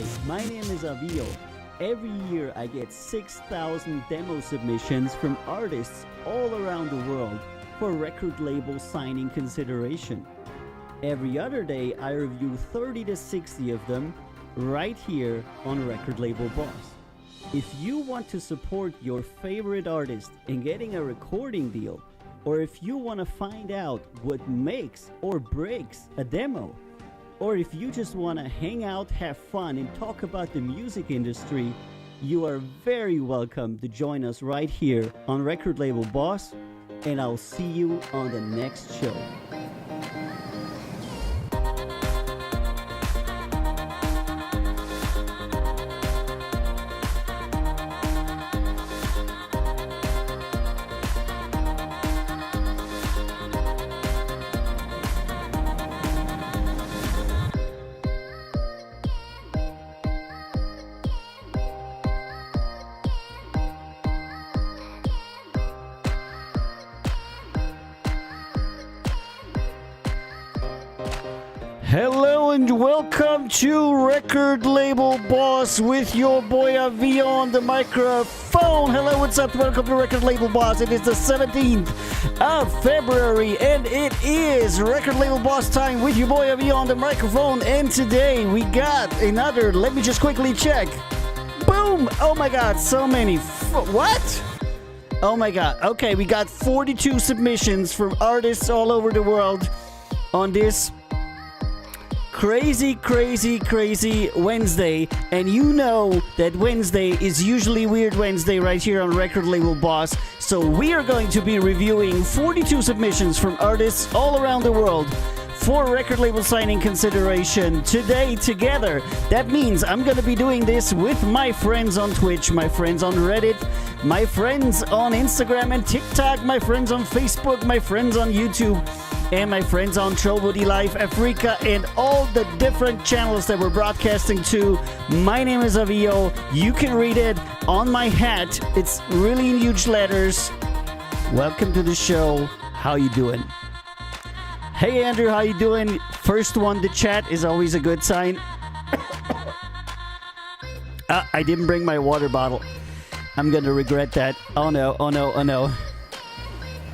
Hi, my name is Avio. Every year I get 6,000 demo submissions from artists all around the world for record label signing consideration. Every other day I review 30 to 60 of them right here on Record Label Boss. If you want to support your favorite artist in getting a recording deal, or if you want to find out what makes or breaks a demo, or if you just want to hang out, have fun, and talk about the music industry, you are very welcome to join us right here on Record Label Boss, and I'll see you on the next show. Hello and welcome to Record Label Boss with your boy Avio on the microphone. Hello, what's up? Welcome to Record Label Boss. It is the 17th of February and it is Record Label Boss time with your boy Avio on the microphone. And today we got another, let me just quickly check. Boom! Oh my god, so many. What? Oh my god. Okay, we got 42 submissions from artists all over the world on this crazy Wednesday, and you know that Wednesday is usually Weird Wednesday right here on Record Label Boss, so we are going to be reviewing 42 submissions from artists all around the world for record label signing consideration today together. That means I'm going to be doing this with my friends on Twitch, my friends on Reddit, my friends on Instagram and TikTok, my friends on Facebook, my friends on YouTube, and my friends on Trobody Live Africa and all the different channels that we're broadcasting to. My name is Avio. You can read it on my hat. It's really in huge letters. Welcome to the show. How you doing? Hey Andrew, how you doing? First one to chat is always a good sign. I didn't bring my water bottle. I'm gonna regret that. Oh no, oh no, oh no.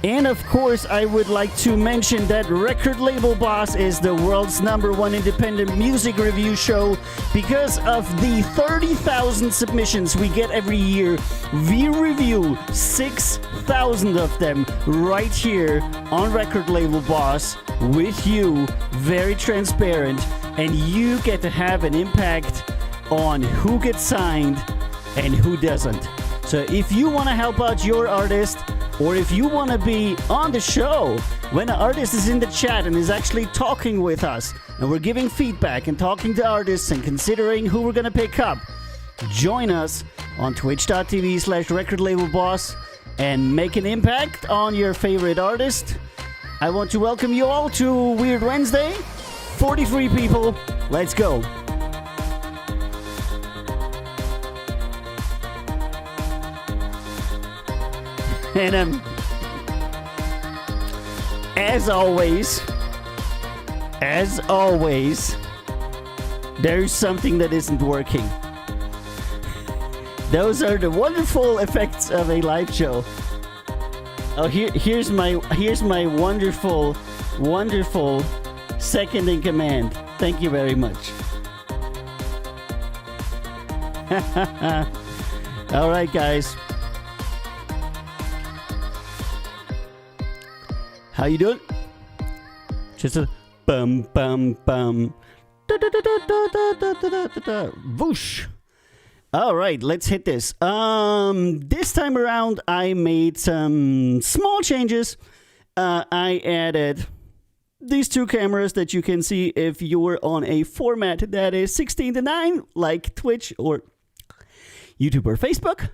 And of course, I would like to mention that Record Label Boss is the world's #1 independent music review show. Because of the 30,000 submissions we get every year, we review 6,000 of them right here on Record Label Boss with you, very transparent, and you get to have an impact on who gets signed and who doesn't. So if you want to help out your artist, or if you want to be on the show when an artist is in the chat and is actually talking with us, and we're giving feedback and talking to artists and considering who we're going to pick up, join us on twitch.tv/recordlabelboss and make an impact on your favorite artist. I want to welcome you all to Weird Wednesday. 43 people. Let's go. And as always, there's something that isn't working. Those are the wonderful effects of a live show. Oh, here's my wonderful second in command. Thank you very much. All right, guys. How you doing? Just a bum bum bum. Da, da, da, da, da, da, da, da, da, da. Whoosh. All right, let's hit this. This time around, I made some small changes. I added these two cameras that you can see if you're on a format that is 16:9, like Twitch or YouTube or Facebook.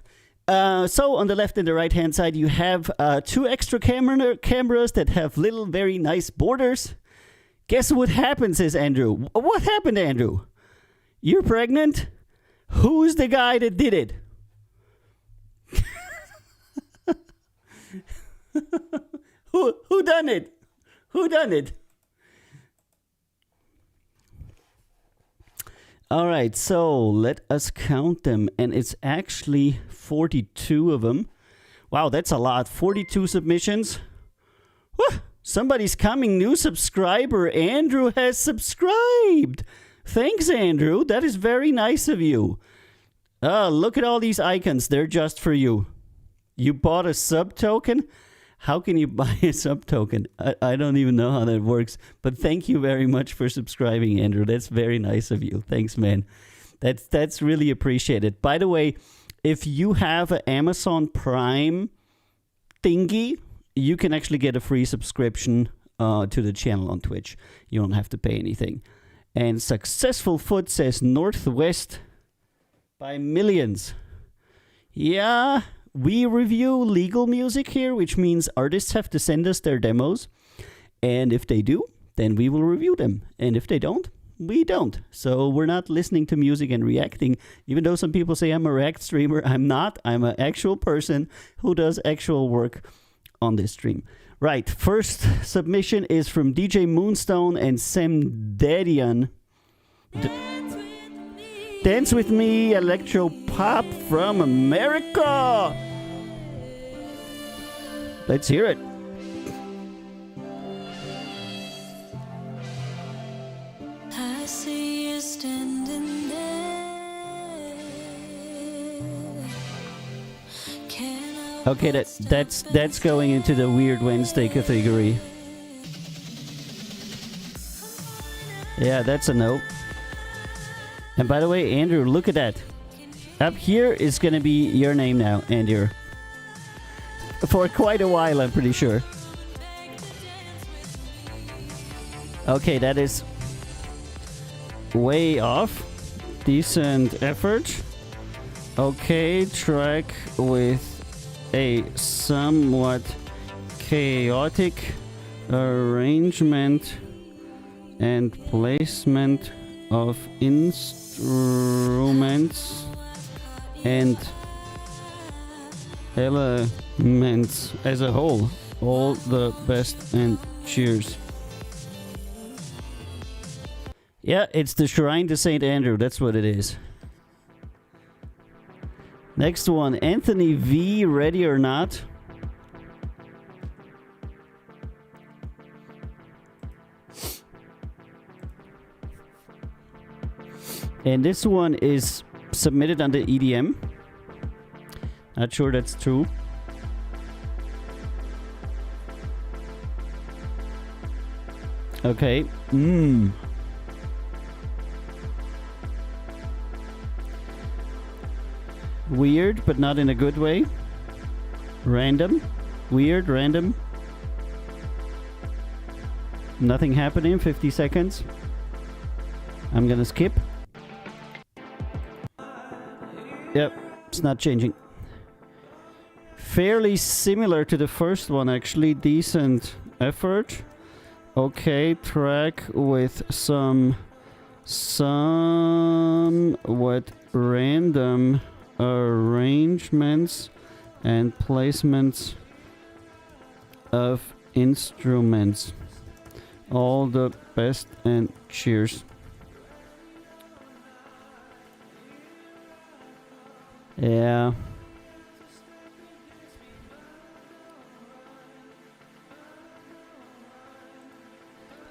So on the left and the right hand side, you have two extra cameras that have little, very nice borders. Guess what happens, says Andrew. What happened, Andrew? You're pregnant? Who's the guy that did it? Who done it? Who done it? All right, so let us count them. And it's actually 42 of them. Wow, that's a lot. 42 submissions. Whew, somebody's coming. New subscriber. Andrew has subscribed. Thanks, Andrew. That is very nice of you. Look at all these icons. They're just for you. You bought a sub token? How can you buy a sub token? I don't even know how that works. But thank you very much for subscribing, Andrew. That's very nice of you. Thanks, man. That's really appreciated. By the way, if you have an Amazon Prime thingy, you can actually get a free subscription to the channel on Twitch. You don't have to pay anything. And Successful Foot says Northwest by millions. Yeah. We review legal music here, which means artists have to send us their demos. And if they do, then we will review them. And if they don't, we don't. So we're not listening to music and reacting. Even though some people say I'm a React streamer, I'm not. I'm an actual person who does actual work on this stream. Right, first submission is from DJ Moonstone and Sam Dadian. Dance With Me, electro pop from America. Let's hear it. I see you standing there. Okay, that's going into the Weird Wednesday category. Yeah, that's a no. And by the way, Andrew, look at that. Up here is going to be your name now, Andrew. For quite a while, I'm pretty sure. Okay, that is way off. Decent effort. Okay, track with a somewhat chaotic arrangement and placement of instruments and elements as a whole. All the best and cheers. Yeah, it's the Shrine to St. Andrew. That's what it is. Next one, Anthony V, Ready or Not. And this one is submitted under EDM. Not sure that's true. Okay. Weird, but not in a good way. Random. Weird, random. Nothing happening. 50 seconds. I'm gonna skip. Yep, it's not changing. Fairly similar to the first one, actually. Decent effort. Okay, track with some somewhat random arrangements and placements of instruments. All the best and cheers. Yeah.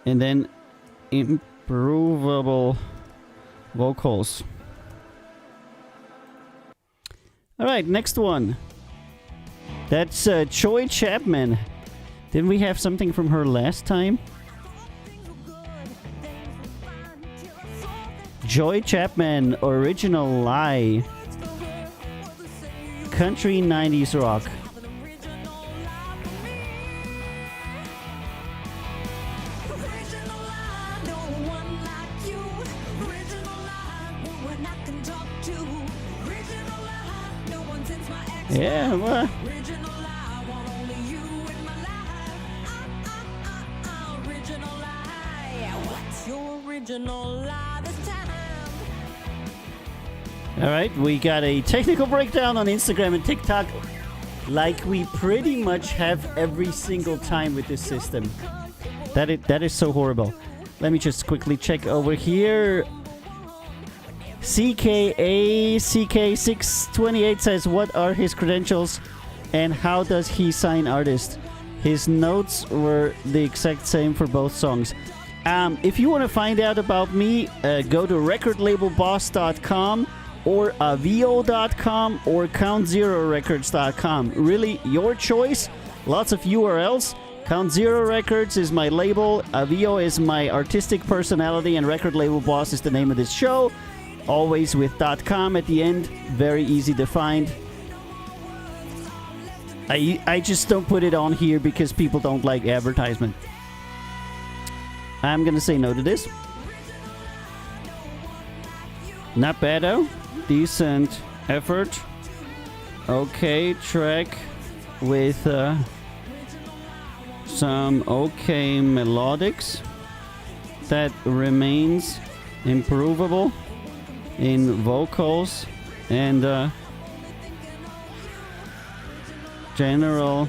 And then improvable vocals. All right, next one. That's Joy Chapman. Didn't we have something from her last time? Joy Chapman, Original Lie. Country 90s rock. Yeah, well. All right, we got a technical breakdown on Instagram and TikTok, like we pretty much have every single time with this system. That is so horrible. Let me just quickly check over here. CKACK628 says, what are his credentials and how does he sign artists? His notes were the exact same for both songs. If you want to find out about me, go to recordlabelboss.com or avio.com or countzerorecords.com. Really, your choice. Lots of URLs. Count Zero Records is my label. Avio is my artistic personality, and Record Label Boss is the name of this show. Always with .com at the end. Very easy to find. I just don't put it on here because people don't like advertisement. I'm gonna say no to this. Not bad though. Decent effort. Okay, track with some okay melodics that remains improvable in vocals and general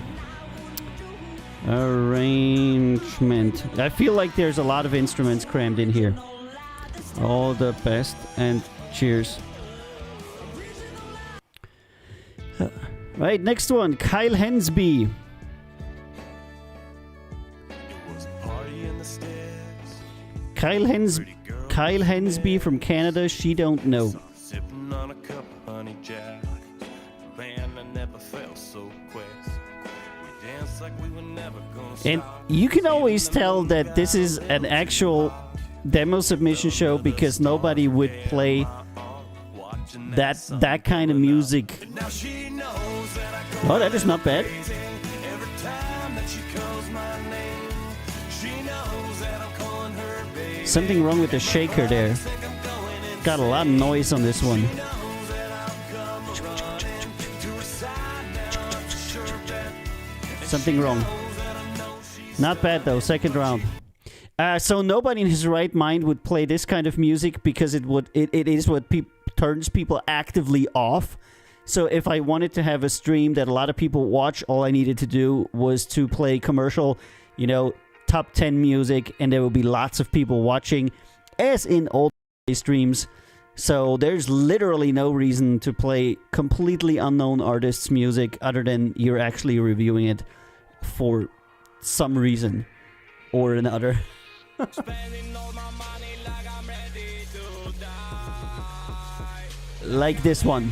arrangement. I feel like there's a lot of instruments crammed in here. All the best and cheers. Right, next one, Kyle Hensby. Kyle Hensby from Canada, she don't know. And you can always tell that this is an actual demo submission show because nobody would play that kind of music. Oh, that is not bad. Something wrong with the shaker there. Got a lot of noise on this one. Something wrong. Not bad though, second round. So nobody in his right mind would play this kind of music because it is what turns people actively off. So if I wanted to have a stream that a lot of people watch, all I needed to do was to play commercial, top 10 music, and there will be lots of people watching, as in old streams. So there's literally no reason to play completely unknown artists' music other than you're actually reviewing it for some reason or another. Like this one.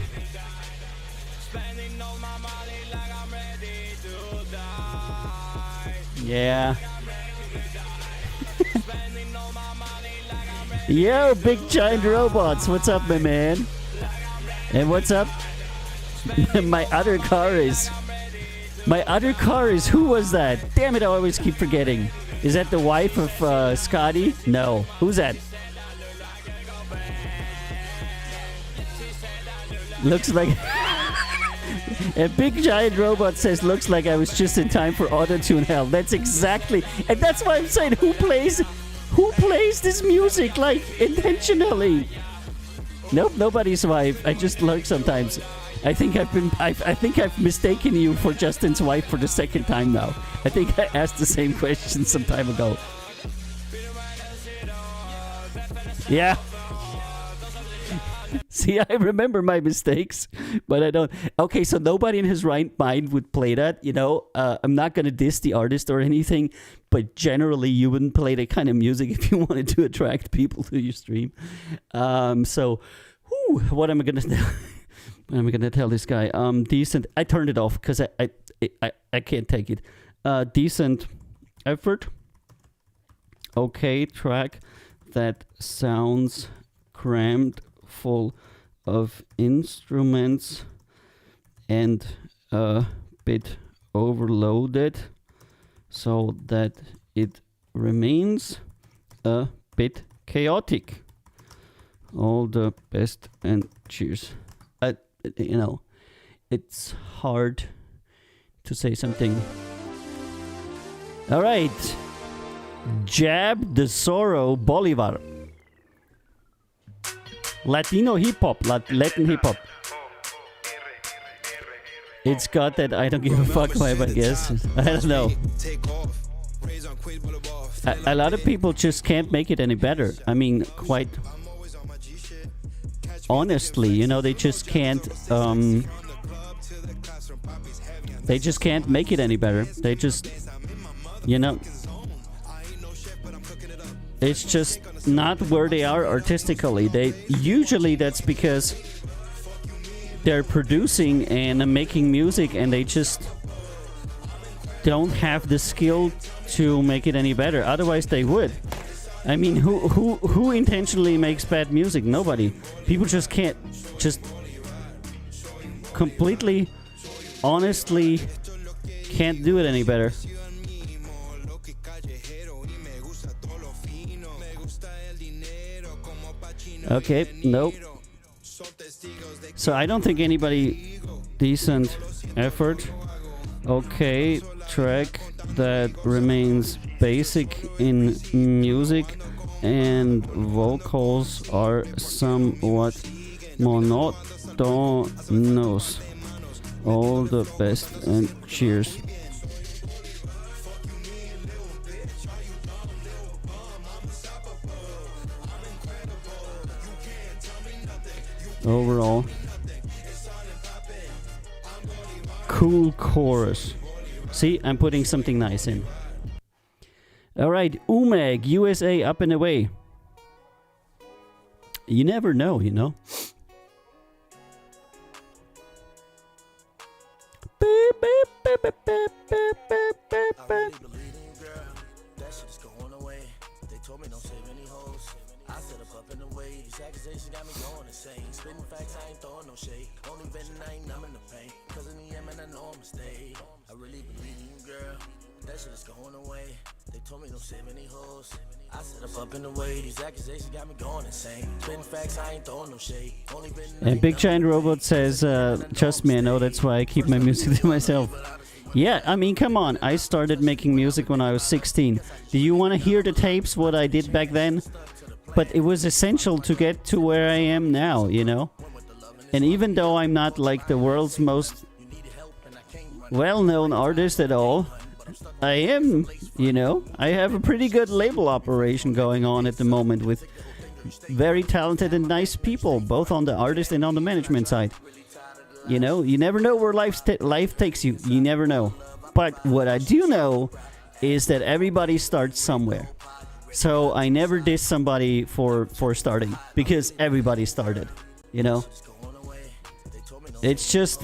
Yeah. Yo, big giant robots. What's up, my man? And what's up? My other car is. Who was that? Damn it, I always keep forgetting. Is that the wife of Scotty? No. Who's that? Looks like... A big giant robot says, looks like I was just in time for auto-tune hell. That's exactly... And that's why I'm saying, who plays this music, like, intentionally? Nope, nobody's wife. I just lurk sometimes. I think I've mistaken you for Justin's wife for the second time now. I think I asked the same question some time ago. Yeah. See, I remember my mistakes, but I don't. Okay, so nobody in his right mind would play that, I'm not going to diss the artist or anything, but generally you wouldn't play that kind of music if you wanted to attract people to your stream. What am I going to tell? What am I going to tell this guy? Decent. I turned it off because I can't take it. Decent effort. Okay, track that sounds crammed, full of instruments and a bit overloaded so that it remains a bit chaotic. All the best and cheers. It's hard to say something. All right. Jab the Sorrow Bolivar. Latino hip-hop, Latin hip-hop. It's got that I don't give a fuck vibe, I guess. I don't know. A lot of people just can't make it any better. I mean, quite honestly, you know, they just can't make it any better. They just, you know, it's just not where they are artistically. That's because they're producing and making music, and they just don't have the skill to make it any better. Otherwise, they would. I mean, who intentionally makes bad music? Nobody. People just can't, just completely, honestly, can't do it any better. Okay, nope. So I don't think anybody decent effort. Okay, track that remains basic in music and vocals are somewhat monotonous. All the best and cheers. Overall, cool chorus. See, I'm putting something nice in. Alright, Umeg, USA, up and away. You never know, you know. Beep, beep, beep, beep, beep, beep, beep, beep, beep. That shit is going away. They told me don't save any hoes. I set up in the way. These accusations got me going insane. Spitting facts, I ain't throwing no shade. Only betting I ain't numbing the pain. Cause in the end, man, I know I'm a stay. I really believe in you, girl. That shit is going away. They told me don't save any hoes. I set up in the way. These accusations got me going insane. Spitting facts, I ain't throwing no shade. Only betting And Big Giant Robot says, trust me, I know that's why I keep my music to myself. Yeah, I mean, come on. I started making music when I was 16. Do you want to hear the tapes, what I did back then? But it was essential to get to where I am now, you know? And even though I'm not like the world's most well-known artist at all, I am, you know? I have a pretty good label operation going on at the moment with very talented and nice people, both on the artist and on the management side. You know, you never know where life takes you. You never know. But what I do know is that everybody starts somewhere. So I never diss somebody for starting, because everybody started, you know? It's just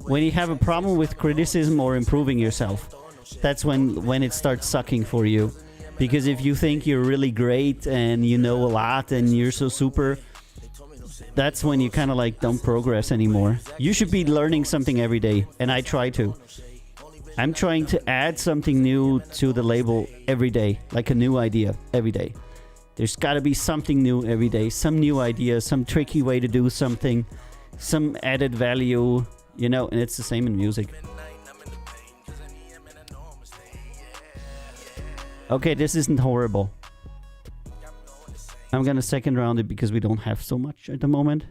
when you have a problem with criticism or improving yourself, that's when it starts sucking for you. Because if you think you're really great and you know a lot and you're so super, that's when you kind of like don't progress anymore. You should be learning something every day, and I try to. I'm trying to add something new to the label every day, like a new idea every day. There's got to be something new every day, some new idea, some tricky way to do something, some added value, you know, and it's the same in music. Okay, this isn't horrible. I'm gonna second round it because we don't have so much at the moment.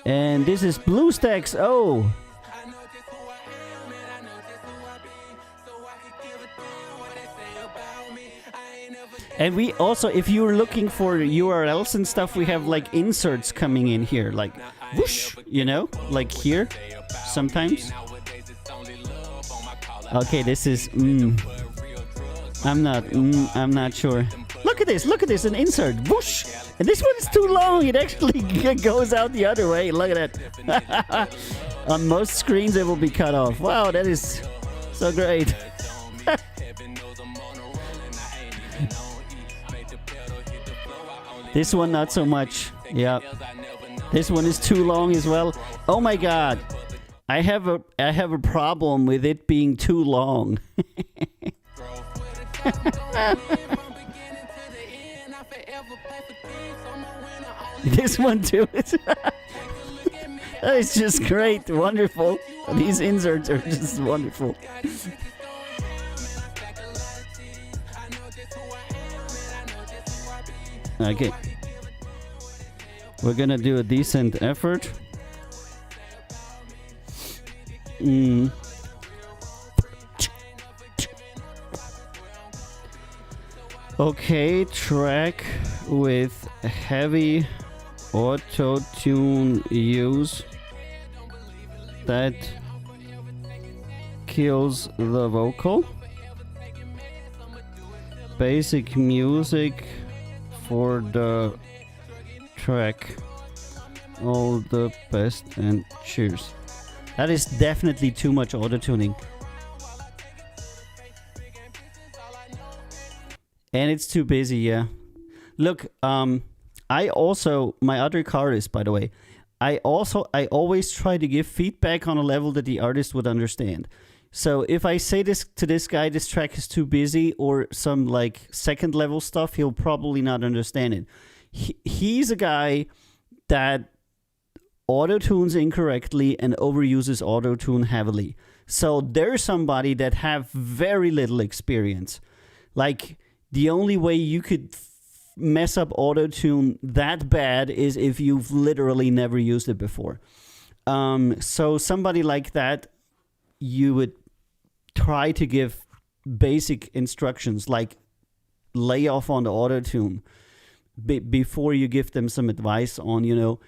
And this is BlueStacks. Oh! And we also, if you're looking for URLs and stuff, we have like inserts coming in here, like whoosh, you know, like here, sometimes. Okay, this is, I'm not sure. Look at this, an insert, whoosh. And this one is too long, it actually goes out the other way, look at that. On most screens it will be cut off. Wow, that is so great. This one not so much. Yeah. This one is too long as well. Oh my god. I have a problem with it being too long. This one too. That is just great. Wonderful. These inserts are just wonderful. Okay. We're gonna do a decent effort. Okay, track with heavy auto-tune use that kills the vocal. Basic music for the track. All the best and cheers. That is definitely too much auto-tuning. And it's too busy, yeah. Look, I also, my other artist, by the way, I always try to give feedback on a level that the artist would understand. So if I say this to this guy, this track is too busy, or some like second level stuff, he'll probably not understand it. He's a guy that auto-tunes incorrectly and overuses auto-tune heavily. So there's somebody that have very little experience. Like, the only way you could mess up auto-tune that bad is if you've literally never used it before. So somebody like that, you would try to give basic instructions, like lay off on the auto-tune before you give them some advice on, your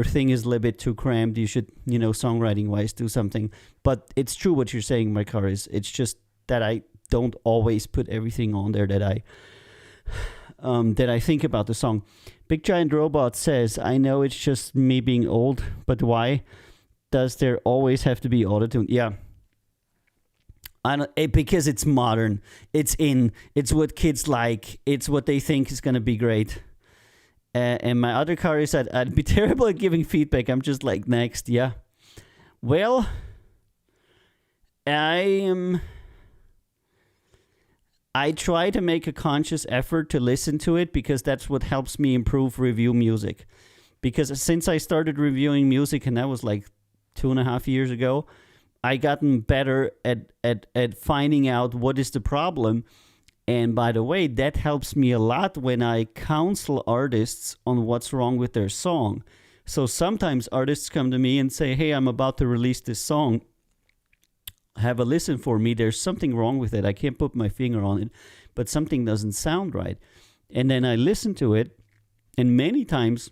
thing is a little bit too cramped. You should, songwriting-wise do something. But it's true what you're saying, my car is. It's just that I don't always put everything on there that I think about the song. Big Giant Robot says, I know it's just me being old, but why does there always have to be autotune? Yeah. Because it's modern. It's in. It's what kids like. It's what they think is going to be great. And my other car said, I'd be terrible at giving feedback. I'm just like, next. Yeah. Well, I try to make a conscious effort to listen to it because that's what helps me improve review music. Because since I started reviewing music, and that was like 2.5 years ago, I gotten better at finding out what is the problem. And by the way, that helps me a lot when I counsel artists on what's wrong with their song. So sometimes artists come to me and say, hey, I'm about to release this song. Have a listen for me. There's something wrong with it. I can't put my finger on it, but something doesn't sound right. And then I listen to it, and many times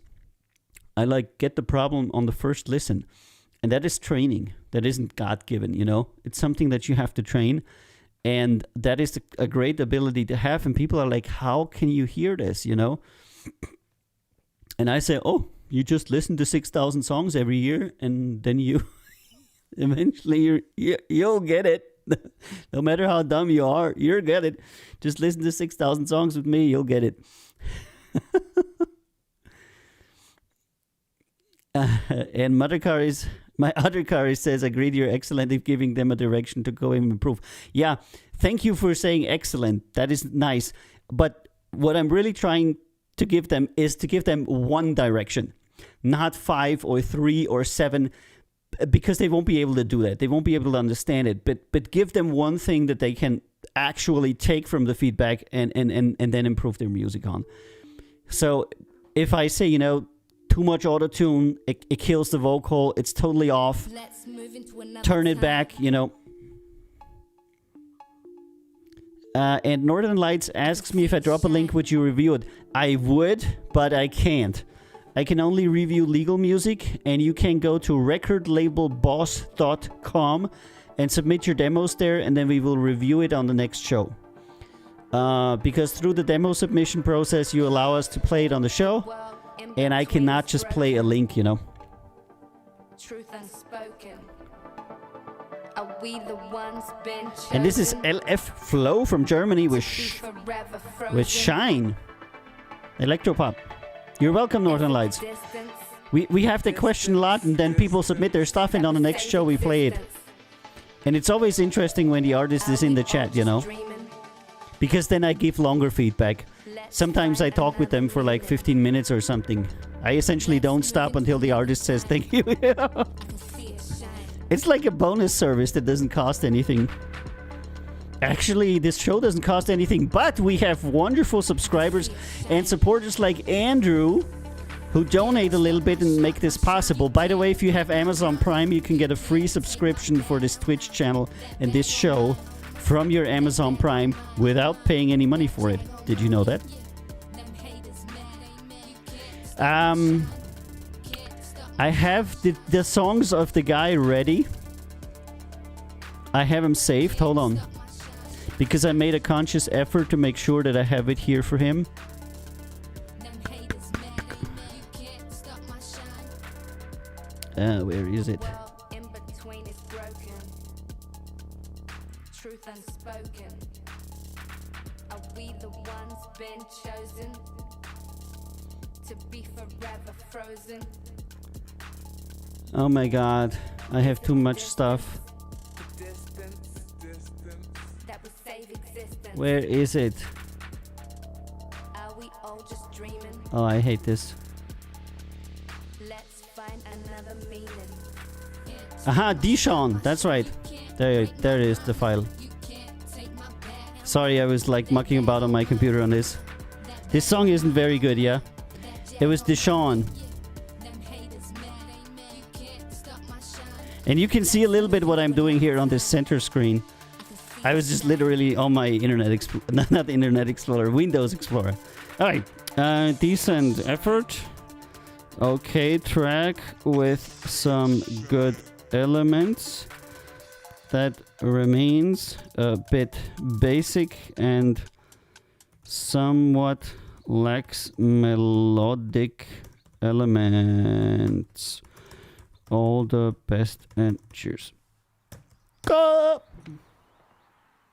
I get the problem on the first listen. And that is training. That isn't God-given, It's something that you have to train. And that is a great ability to have. And people are like, how can you hear this, And I say, oh, you just listen to 6,000 songs every year, and then you... Eventually, you'll get it. No matter how dumb you are, you'll get it. Just listen to 6,000 songs with me, you'll get it. And my other car says, agreed, you're excellent at giving them a direction to go and improve. Yeah, thank you for saying excellent. That is nice. But what I'm really trying to give them is to give them one direction, not 5 or 3 or 7, because they won't be able to do that. They won't be able to understand it. But give them one thing that they can actually take from the feedback and then improve their music on. So if I say, too much auto-tune, it kills the vocal, it's totally off, turn it back, And Northern Lights asks me if I drop a link, would you review it? I would, but I can't. I can only review legal music, and you can go to recordlabelboss.com and submit your demos there, and then we will review it on the next show. Because through the demo submission process, you allow us to play it on the show, and I cannot just play a link, Truth unspoken. Are we the ones been chosen? And this is LF Flow from Germany with Shine. Electropop. You're welcome, Northern Lights. We have the question a lot, and then people submit their stuff, and on the next show we play it. And it's always interesting when the artist is in the chat, because then I give longer feedback. Sometimes I talk with them for like 15 minutes or something. I essentially don't stop until the artist says thank you. It's like a bonus service that doesn't cost anything. Actually, this show doesn't cost anything, but we have wonderful subscribers and supporters like Andrew, who donate a little bit and make this possible. By the way, if you have Amazon Prime, you can get a free subscription for this Twitch channel and this show from your Amazon Prime without paying any money for it. Did you know that? I have the songs of the guy ready. I have them saved. Hold on. Because I made a conscious effort to make sure that I have it here for him. Where is it? In between is broken. Truth unspoken. Are we the ones been chosen to be forever frozen? Oh my god. I have too much stuff. That would save existence. Where is it? Are we all just dreaming? Oh, I hate this. Let's find another meaning. Aha, Dishon. That's right. There is the file. Sorry, I was like mucking about on my computer on this. This song isn't very good, yeah? It was Dishon. And you can see a little bit what I'm doing here on this center screen. I was just literally on my Internet Explorer, not Internet Explorer, Windows Explorer. Alright, decent effort. Okay, track with some good elements. That remains a bit basic and somewhat lacks melodic elements. All the best and cheers. Go!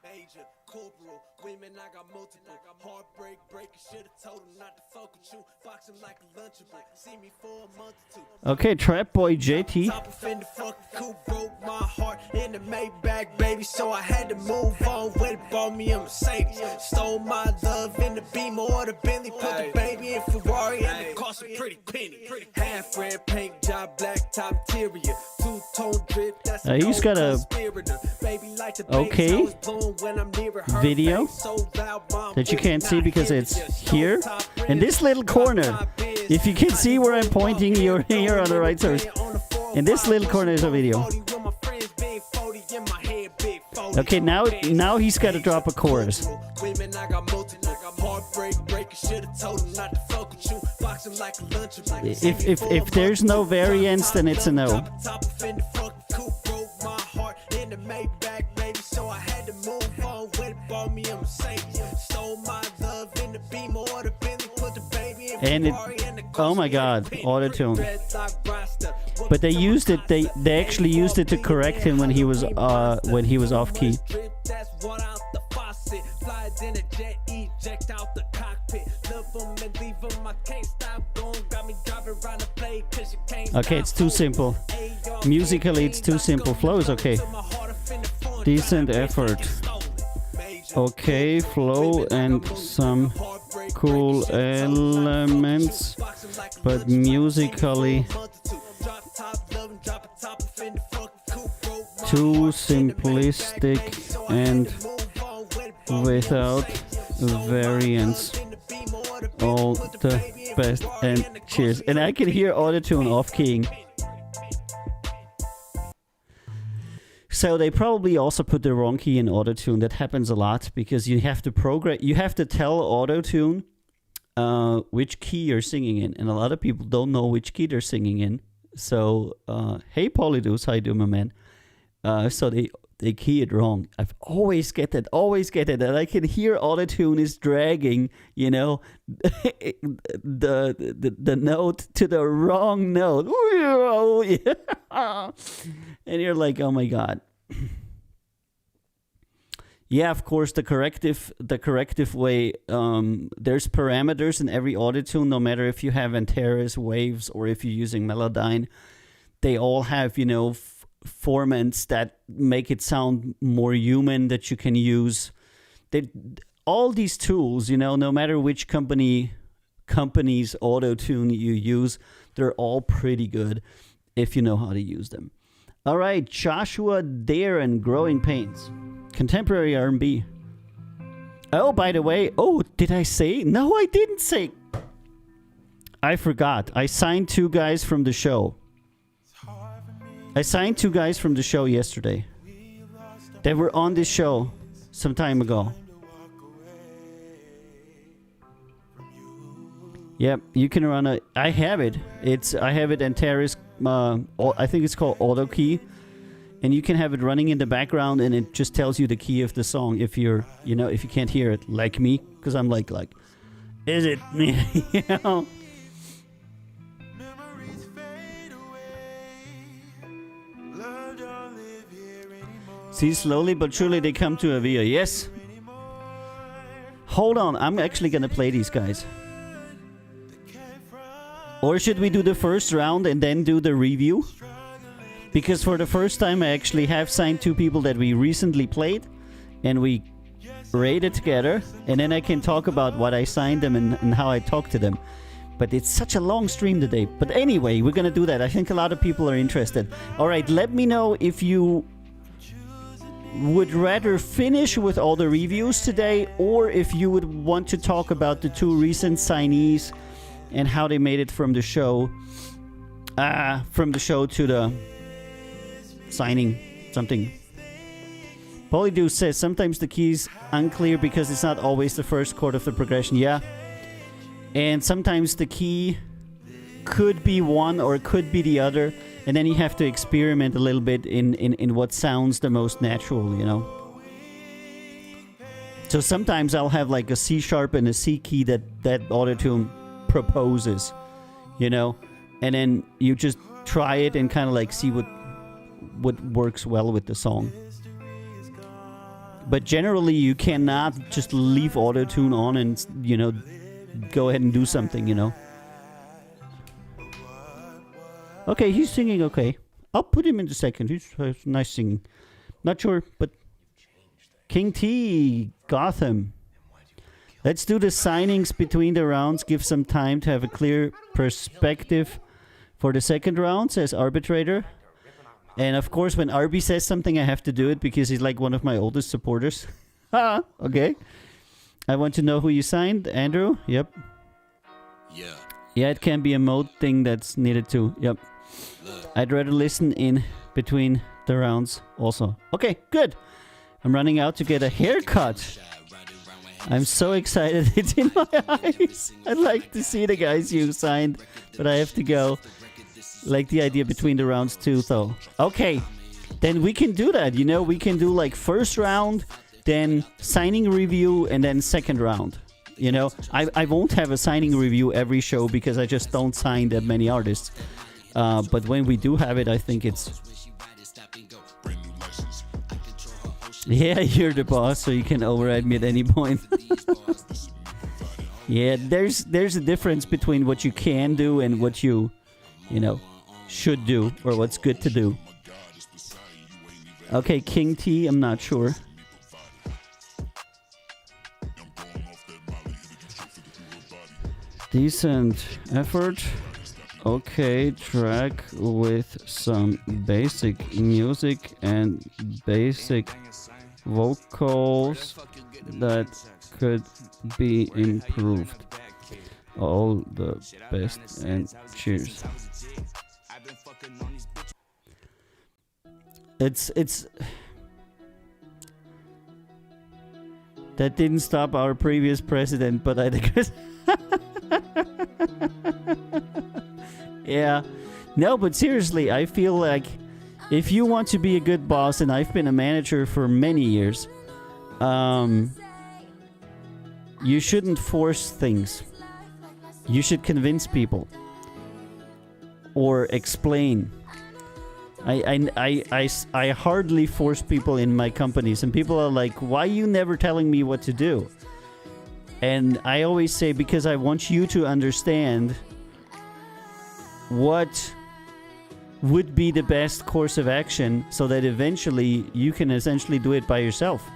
Major, corporal, women, I got multiple. Heartbreak, breaker, should've told him not to fuck with you. Box him like a lunchable. See me for a month or two. Okay, Trap Boy JT. Top of in the fucking coupe, broke my heart in the Maybach, baby. So I had to move on with it, bought me a Mercedes. Stole my love in the Beamer or the Bentley. Put the baby in Ferrari and it cost a pretty penny. Half red paint job, black top interior. Two-tone drip, that's He's got a okay video that you can't see because it's here. In this little corner, if you can see where I'm pointing, you're here on the right side. In this little corner is a video. Okay, now he's got to drop a chorus. If there's no variance, then it's a no. And it, oh my god, autotune. But they used it. They actually used it to correct him when he was off key. Okay, it's too simple. Musically, it's too simple. Flow is okay. Decent effort. Okay, flow and some cool elements, but musically too simplistic and without variance. All the best and cheers. And I can hear autotune off keying. So they probably also put the wrong key in autotune. That happens a lot because you have to program. You have to tell autotune which key you're singing in, and a lot of people don't know which key they're singing in. So hey, Polydus, how you doing, my man? So they key it wrong. I've always get that, and I can hear autotune is dragging, you know, the note to the wrong note. And you're like, oh my god. Yeah, of course, the corrective way, there's parameters in every autotune, no matter if you have Antares, Waves, or if you're using Melodyne. They all have, you know, formats that make it sound more human that you can use. All these tools, you know, no matter which company's autotune you use, they're all pretty good if you know how to use them. All right, Joshua Dare and Growing Pains. Contemporary R&B. Oh, by the way, did I say? No, I didn't say. I forgot. I signed two guys from the show. Yesterday. They were on this show some time ago. Yep, you can run a. I have it. I have it Antares. I think it's called Auto Key, and you can have it running in the background, and it just tells you the key of the song if you're, if you can't hear it, like me, because I'm like, is it? you know. See, slowly but surely they come to Avia. Yes. Hold on, I'm actually gonna play these guys. Or should we do the first round and then do the review? Because for the first time I actually have signed 2 people that we recently played, and we rated together, and then I can talk about what I signed them and how I talked to them. But it's such a long stream today. But anyway, we're gonna do that. I think a lot of people are interested. Alright, let me know if you would rather finish with all the reviews today, or if you would want to talk about the 2 recent signees and how they made it from the show to the signing something. Polydo says sometimes the key's unclear because it's not always the first chord of the progression. Yeah. And sometimes the key could be one or it could be the other, and then you have to experiment a little bit in what sounds the most natural, So sometimes I'll have like a C sharp and a C key that autotune proposes, and then you just try it and kind of like see what works well with the song. But generally you cannot just leave autotune on and go ahead and do something. Okay, he's singing okay. I'll put him in the second. He's nice singing. Not sure, but King T, Gotham. Let's do the signings between the rounds. Give some time to have a clear perspective for the second round, says Arbitrator. And of course, when Arby says something, I have to do it because he's like one of my oldest supporters. Okay. I want to know who you signed. Andrew? Yep. Yeah. Yeah, it can be a mode thing that's needed too. Yep. I'd rather listen in between the rounds also. Okay, good. I'm running out to get a haircut. I'm so excited. It's in my eyes. I'd like to see the guys you signed, but I have to go. Like the idea between the rounds too, though. Okay, then we can do that. We can do like first round, then signing review, and then second round. I won't have a signing review every show because I just don't sign that many artists. But when we do have it, I think it's... Yeah, you're the boss, so you can override me at any point. Yeah, there's a difference between what you can do and what you should do, or what's good to do. Okay, King T, I'm not sure. Decent effort. Okay, track with some basic music and basic vocals that could be improved. All the best and cheers. It's that didn't stop our previous president, but I think it's yeah. No, but seriously, I feel like if you want to be a good boss, and I've been a manager for many years, you shouldn't force things. You should convince people or explain. I hardly force people in my companies, and people are like, why are you never telling me what to do? And I always say, because I want you to understand what would be the best course of action, so that eventually you can essentially do it by yourself.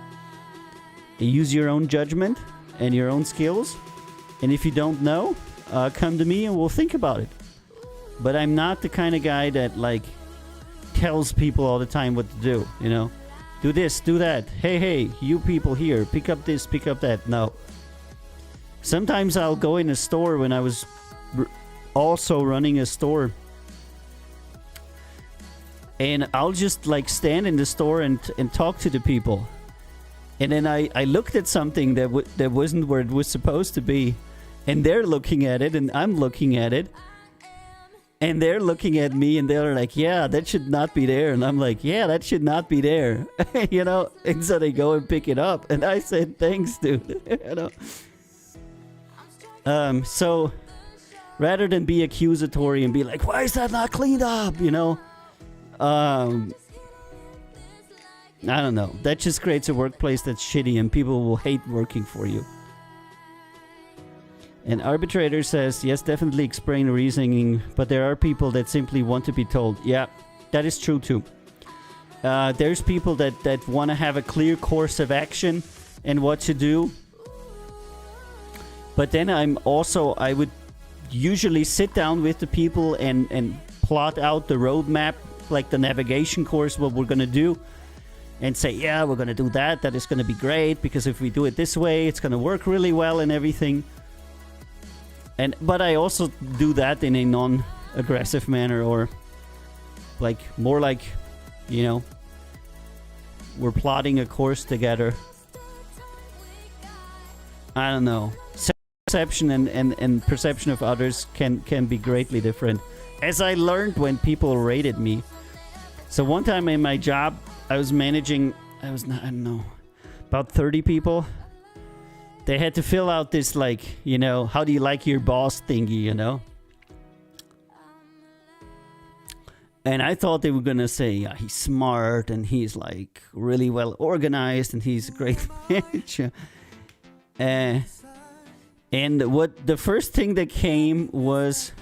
Use your own judgment and your own skills, and if you don't know, come to me and we'll think about it. But I'm not the kind of guy that like tells people all the time what to do, do this, do that, hey, you people here, pick up this, pick up that. No. Sometimes I'll go in a store when I was also running a store, and I'll just like stand in the store and talk to the people, and then I looked at something that wasn't where it was supposed to be, And they're looking at it, and I'm looking at it. And they're looking at me, and they're like, yeah, that should not be there. And I'm like, yeah, that should not be there. You know? And so they go and pick it up. And I said, thanks, dude. You know? So rather than be accusatory and be like, why is that not cleaned up? You know? I don't know. That just creates a workplace that's shitty, and people will hate working for you. An arbitrator says, yes, definitely explain reasoning, but there are people that simply want to be told. Yeah, that is true too. There's people that want to have a clear course of action and what to do. But then I would usually sit down with the people and plot out the roadmap, like the navigation course, what we're going to do. And say, yeah, we're going to do that. That is going to be great, because if we do it this way, it's going to work really well and everything. But I also do that in a non-aggressive manner, or like more like, you know, we're plotting a course together. I don't know. Perception and perception of others can be greatly different. As I learned when people rated me. So one time in my job, I was managing, I don't know, about 30 people. They had to fill out this, like, you know, how do you like your boss thingy, you know? And I thought they were going to say, yeah, he's smart and he's, like, really well organized and he's a great manager. And what the first thing that came was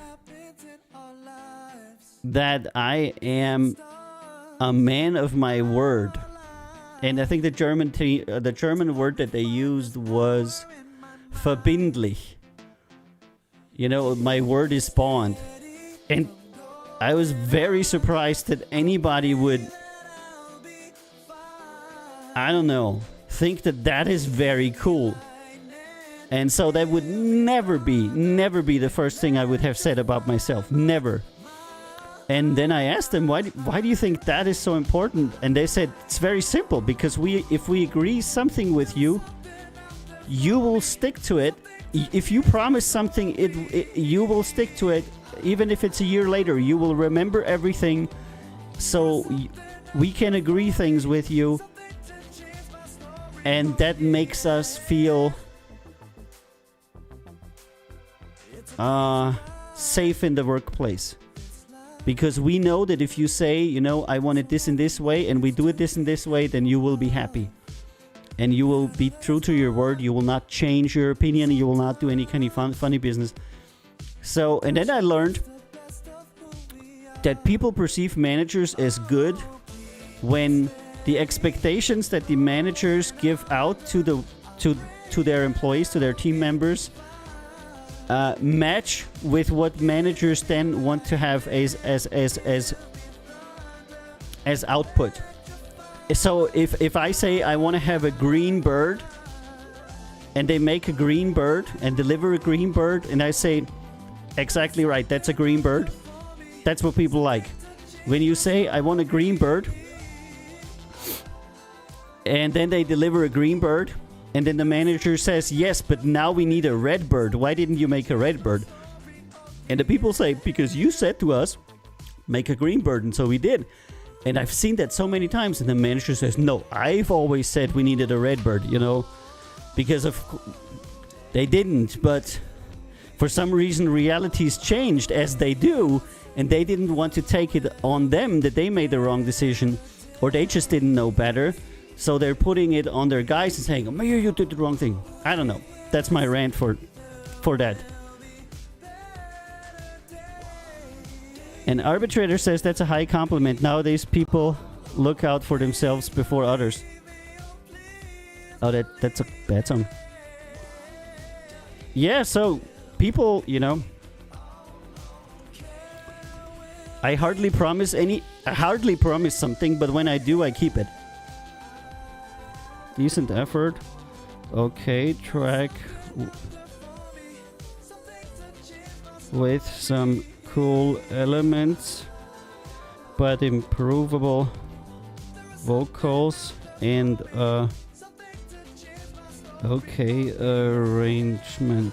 that I am a man of my word. And I think the German word that they used was verbindlich. You know, my word is bond. And I was very surprised that anybody would, I don't know, think that is very cool. And so that would never be the first thing I would have said about myself. Never. And then I asked them, why do you think that is so important? And they said, it's very simple, because if we agree something with you, you will stick to it. If you promise something, you will stick to it. Even if it's a year later, you will remember everything. So we can agree things with you. And that makes us feel safe in the workplace. Because we know that if you say, you know, I want it this and this way, and we do it this and this way, then you will be happy. And you will be true to your word. You will not change your opinion. You will not do any kind of funny business. So, and then I learned that people perceive managers as good when the expectations that the managers give out to their employees, to their team members, match with what managers then want to have as output. So if I say I want to have a green bird, and they make a green bird and deliver a green bird, and I say, exactly right, that's a green bird, that's what people like. When you say I want a green bird, and then they deliver a green bird, and then the manager says, yes, but now we need a red bird. Why didn't you make a red bird? And the people say, because you said to us, make a green bird. And so we did. And I've seen that so many times. And the manager says, no, I've always said we needed a red bird, you know, because they didn't. But for some reason, realities changed, as they do. And they didn't want to take it on them that they made the wrong decision, or they just didn't know better. So they're putting it on their guys and saying, Mayor, you did the wrong thing. I don't know. That's my rant for that. An arbitrator says that's a high compliment. Nowadays, people look out for themselves before others. Oh, that's a bad song. Yeah, so people, you know, I hardly promise something, but when I do, I keep it. Decent effort. Okay, track with some cool elements, but improvable vocals and okay arrangement.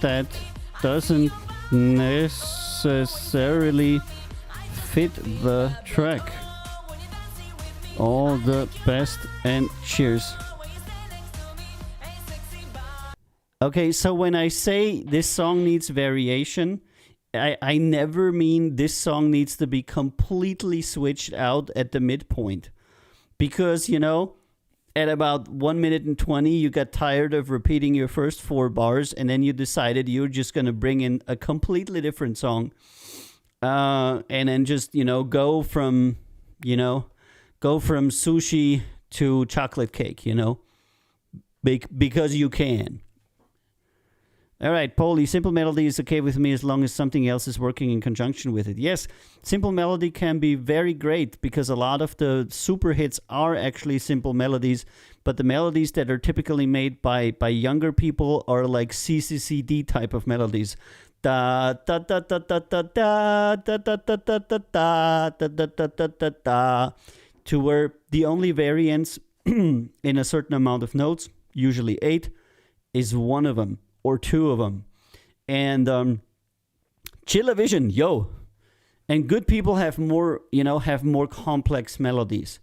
that doesn't necessarily fit the track. All the best and cheers. Okay, so when I say this song needs variation, I never mean this song needs to be completely switched out at the midpoint. Because, at about 1 minute and 20, you got tired of repeating your first 4 bars, and then you decided you're just going to bring in a completely different song. And then just, go from sushi to chocolate cake, because you can. All right, Polly, simple melody is okay with me as long as something else is working in conjunction with it. Yes, simple melody can be very great because a lot of the super hits are actually simple melodies, but the melodies that are typically made by younger people are like CCCD type of melodies. Da da da da da da da da da da da da da da da da da da, to where the only variance in a certain amount of notes, usually 8, is one of them or 2 of them. And Chillavision, yo. And good people have more complex melodies.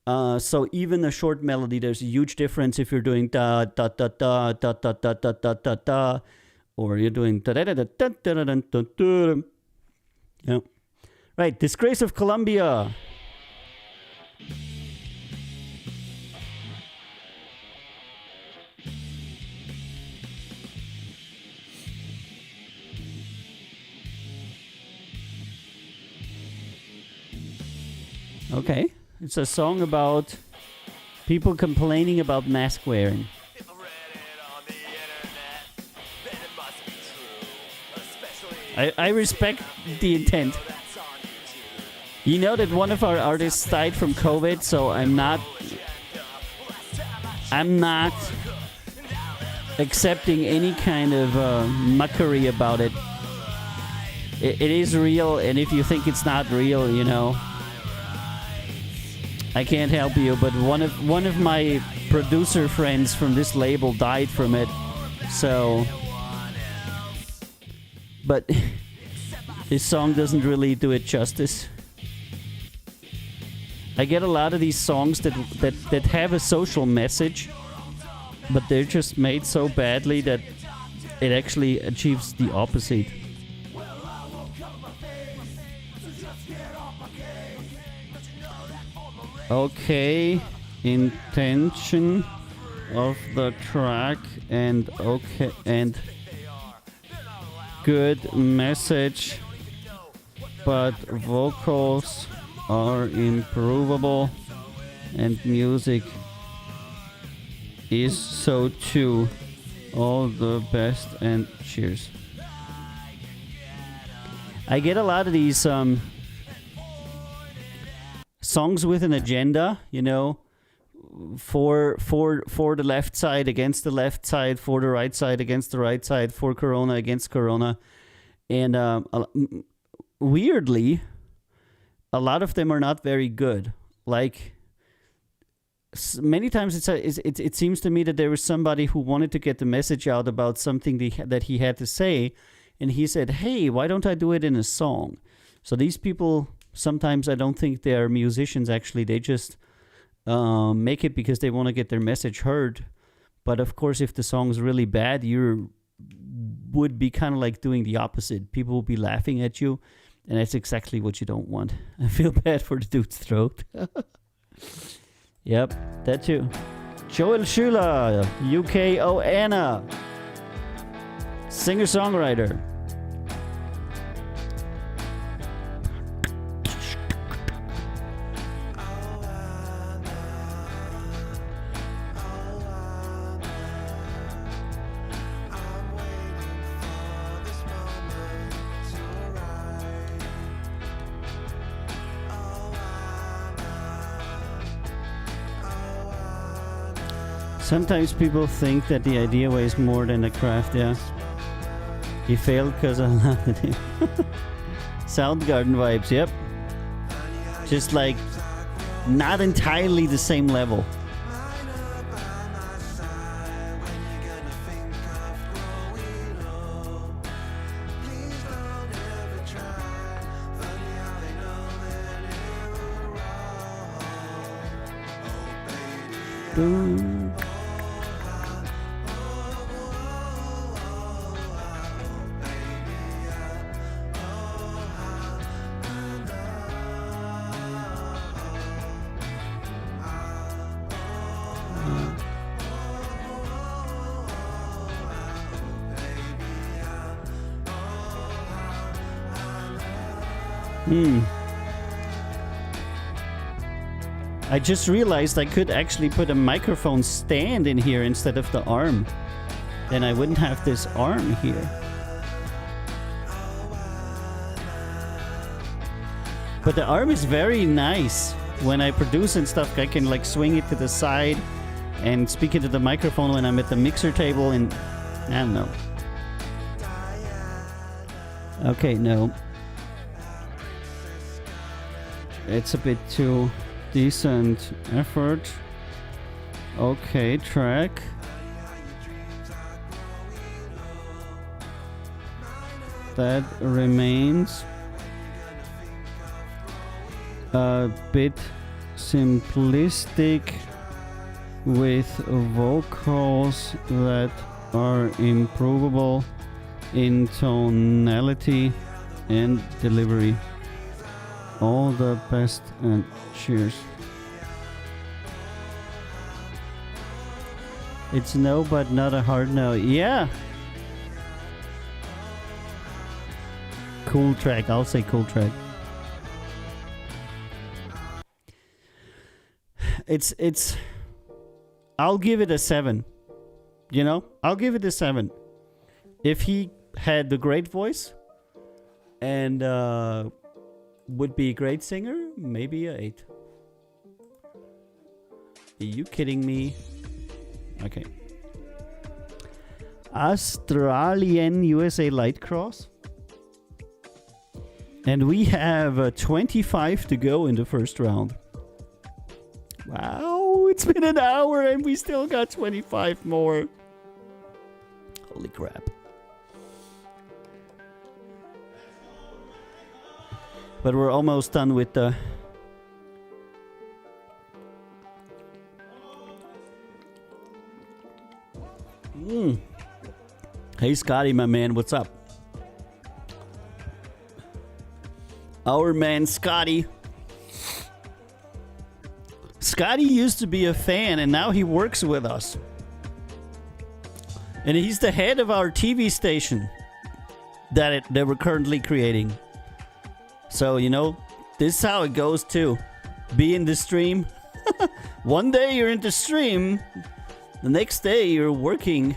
So even a short melody, there's a huge difference if you're doing da da da da da da da da da da da, or you're doing da da da da da da da da da. Yeah. Right, Disgrace of Columbia. Okay, it's a song about people complaining about mask wearing. I respect the intent. You know that one of our artists died from COVID, so I'm not accepting any kind of mockery about it. It is real, and if you think it's not real, I can't help you, but one of my producer friends from this label died from it. So, but this song doesn't really do it justice. I get a lot of these songs that have a social message, but they're just made so badly that it actually achieves the opposite. Okay, intention of the track and good message, but vocals are improvable and music is so too. All the best and cheers. I get a lot of these songs with an agenda, for the left side against the left side, for the right side against the right side, for Corona against Corona, and weirdly, a lot of them are not very good. Like many times, it seems to me that there was somebody who wanted to get the message out about something that he had to say, and he said, "Hey, why don't I do it in a song?" So these people. Sometimes I don't think they're musicians, actually. They just make it because they want to get their message heard. But of course, if the song's really bad, you would be kind of like doing the opposite. People will be laughing at you, and that's exactly what you don't want. I feel bad for the dude's throat. Yep, that too. Joel Schuler, UK Anna, singer-songwriter. Sometimes people think that the idea weighs more than the craft, yeah. He failed because I laughed at him. Soundgarden vibes, yep. Just like, not entirely the same level. Boom. I just realized I could actually put a microphone stand in here instead of the arm. Then I wouldn't have this arm here. But the arm is very nice. When I produce and stuff, I can like swing it to the side and speak into the microphone when I'm at the mixer table, and I don't know. Okay, no. It's a bit too decent effort. Okay, track. That remains a bit simplistic with vocals that are improvable in tonality and delivery. All the best and cheers. It's no, but not a hard no. Yeah. Cool track. I'll say cool track. It's I'll give it a 7. You know? I'll give it a 7. If he had the great voice and would be a great singer, maybe a 8. Are you kidding me? Okay. Australian USA Light Cross. And we have 25 to go in the first round. Wow, it's been an hour and we still got 25 more. Holy crap. But we're almost done with the... Hey Scotty, my man, what's up? Our man Scotty. Scotty used to be a fan and now he works with us. And he's the head of our TV station that we're currently creating. So, you know, this is how it goes too. Be in the stream. One day you're in the stream. The next day you're working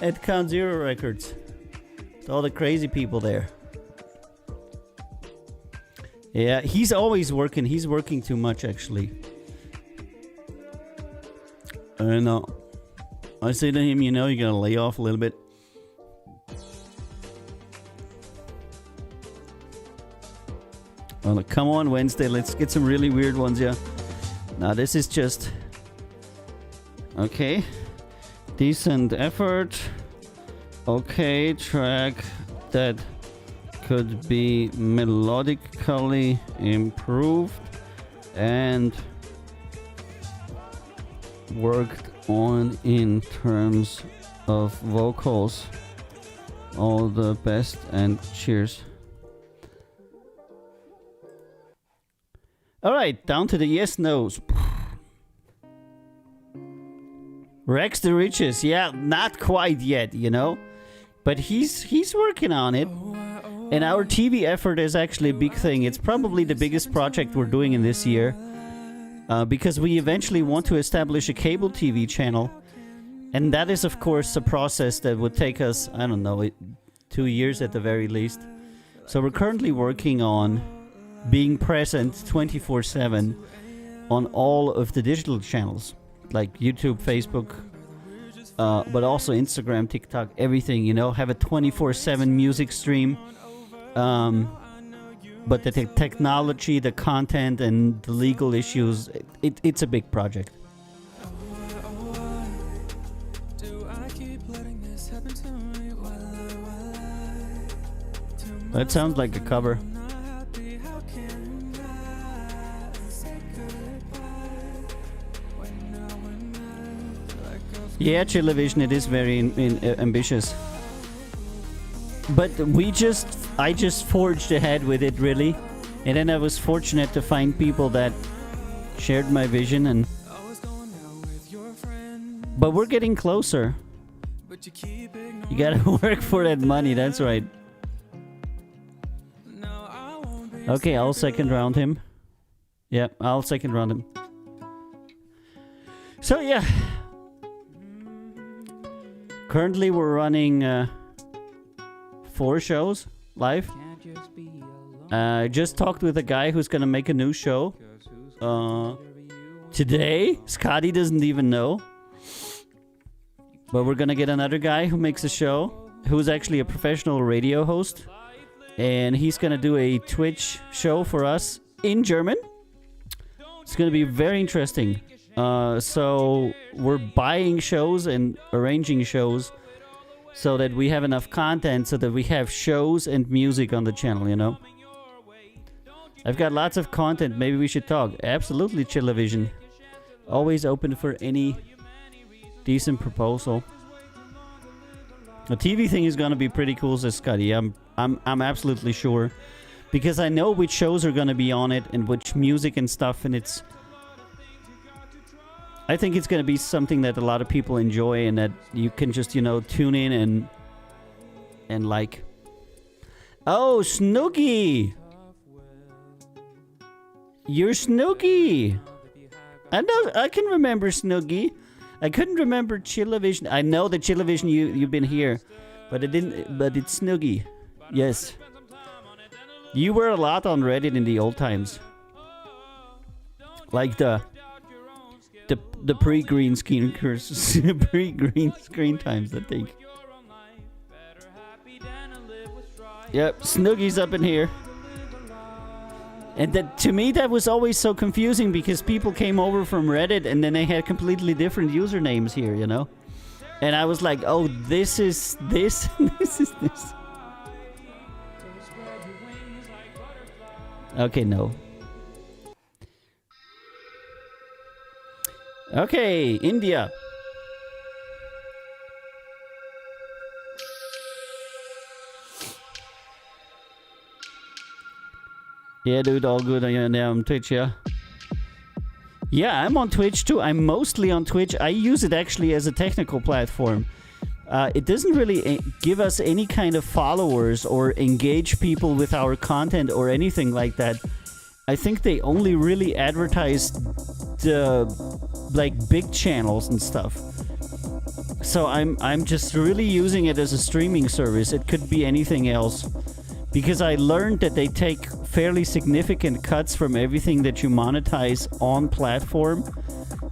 at Count Zero Records. It's all the crazy people there. Yeah, he's always working. He's working too much, actually. I know. I say to him, you know, you gotta lay off a little bit. Well, come on, Wednesday. Let's get some really weird ones, yeah. Now, this is just... Okay. Decent effort. Okay, track that could be melodically improved and worked on in terms of vocals. All the best and cheers. All right, down to the yes nos. Rex the Riches, yeah, not quite yet, you know, but he's working on it. And our TV effort is actually a big thing. It's probably the biggest project we're doing in this year, because we eventually want to establish a cable TV channel, and that is, of course, a process that would take us, I don't know, 2 years at the very least. So we're currently working on being present 24/7 on all of the digital channels, like YouTube, Facebook, but also Instagram, TikTok, everything, you know, have a 24/7 music stream. But the technology, the content, and the legal issues, it's a big project. That sounds like a cover. Yeah, Chillavision, it is very ambitious. But I just forged ahead with it, really. And then I was fortunate to find people that shared my vision, and but we're getting closer. You gotta work for that money, that's right. Okay, I'll second round him. Yeah, I'll second round him. So yeah. Currently we're running 4 shows live. Just talked with a guy who's gonna make a new show today. Scotty doesn't even know. But we're gonna get another guy who makes a show, who's actually a professional radio host. And he's gonna do a Twitch show for us in German. It's gonna be very interesting. So we're buying shows and arranging shows so that we have enough content so that we have shows and music on the channel, you know? I've got lots of content. Maybe we should talk. Absolutely, Chillavision. Always open for any decent proposal. The TV thing is gonna be pretty cool, says Scotty. I'm absolutely sure, because I know which shows are gonna be on it and which music and stuff, and I think it's gonna be something that a lot of people enjoy and that you can just, you know, tune in and like. Oh, Snooky! You're Snooky! I know, I can remember Snooky. I couldn't remember Chillavision. I know that Chillavision, you've been here, but it's Snooky. Yes. You were a lot on Reddit in the old times. Like the pre-green screen pre-green screen times, I think. Yep, Snooky's up in here. And that, to me, that was always so confusing because people came over from Reddit and then they had completely different usernames here, you know? And I was like, oh, this is this, this is this. Okay, no. Okay, India. Yeah, dude, all good. I'm on Twitch, yeah. Yeah, I'm on Twitch too. I'm mostly on Twitch. I use it actually as a technical platform. It doesn't really give us any kind of followers or engage people with our content or anything like that. I think they only really advertise the like big channels and stuff. So I'm just really using it as a streaming service. It could be anything else. Because I learned that they take fairly significant cuts from everything that you monetize on platform.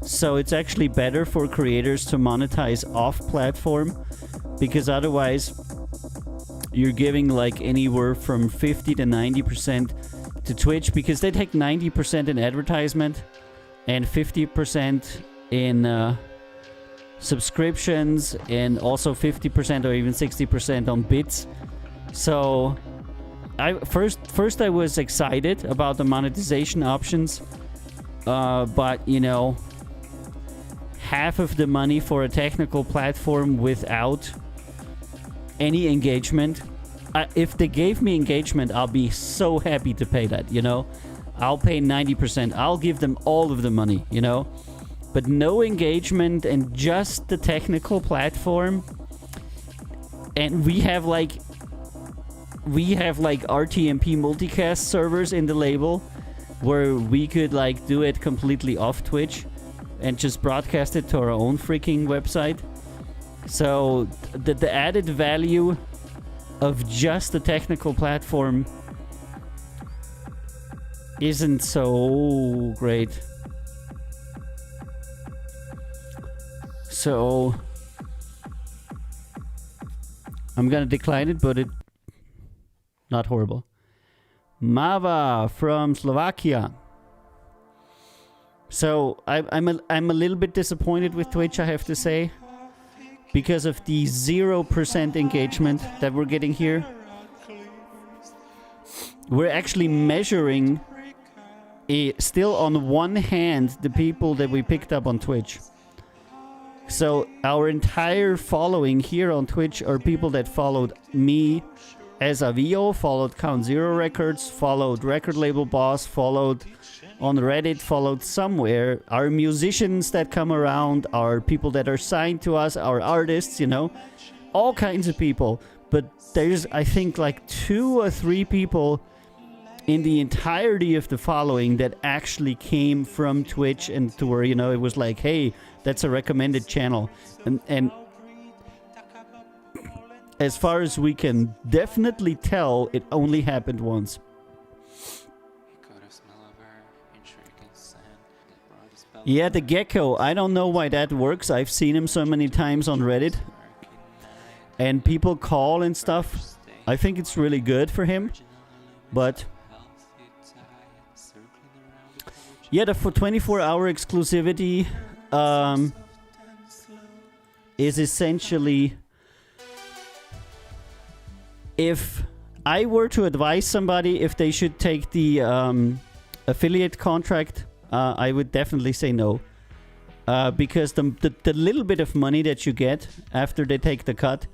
So it's actually better for creators to monetize off platform, because otherwise you're giving like anywhere from 50 to 90% to Twitch, because they take 90% in advertisement and 50% in subscriptions, and also 50% or even 60% on bits. So first I was excited about the monetization options, but you know, half of the money for a technical platform without any engagement. If they gave me engagement, I'll be so happy to pay that, you know. I'll pay 90%. I'll give them all of the money, you know. But no engagement and just the technical platform. And we have like RTMP multicast servers in the label where we could like do it completely off Twitch and just broadcast it to our own freaking website. So the added value of just the technical platform isn't so great. So I'm gonna decline it, but it not horrible. Mava from Slovakia. So I'm a little bit disappointed with Twitch, I have to say, because of the 0% engagement that we're getting here. We're actually measuring still on one hand the people that we picked up on Twitch. So our entire following here on Twitch are people that followed me as Avio, followed Count Zero Records, followed Record Label Boss, followed on Reddit, followed somewhere. Our musicians that come around, our people that are signed to us, our artists, you know, all kinds of people. But there's, I think, like 2 or 3 people in the entirety of the following that actually came from Twitch, and to where, you know, it was like, hey, that's a recommended channel. And as far as we can definitely tell, it only happened once. Yeah, the gecko. I don't know why that works. I've seen him so many times on Reddit. And people call and stuff. I think it's really good for him. But yeah, the 24-hour exclusivity is essentially, if I were to advise somebody if they should take the affiliate contract, I would definitely say no. Because the little bit of money that you get after they take the cut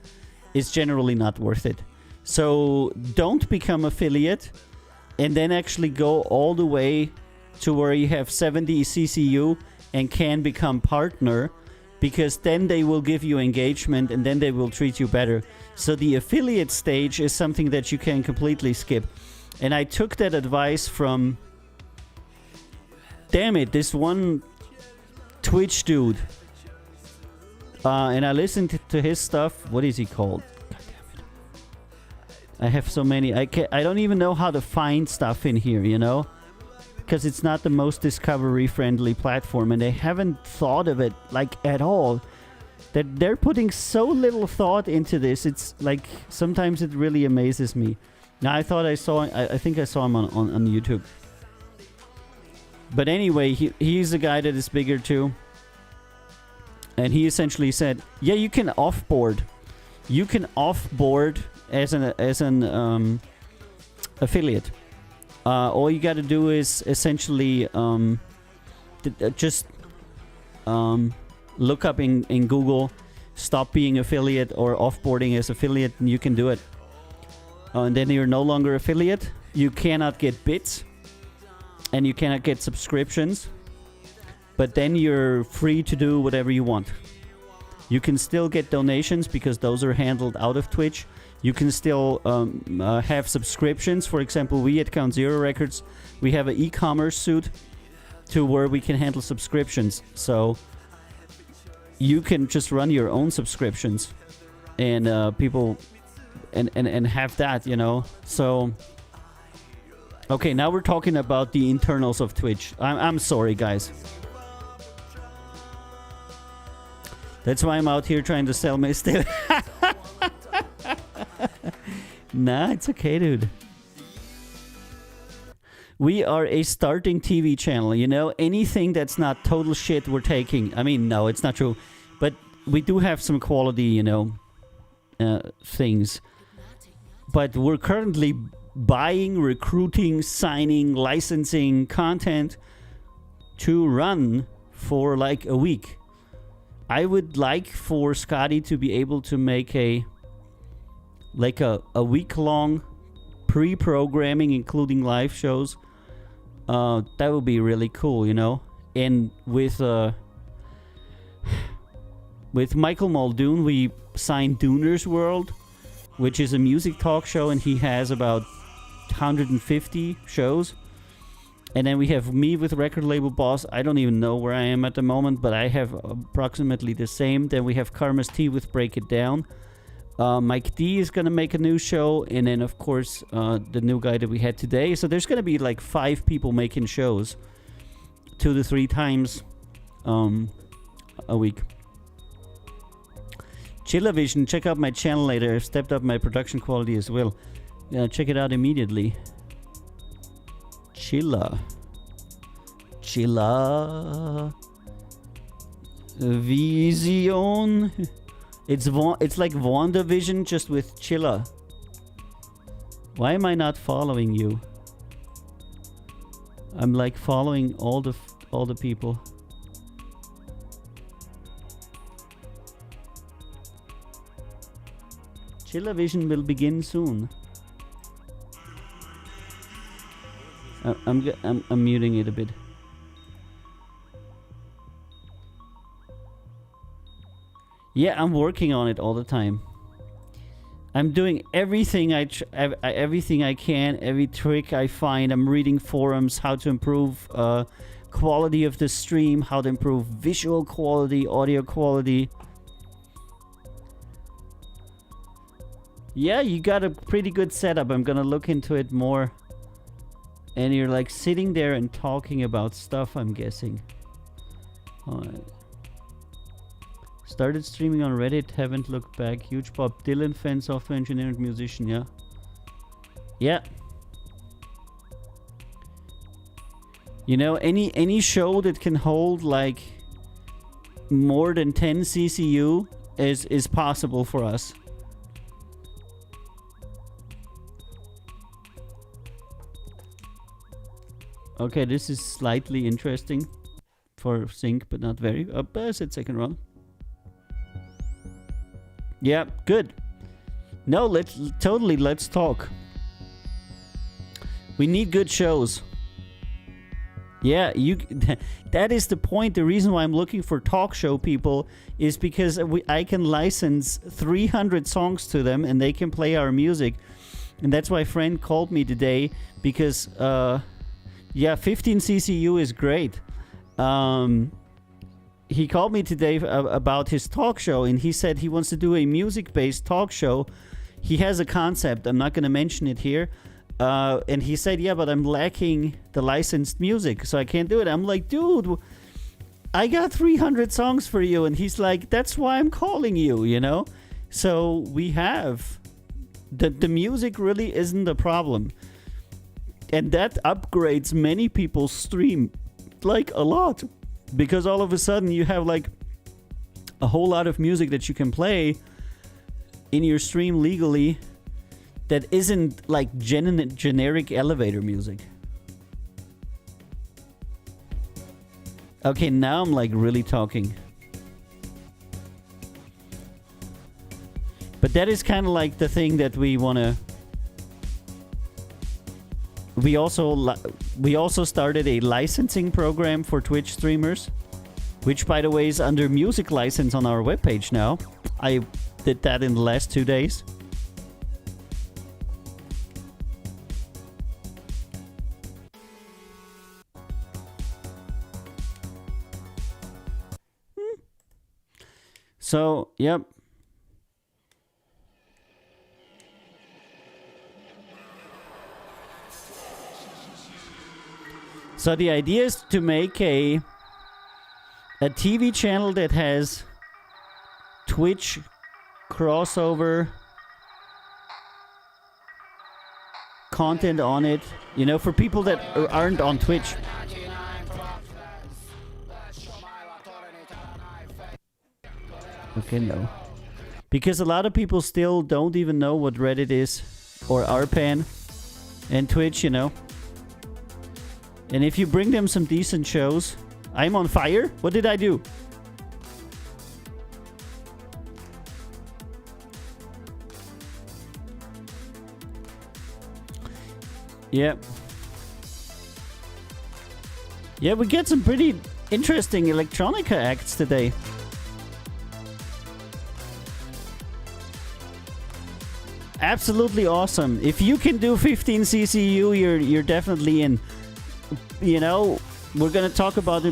is generally not worth it. So don't become affiliate and then actually go all the way to where you have 70 CCU and can become partner, because then they will give you engagement and then they will treat you better. So the affiliate stage is something that you can completely skip. And I took that advice from, damn it, this one Twitch dude. And I listened to his stuff. What is he called? God damn it. I have so many. I don't even know how to find stuff in here, you know? Because it's not the most discovery-friendly platform, and they haven't thought of it, like, at all. They're putting so little thought into this. It's like, sometimes it really amazes me. Now, I think I saw him on YouTube. But anyway, he's a guy that is bigger too. And he essentially said, yeah, you can offboard. You can offboard as an affiliate. All you got to do is essentially just look up in Google, stop being affiliate or offboarding as affiliate, and you can do it. And then you're no longer affiliate. You cannot get bits. And you cannot get subscriptions, but then you're free to do whatever you want. You can still get donations because those are handled out of Twitch. You can still have subscriptions. For example, we at Count Zero Records, we have an e-commerce suite to where we can handle subscriptions. So you can just run your own subscriptions and people and have that, you know. So okay, now we're talking about the internals of Twitch. I'm sorry, guys. That's why I'm out here trying to sell my stuff. Nah, it's okay, dude. We are a starting TV channel, you know? Anything that's not total shit, we're taking. I mean, no, it's not true. But we do have some quality, you know, things. But we're currently buying, recruiting, signing, licensing content to run for like a week. I would like for Scotty to be able to make a week-long pre-programming, including live shows. That would be really cool, you know. And with Michael Muldoon, we signed Dooner's World, which is a music talk show, and he has about 150 shows. And then we have me with Record Label Boss. I don't even know where I am at the moment, but I have approximately the same. Then we have Karma's T with Break It Down. Mike D is going to make a new show. And then, of course, the new guy that we had today. So there's going to be like 5 people making shows 2 to 3 times a week. Chillavision, check out my channel later. I've stepped up my production quality as well. Check it out immediately. Chilla Vision. It's like WandaVision just with Chilla. Why am I not following you? I'm like following all the people. Chillavision will begin soon. I'm muting it a bit. Yeah, I'm working on it all the time. I'm doing everything everything I can, every trick I find. I'm reading forums, how to improve quality of the stream, how to improve visual quality, audio quality. Yeah, you got a pretty good setup. I'm gonna look into it more. And you're like sitting there and talking about stuff, I'm guessing. Alright. Started streaming on Reddit, haven't looked back. Huge Bob Dylan fan, software engineer and musician, yeah. Yeah. You know, any show that can hold like more than 10 CCU is possible for us. Okay, this is slightly interesting for sync, but not very. I said second run. Yeah, good. No, let's talk. We need good shows. Yeah, that is the point. The reason why I'm looking for talk show people is because I can license 300 songs to them and they can play our music. And that's why a friend called me today because yeah, 15 CCU is great. He called me today about his talk show, and he said he wants to do a music-based talk show. He has a concept. I'm not going to mention it here. And he said, yeah, but I'm lacking the licensed music, so I can't do it. I'm like, dude, I got 300 songs for you. And he's like, that's why I'm calling you, you know? So we have... The music really isn't a problem. And that upgrades many people's stream, like, a lot. Because all of a sudden you have, like, a whole lot of music that you can play in your stream legally that isn't, like, generic elevator music. Okay, now I'm, like, really talking. But that is kind of like the thing that we want to... We also started a licensing program for Twitch streamers, which, by the way, is under music license on our webpage now. I did that in the last 2 days. So, yep. So the idea is to make a TV channel that has Twitch crossover content on it, you know, for people that aren't on Twitch. Okay, no. Because a lot of people still don't even know what Reddit is or RPAN and Twitch, you know. And if you bring them some decent shows... I'm on fire? What did I do? Yep. Yeah, we get some pretty interesting electronica acts today. Absolutely awesome. If you can do 15 CCU, you're definitely in. You know, we're gonna talk about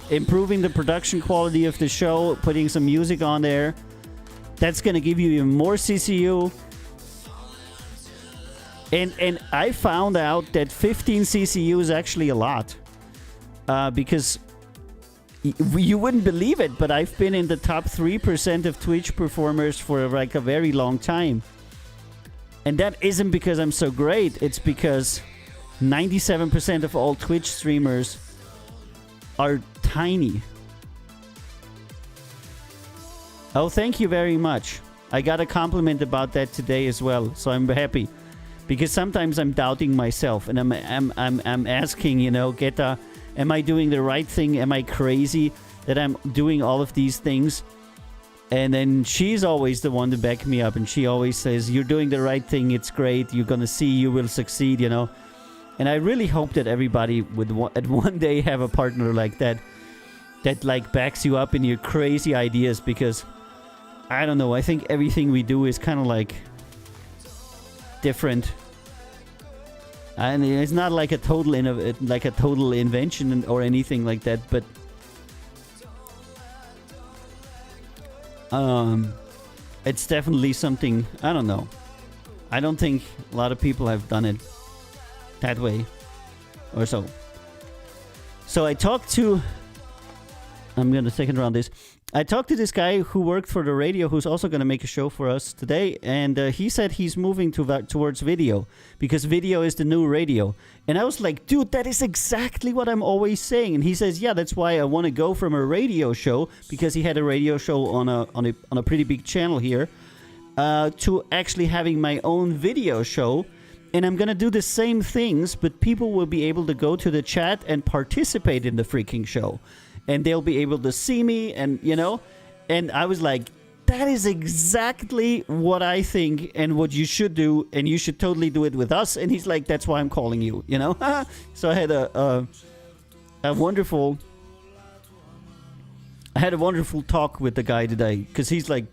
improving the production quality of the show, putting some music on there. That's gonna give you even more CCU. And I found out that 15 CCU is actually a lot. Because you wouldn't believe it, but I've been in the top 3% of Twitch performers for like a very long time. And that isn't because I'm so great, it's because 97% of all Twitch streamers are tiny. Oh, thank you very much. I got a compliment about that today as well, so I'm happy. Because sometimes I'm doubting myself, and I'm asking, you know, Geta, am I doing the right thing? Am I crazy that I'm doing all of these things? And then she's always the one to back me up, and she always says, "You're doing the right thing. It's great. You're gonna see. You will succeed." You know. And I really hope that everybody would at one day have a partner like that, that like backs you up in your crazy ideas. Because I don't know. I think everything we do is kind of like different. And it's not like a total invention or anything like that, but it's definitely something. I don't know. I don't think a lot of people have done it that way or so. So I talked to. I'm gonna second round this. I talked to this guy who worked for the radio, who's also going to make a show for us today, and he said he's moving towards video, because video is the new radio. And I was like, dude, that is exactly what I'm always saying. And he says, yeah, that's why I want to go from a radio show, because he had a radio show on a pretty big channel here, to actually having my own video show. And I'm going to do the same things, but people will be able to go to the chat and participate in the freaking show. And they'll be able to see me, and, you know, and I was like, that is exactly what I think and what you should do, and you should totally do it with us. And he's like, that's why I'm calling you, you know. So I had a wonderful talk with the guy today, because he's like,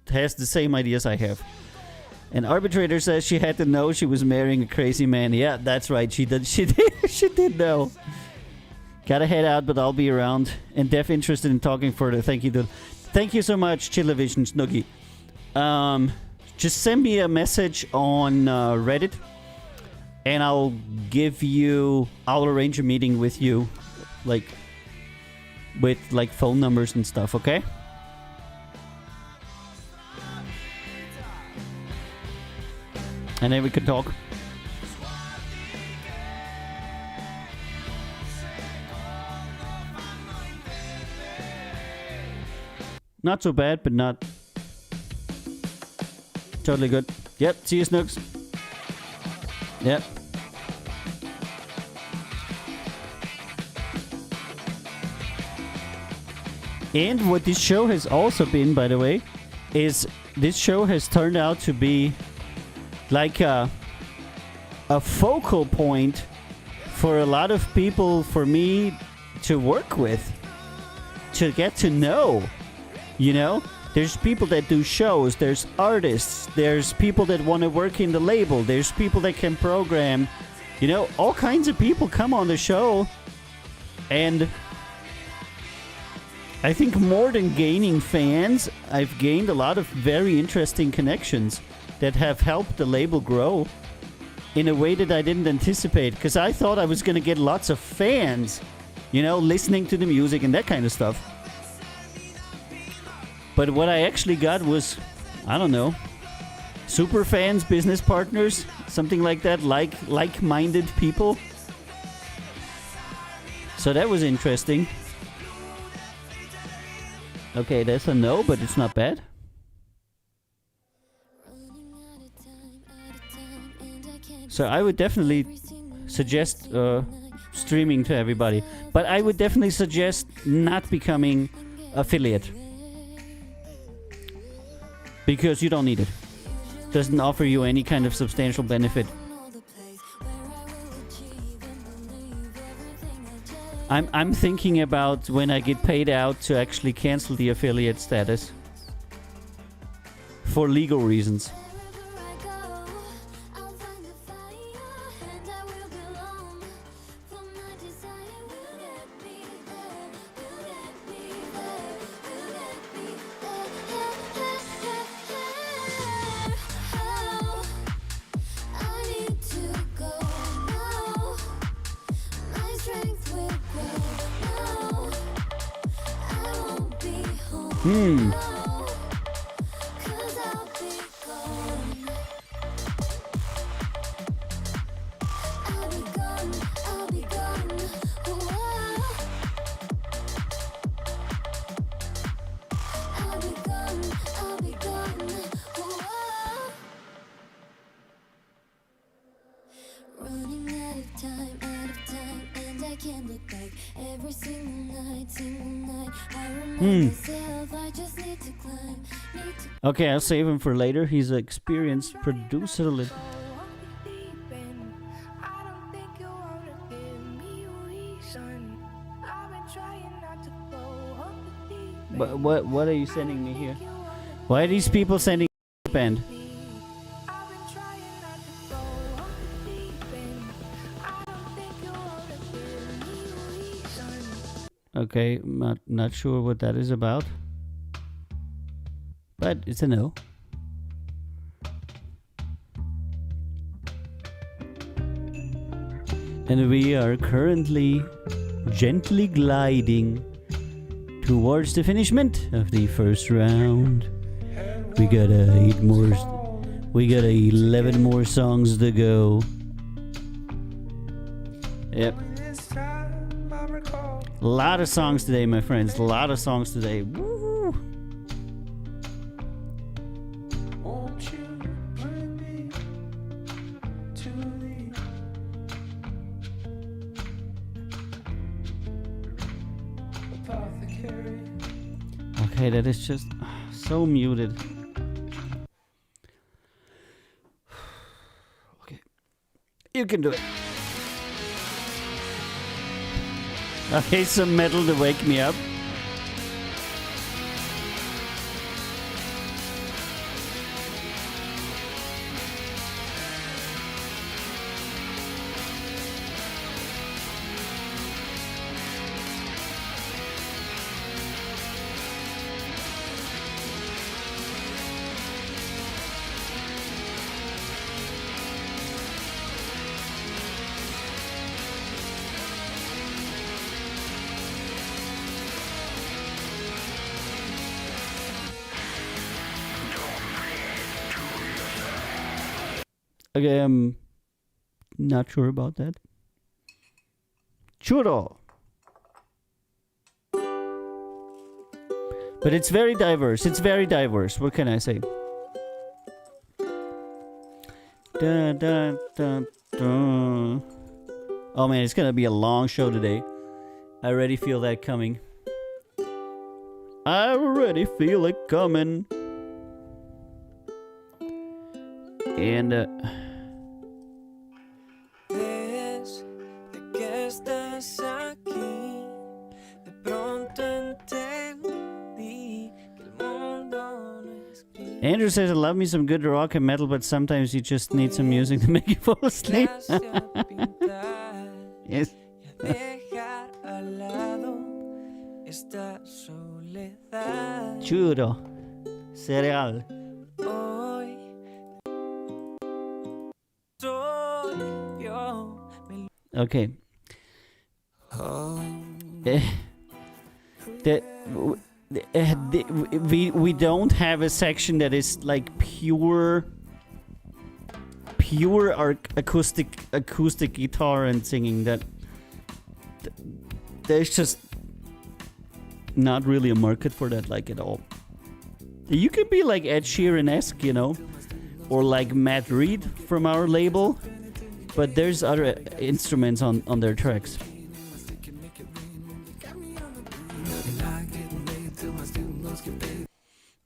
has the same ideas I have. And Arbitrator says she had to know she was marrying a crazy man. Yeah, that's right. She did. She did know. Gotta head out, but I'll be around. And Def interested in talking further. Thank you, dude. Thank you so much, Chillavision Snoogie. Just send me a message on Reddit, and I'll arrange a meeting with you, with phone numbers and stuff, okay? And then we can talk. Not so bad, but not totally good. Yep, see you, Snooks. Yep. And what this show has also been, by the way, is this show has turned out to be like a focal point for a lot of people, for me to work with, to get to know. You know, there's people that do shows, there's artists, there's people that want to work in the label, there's people that can program, you know, all kinds of people come on the show. And I think more than gaining fans, I've gained a lot of very interesting connections that have helped the label grow in a way that I didn't anticipate, because I thought I was going to get lots of fans, you know, listening to the music and that kind of stuff. But what I actually got was, I don't know, super fans, business partners, something like that, like-minded people. So that was interesting. Okay, that's a no, but it's not bad. So I would definitely suggest streaming to everybody. But I would definitely suggest not becoming affiliate. Because you don't need it. Doesn't offer you any kind of substantial benefit. I'm thinking about when I get paid out to actually cancel the affiliate status. For legal reasons. Okay, I'll save him for later. He's an experienced producer. But what are you sending me here? Why are these people sending band? Okay, not sure what that is about. But it's a no. And we are currently gently gliding towards the finishment of the first round. We got 8 more. We got 11 more songs to go. Yep. A lot of songs today, my friends. A lot of songs today. Woo! Okay, that is just so muted. Okay. You can do it. Okay, some metal to wake me up. Okay, I'm not sure about that. Churro. But it's very diverse. It's very diverse. What can I say? Da, da, da, da. Oh man, it's gonna be a long show today. I already feel that coming. I already feel it coming. And Andrew says, I love me some good rock and metal, but sometimes you just need some music to make you fall asleep. Yes. Churro. Cereal. Okay. We don't have a section that is like pure acoustic guitar and singing. That there's just not really a market for that, like, at all. You can be like Ed Sheeran-esque, you know, or like Matt Reed from our label, but there's other instruments on their tracks.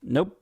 Nope.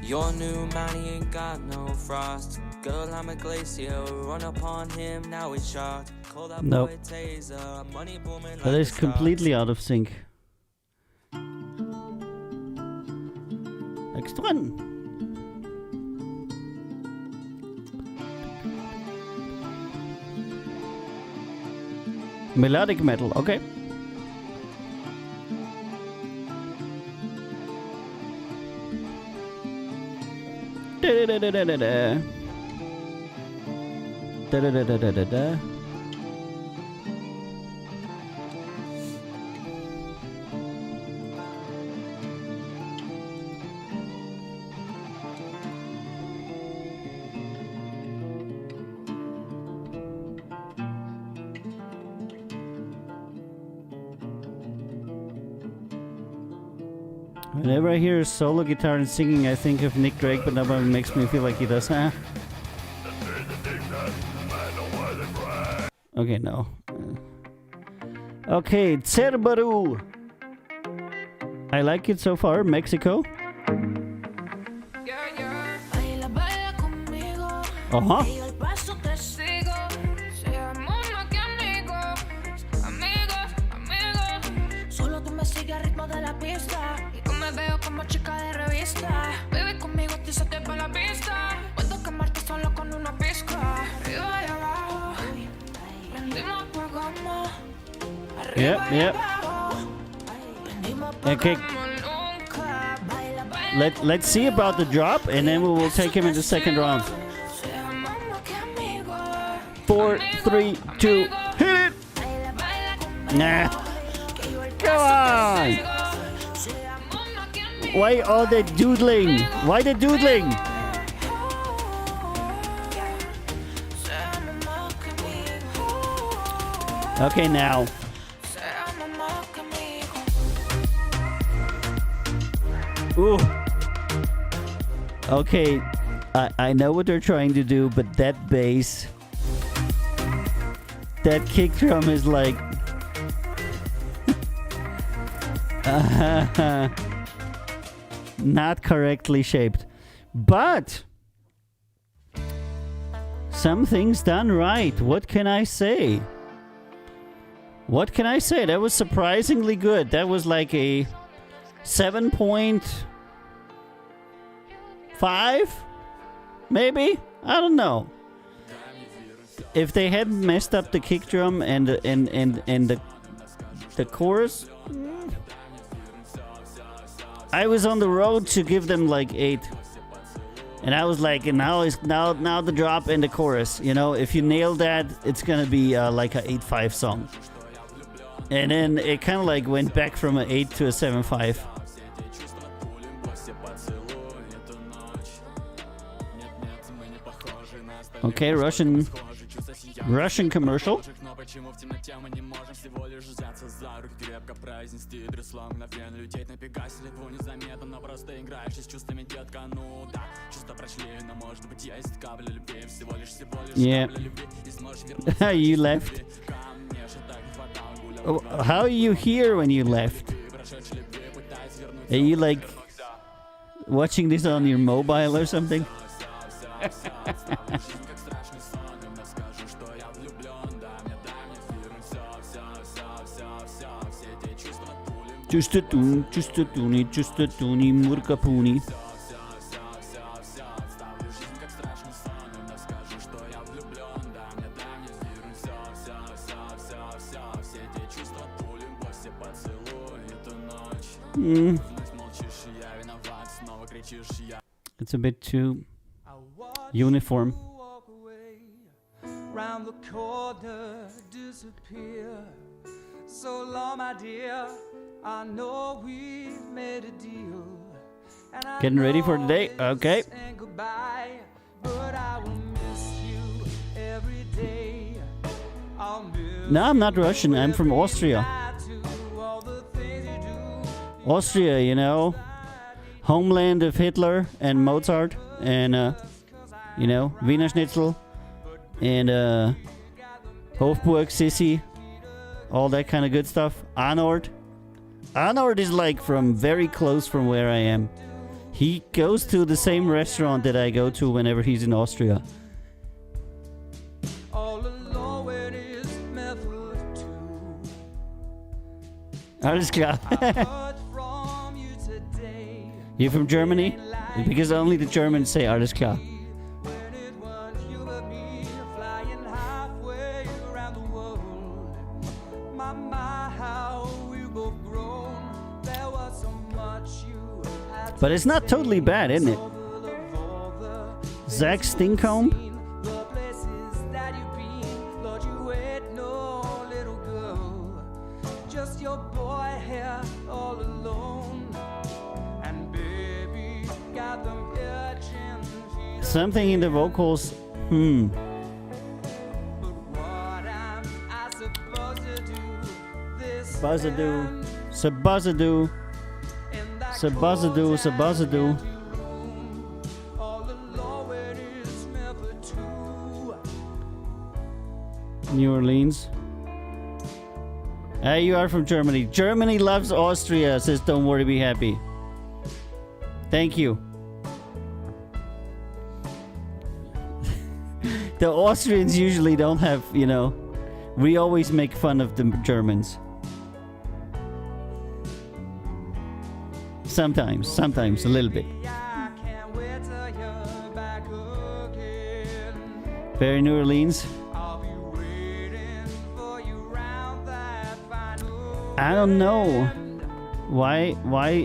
Your new man, he ain't got no frost. Girl, I'm a glacier, run upon him, now he's shocked. Call that boy taser, money booming like That is completely out of sync. Next one. Melodic metal, okay. Da da da da da da. Da da da da da da da. Whenever I hear a solo guitar and singing, I think of Nick Drake, but nobody makes me feel like he does. Huh? Okay, no. Okay, Cerberú. I like it so far. Mexico. Baila, baila conmigo. Uh-huh. Y yo el paso te sigo. Seamos más que amigos. Amigos, amigos. Solo tú me sigues al ritmo de la pista. Y tú me veo como chica de revista. Vive conmigo, te saqué pa' la pista. Puedo quemarte solo con una pizca. Arriba y abajo. Prendimos, apagamos. Arriba y Yep. abajo. Prendimos, Okay. apagamos nunca. Baila, baila. Let's see about the drop, and then we will take him in the second round. 4, 3, 2, hit it! Nah. Come on! Why all the doodling? Why the doodling? Okay, now. Ooh. Okay, I know what they're trying to do, but that bass, that kick drum is like not correctly shaped, but some things done right. What can I say? What can I say? That was surprisingly good. That was like a 7.5, maybe? I don't know. If they hadn't messed up the kick drum and the chorus, I was on the road to give them like 8. And I was like, and now the drop and the chorus. You know, if you nail that, it's gonna be like a 8.5 song. And then it kind of like went back from an 8 to a 7.5. Okay, Russian commercial. Yeah. You left. Oh, how are you here when you left? Are you like watching this on your mobile or something? Just a toonie, murkapuni. It's a bit too uniform. Round the corner, disappear. So long, my dear. I know we've made a deal. And I Getting ready for the day. Okay. Goodbye, but I will miss you every day. I'll miss No, I'm not Russian. I'm from Austria. all the things you do. Austria, you know, homeland of Hitler and Mozart, and you know, Wiener Schnitzel, and Hofburg, Sissi, all that kind of good stuff. Arnold is like from very close from where I am. He goes to the same restaurant that I go to whenever he's in Austria. All alone when it's method too. Alles klar. Heard from you today. You from Germany? Because only the Germans say alles klar. When it was you and me flying halfway around the world. My, how we both grown. There was so much you had to But it's not totally bad, isn't it? full of all the Zach Stincombe? the places that you've been. Lord, you ain't no little girl. Just your boy here all alone. And baby, got them itching feet. Something in the vocals. But what am I supposed to do? This Buzzadoo. Subuzzadoo. in that Sabazadoo, Sabazadoo. All alone it is never two. New Orleans. You are from Germany. Germany loves Austria, says Don't Worry, Be Happy. Thank you. The Austrians usually don't have, you know, we always make fun of the Germans. Sometimes a little bit. I can't wait till you're back again. Very New Orleans. I'll be waiting for you round that final I don't know. Why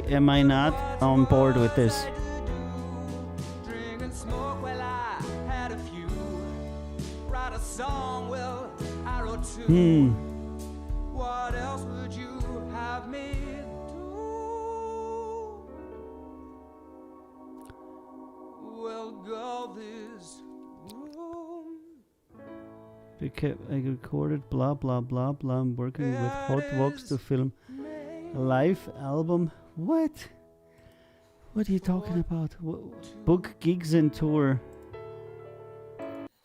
am I not on board with this? drink and smoke. Well, I had a few. Write a song, well, I wrote two. What else would you have me do? Well, go this room. Because I recorded blah blah blah blah. I'm working with Hot Vox to film a live album. What? What are you talking about? Book gigs and tour.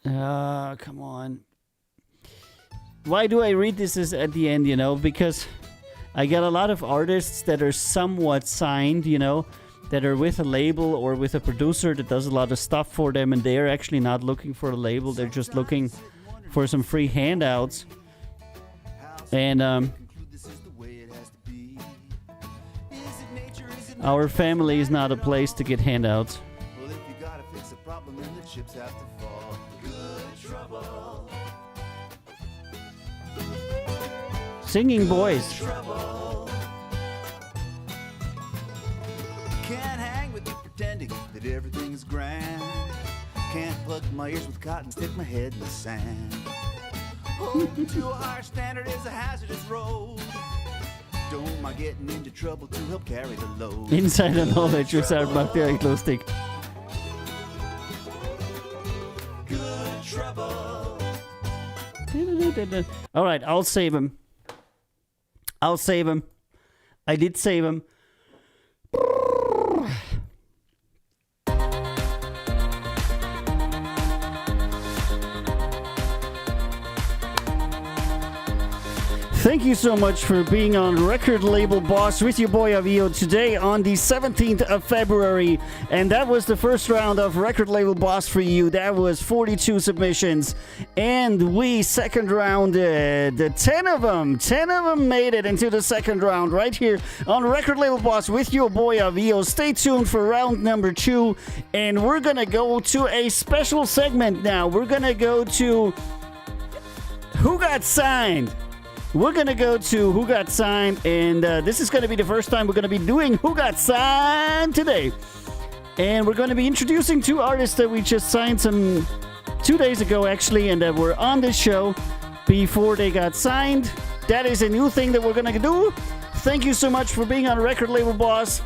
Come on. Why do I read this as at the end, you know? Because I got a lot of artists that are somewhat signed, you know, that are with a label or with a producer that does a lot of stuff for them, and they're actually not looking for a label. They're just looking for some free handouts. And our family is not a place to get handouts. Well, if you gotta fix a problem, then the chips have to fall. Good trouble. Singing boys. Trouble. Can't hang with you pretending that everything's grand. Can't plug my ears with cotton, stick my head in the sand. Holding to a higher standard is a hazardous road. Don't mind getting into trouble to help carry the load. Insider Knowledge ist halt macht ja echt lustig. Good trouble. Alright, I'll save him. I did save him. Thank you so much for being on Record Label Boss with your boy Avio today on the 17th of February. And that was the first round of Record Label Boss for you. That was 42 submissions. And we second rounded 10 of them. 10 of them made it into the second round right here on Record Label Boss with your boy Avio. Stay tuned for round number 2. And we're going to go to a special segment now. We're going to go to Who Got Signed? We're going to go to Who Got Signed, and this is going to be the first time we're going to be doing Who Got Signed today. And we're going to be introducing 2 artists that we just signed 2 days ago, actually, and that were on this show before they got signed. That is a new thing that we're going to do. Thank you so much for being on Record Label Boss.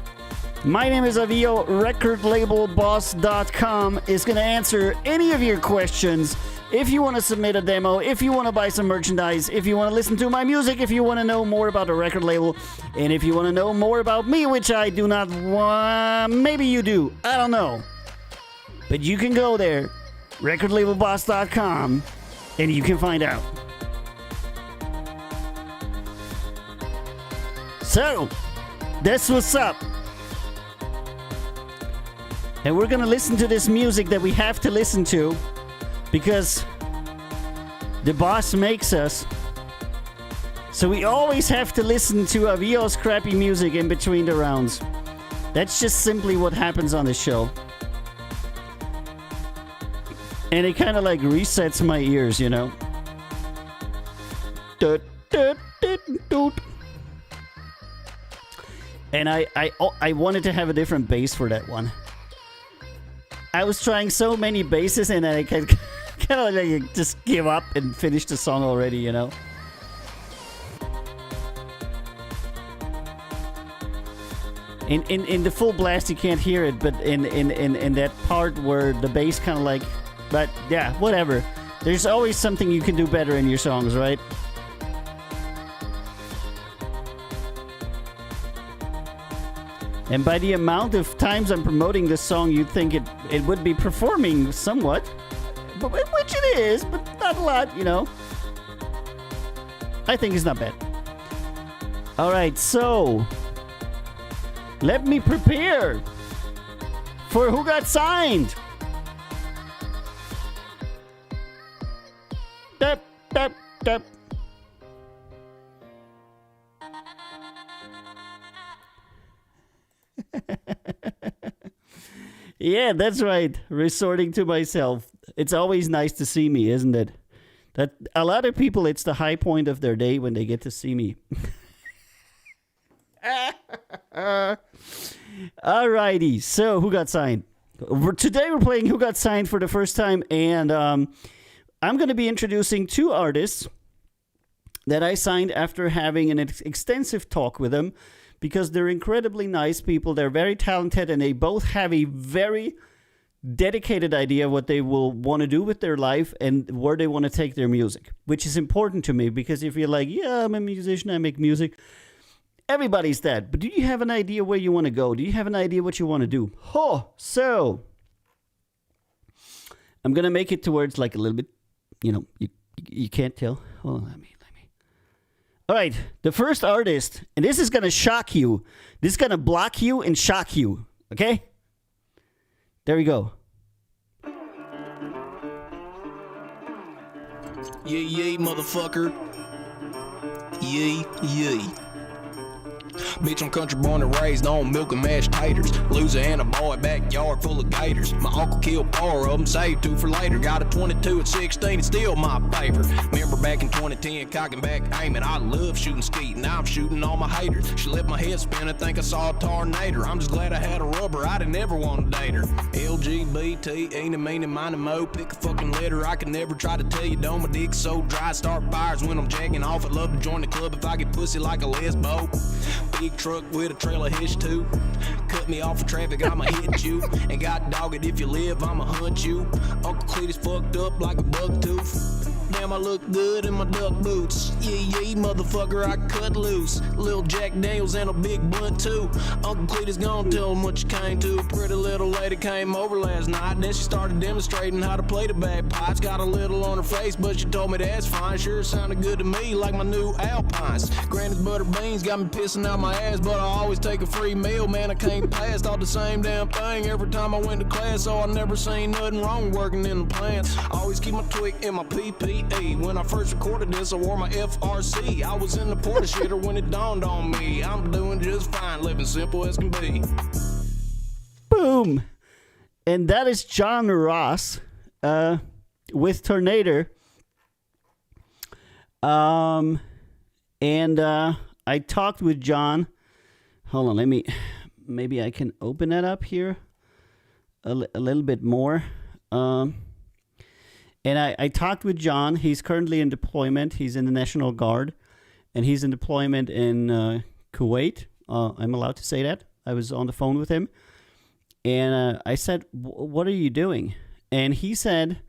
My name is Avio. RecordLabelBoss.com is going to answer any of your questions. If you want to submit a demo, if you want to buy some merchandise, if you want to listen to my music, if you want to know more about the record label, and if you want to know more about me, which I do not want, maybe you do, I don't know. But you can go there, RecordLabelBoss.com, and you can find out. So, that's what's up. And we're going to listen to this music that we have to listen to. Because the boss makes us. So we always have to listen to Avio's crappy music in between the rounds. That's just simply what happens on the show. And it kind of like resets my ears, you know. And I wanted to have a different bass for that one. I was trying so many basses and I kind of like just give up and finish the song already, you know. In the full blast you can't hear it, but in that part where the bass kind of like, but yeah, whatever. There's always something you can do better in your songs, right? And by the amount of times I'm promoting this song, you'd think it would be performing somewhat. But, which it is, but not a lot, you know. I think it's not bad. Alright, so let me prepare for Who Got Signed. Dap, dap, dap. Yeah, that's right. Resorting to myself. It's always nice to see me, isn't it? That a lot of people, it's the high point of their day when they get to see me. Alrighty, so Who Got Signed? Today we're playing Who Got Signed for the first time, and I'm going to be introducing two artists that I signed after having an extensive talk with them, because they're incredibly nice people, they're very talented, and they both have a very dedicated idea of what they will want to do with their life and where they want to take their music, which is important to me, because if you're like, yeah, I'm a musician, I make music, everybody's that. But do you have an idea where you want to go? Do you have an idea what you want to do? So I'm going to make it towards like a little bit, you know, you can't tell. Hold on, let me. All right, the first artist, and this is going to shock you. This is going to block you and shock you, okay? There we go. Yay, yay, motherfucker. Yay, yay. Bitch, I'm country born and raised on milk and mashed taters. Louisiana boy, backyard full of gators. My uncle killed 4 of them, saved 2 for later. Got a 22 at 16, it's still my favorite. Remember back in 2010, cocking back, aiming. I love shooting skeet, now I'm shooting all my haters. She let my head spin, I think I saw a tornado. I'm just glad I had a rubber, I didn't ever want to date her. LGBT, ain't a meaning, mine and mo. Pick a fucking letter, I can never try to tell you don't. My dick's so dry, start fires when I'm jacking off. I'd love to join the club if I get pussy like a lesbo. Big truck with a trailer hitch too. Cut me off of traffic, I'ma hit you. And God dog it, if you live, I'ma hunt you. Uncle Cletus fucked up like a buck tooth. Damn, I look good in my duck boots. Yeah, yeah, motherfucker, I cut loose. Lil Jack Daniels and a big blunt too. Uncle Cletus gon' tell him what you came to. A pretty little lady came over last night. Then she started demonstrating how to play the bagpipes. Got a little on her face, but she told me that's fine. Sure sounded good to me, like my new Alpines. Granny's butter beans got me pissing out my ass, but I always take a free meal. Man, I can't pass. Thought the same damn thing every time I went to class, so I never seen nothing wrong working in the plants. Always keep my twig in my PPE. When I first recorded this, I wore my FRC. I was in the porta shitter when it dawned on me. I'm doing just fine, living simple as can be. Boom. And that is John Ross with Tornado. And I talked with John. Hold on, maybe I can open that up here a little bit more. And I talked with John. He's currently in deployment. He's in the National Guard, and he's in deployment in Kuwait. I'm allowed to say that. I was on the phone with him, and I said, "What are you doing?" And he said,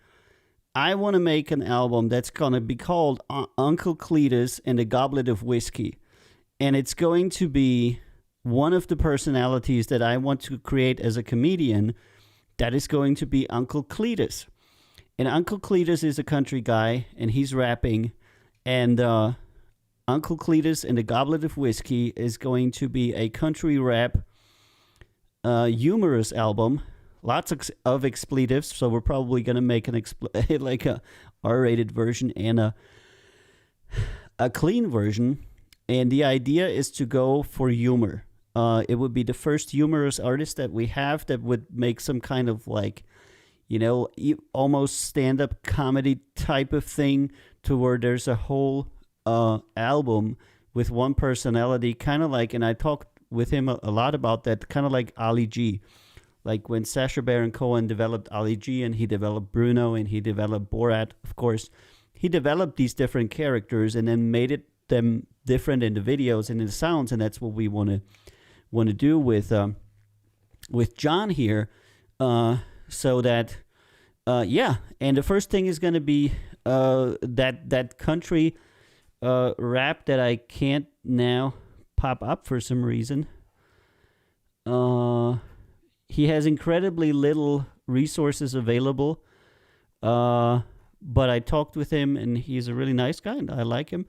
"I want to make an album that's going to be called Uncle Cletus and a Goblet of Whiskey, and it's going to be one of the personalities that I want to create as a comedian. That is going to be Uncle Cletus." And Uncle Cletus is a country guy, and he's rapping. And Uncle Cletus and the Goblet of Whiskey is going to be a country rap, humorous album. Lots of expletives, so we're probably going to make like a R-rated version and a clean version. And the idea is to go for humor. It would be the first humorous artist that we have that would make some kind of like, you know, almost stand-up comedy type of thing, to where there's a whole album with one personality, kind of like, and I talked with him a lot about that, kind of like Ali G. Like when Sacha Baron Cohen developed Ali G, and he developed Bruno, and he developed Borat, of course. He developed these different characters and then made them different in the videos and in the sounds, and that's what we want to do with John here. So that, yeah, and the first thing is going to be that country rap that I can't now pop up for some reason. He has incredibly little resources available. But I talked with him, and he's a really nice guy, and I like him.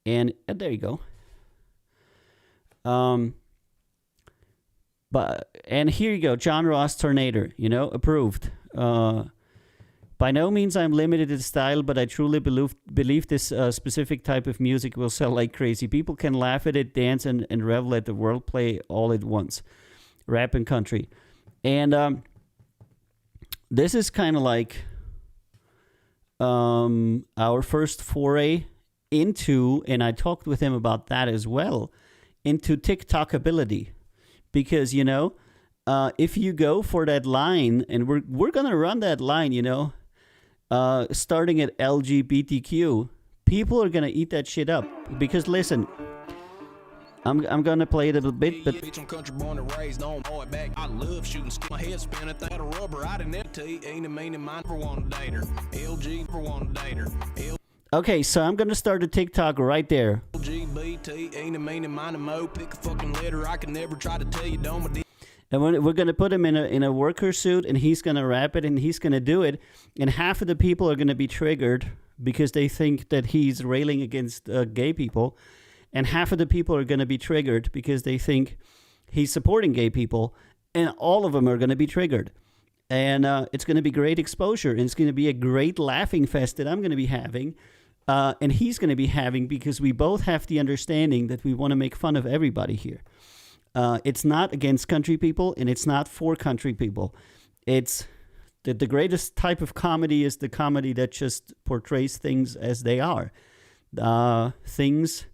And there you go. And here you go, John Ross Tornado, approved. By no means I'm limited in style, but I truly believe this specific type of music will sell like crazy. People can laugh at it, dance, and revel at the world play all at once. Rap and country. And this is kind of like our first foray into, and I talked with him about that as well, into TikTokability. Because, if you go for that line, and we're going to run that line, starting at LGBTQ, people are going to eat that shit up. Because, listen, I'm going to play it a little bit, but... Bitch, I'm country born and raised on boy back. I love shooting, my head spinning, that a rubber. I didn't tell you, ain't a mean in mind for one to date her. LG for one to date her. Okay, so I'm going to start a TikTok right there. LGBT ain't a mean in mind mo. Pick a fucking letter, I can never try to tell you don't. And we're going to put him in a worker suit, and he's going to rap it, and he's going to do it. And half of the people are going to be triggered because they think that he's railing against gay people. And half of the people are going to be triggered because they think he's supporting gay people. And all of them are going to be triggered. And it's going to be great exposure. And it's going to be a great laughing fest that I'm going to be having. And he's going to be having, because we both have the understanding that we want to make fun of everybody here. It's not against country people, and it's not for country people. It's the greatest type of comedy is the comedy that just portrays things as they are. Things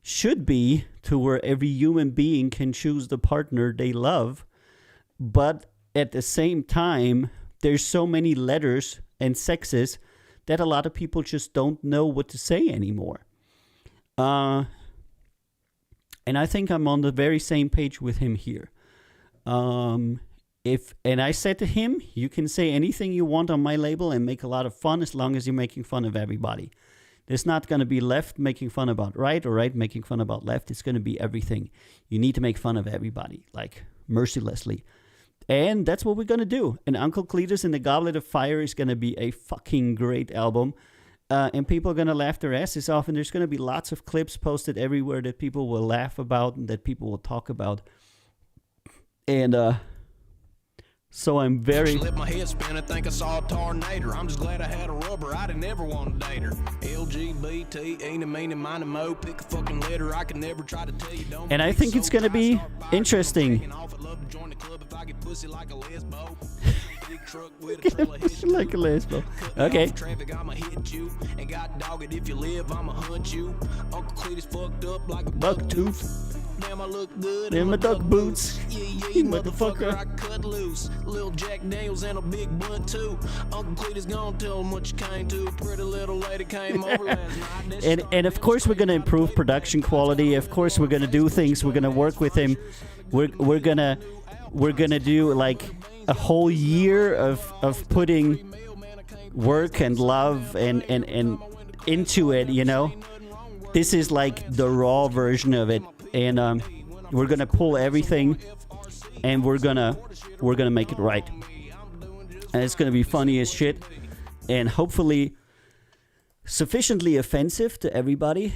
should be to where every human being can choose the partner they love, but at the same time, there's so many letters and sexes that a lot of people just don't know what to say anymore. And I think I'm on the very same page with him here. And I said to him, you can say anything you want on my label and make a lot of fun as long as you're making fun of everybody. There's not going to be left making fun about right or right making fun about left. It's going to be everything. You need to make fun of everybody, like mercilessly. And that's what we're going to do. And Uncle Cletus and the Goblet of Fire is going to be a fucking great album. And people are going to laugh their asses off. And there's going to be lots of clips posted everywhere that people will laugh about and that people will talk about. And so I'm very... Let my head spin, I think I saw a tornado. I'm just glad I had a rubber, I didn't never want to date her. LGBT ain't a mean in mind mo. Pick a fucking letter, I can never try to tell you don't. And I think it's going to be interesting. Like a lesbo. Okay. Traffic, I'ma hit you. And got dog it if you live, I'ma hunt you. Uncle Cletus fucked up like a buck tooth. Damn, I look good in my duck boots. Yeah, You motherfucker, I cut loose. Little Jack Daniels and a big blunt too. Uncle Cletus gonna tell him what you came to. Pretty little lady came over last night. And of course we're gonna improve production quality. Of course we're gonna do things. We're gonna work with him. We're gonna do like a whole year of putting work and love and into it, you know. This is like the raw version of it. And we're gonna pull everything, and we're gonna make it right. And it's gonna be funny as shit, and hopefully sufficiently offensive to everybody.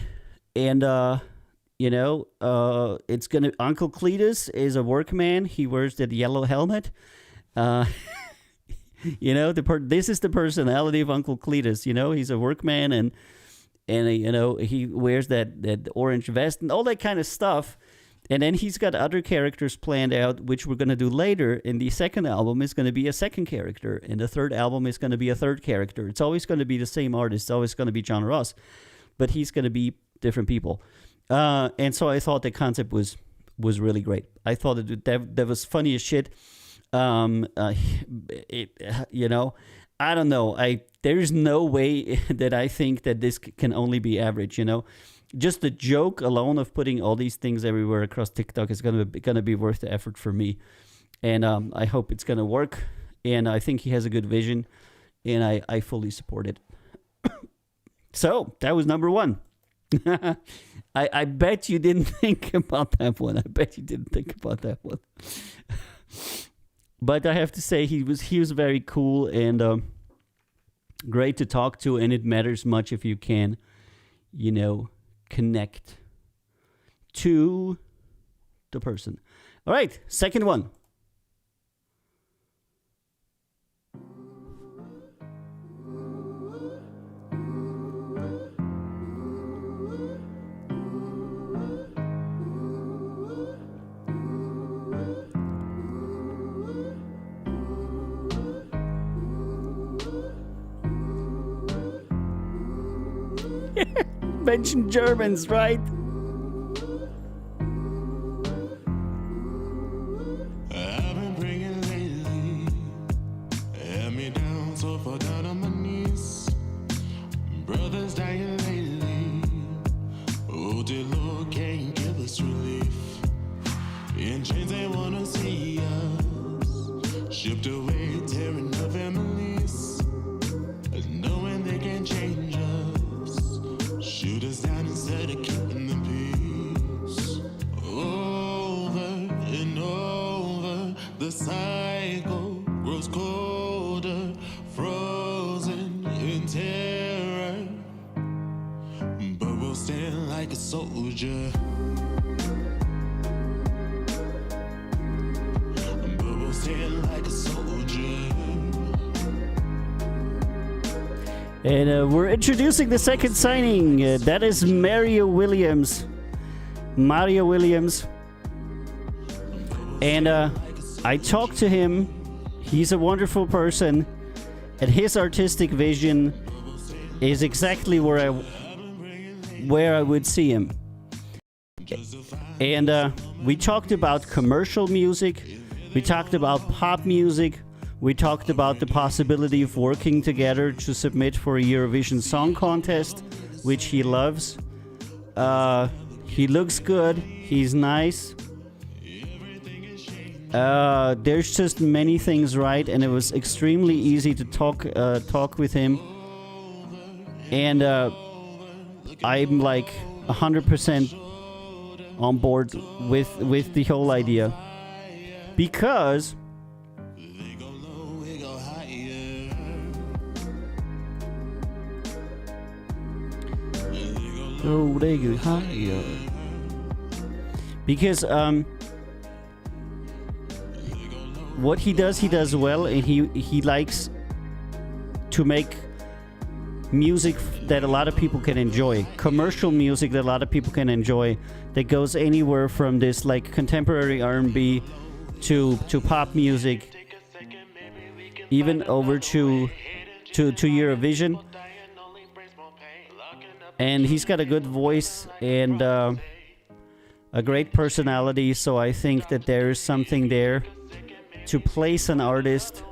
And it's gonna. Uncle Cletus is a workman. He wears that yellow helmet. This is the personality of Uncle Cletus. You know, he's a workman and he wears that orange vest and all that kind of stuff. And then he's got other characters planned out, which we're going to do later. And the second album is going to be a second character. And the third album is going to be a third character. It's always going to be the same artist. It's always going to be John Ross. But he's going to be different people. And so I thought the concept was really great. I thought that was funny as shit. I don't know. There's no way that I think that this can only be average, you know. Just the joke alone of putting all these things everywhere across TikTok is gonna be worth the effort for me. And I hope it's gonna work. And I think he has a good vision. And I fully support it. So, that was number one. I bet you didn't think about that one. I bet you didn't think about that one. But I have to say he was very cool and great to talk to, and it matters much if you can, connect to the person. All right, second one. Mention Germans, right? I've been praying lately, had me down, so far down on my knees. Brothers dying lately, oh dear Lord, can't give us relief. In chains they wanna see us, shipped away, tearing up families, knowing they can't change us, shoot us down instead of keeping the peace. Over and over, the cycle grows colder, frozen in terror, but we'll stand like a soldier. But we'll stand like a soldier. And we're introducing the second signing. That is Mario Williams. And I talked to him. He's a wonderful person. And his artistic vision is exactly where I would see him. And we talked about commercial music. We talked about pop music. We talked about the possibility of working together to submit for a Eurovision Song Contest, which he loves. He looks good. He's nice. There's just many things right, and it was extremely easy to talk with him. And I'm like 100% on board with the whole idea, because they go higher. Because what he does well, and he likes to make music that a lot of people can enjoy, commercial music that a lot of people can enjoy, that goes anywhere from this like contemporary R&B to pop music, even over to Eurovision. And he's got a good voice and a great personality, so I think that there is something there to place an artist.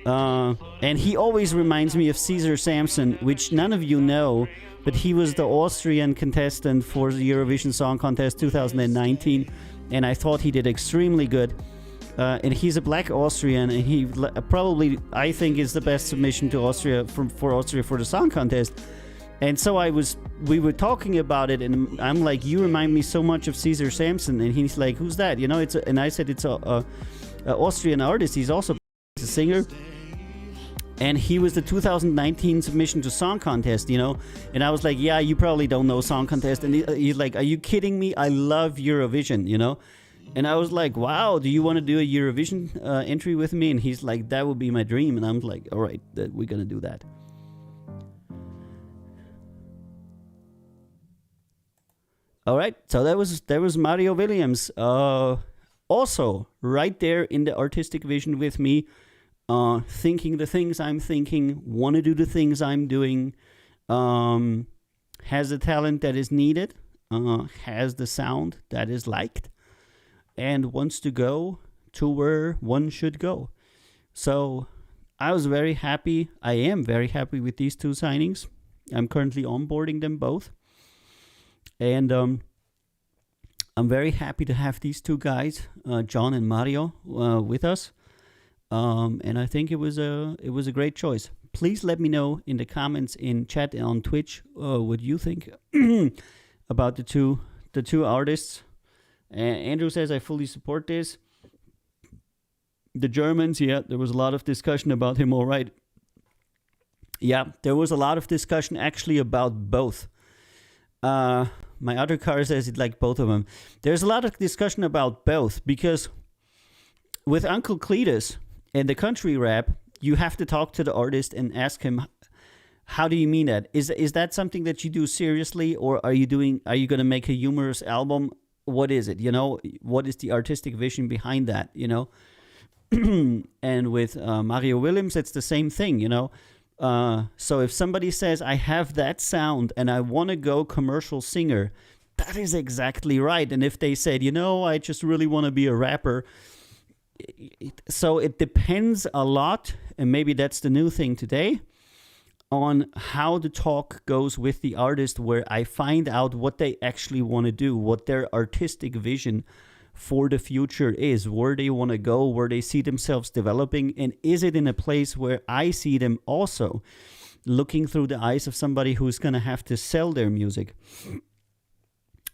And he always reminds me of Caesar Samson, which none of you know, but he was the Austrian contestant for the Eurovision Song Contest 2019, and I thought he did extremely good. And he's a black Austrian, and he probably, I think, is the best submission to Austria for Austria for the song contest. And so we were talking about it, and I'm like, you remind me so much of Caesar Samson, and he's like, who's that? And I said it's a Austrian artist. He's also a singer, and he was the 2019 submission to song contest, And I was like, yeah, you probably don't know song contest, and he's like, are you kidding me? I love Eurovision, And I was like, wow, do you want to do a Eurovision entry with me? And he's like, that would be my dream. And I'm like, all right, we're gonna do that. All right, so that was Mario Williams. Also, right there in the artistic vision with me, thinking the things I'm thinking, want to do the things I'm doing, has the talent that is needed, has the sound that is liked, and wants to go to where one should go. So I was very happy. I am very happy with these two signings. I'm currently onboarding them both. And I'm very happy to have these two guys, John and Mario, with us. And I think it was a great choice. Please let me know in the comments, in chat, and on Twitch, what you think about the two artists. And Andrew says, I fully support this. The Germans, yeah, there was a lot of discussion about him, all right. Yeah, there was a lot of discussion actually about both. My other car says it like both of them. There's a lot of discussion about both because with Uncle Cletus and the country rap, you have to talk to the artist and ask him, how do you mean that? Is that something that you do seriously, or are you going to make a humorous album? What is it? What is the artistic vision behind that? And with Mario Williams, it's the same thing, So if somebody says, I have that sound and I want to go commercial singer, that is exactly right. And if they said, I just really want to be a rapper. So it depends a lot, and maybe that's the new thing today, on how the talk goes with the artist, where I find out what they actually want to do, what their artistic vision for the future is, where they want to go, where they see themselves developing, and is it in a place where I see them also looking through the eyes of somebody who's going to have to sell their music.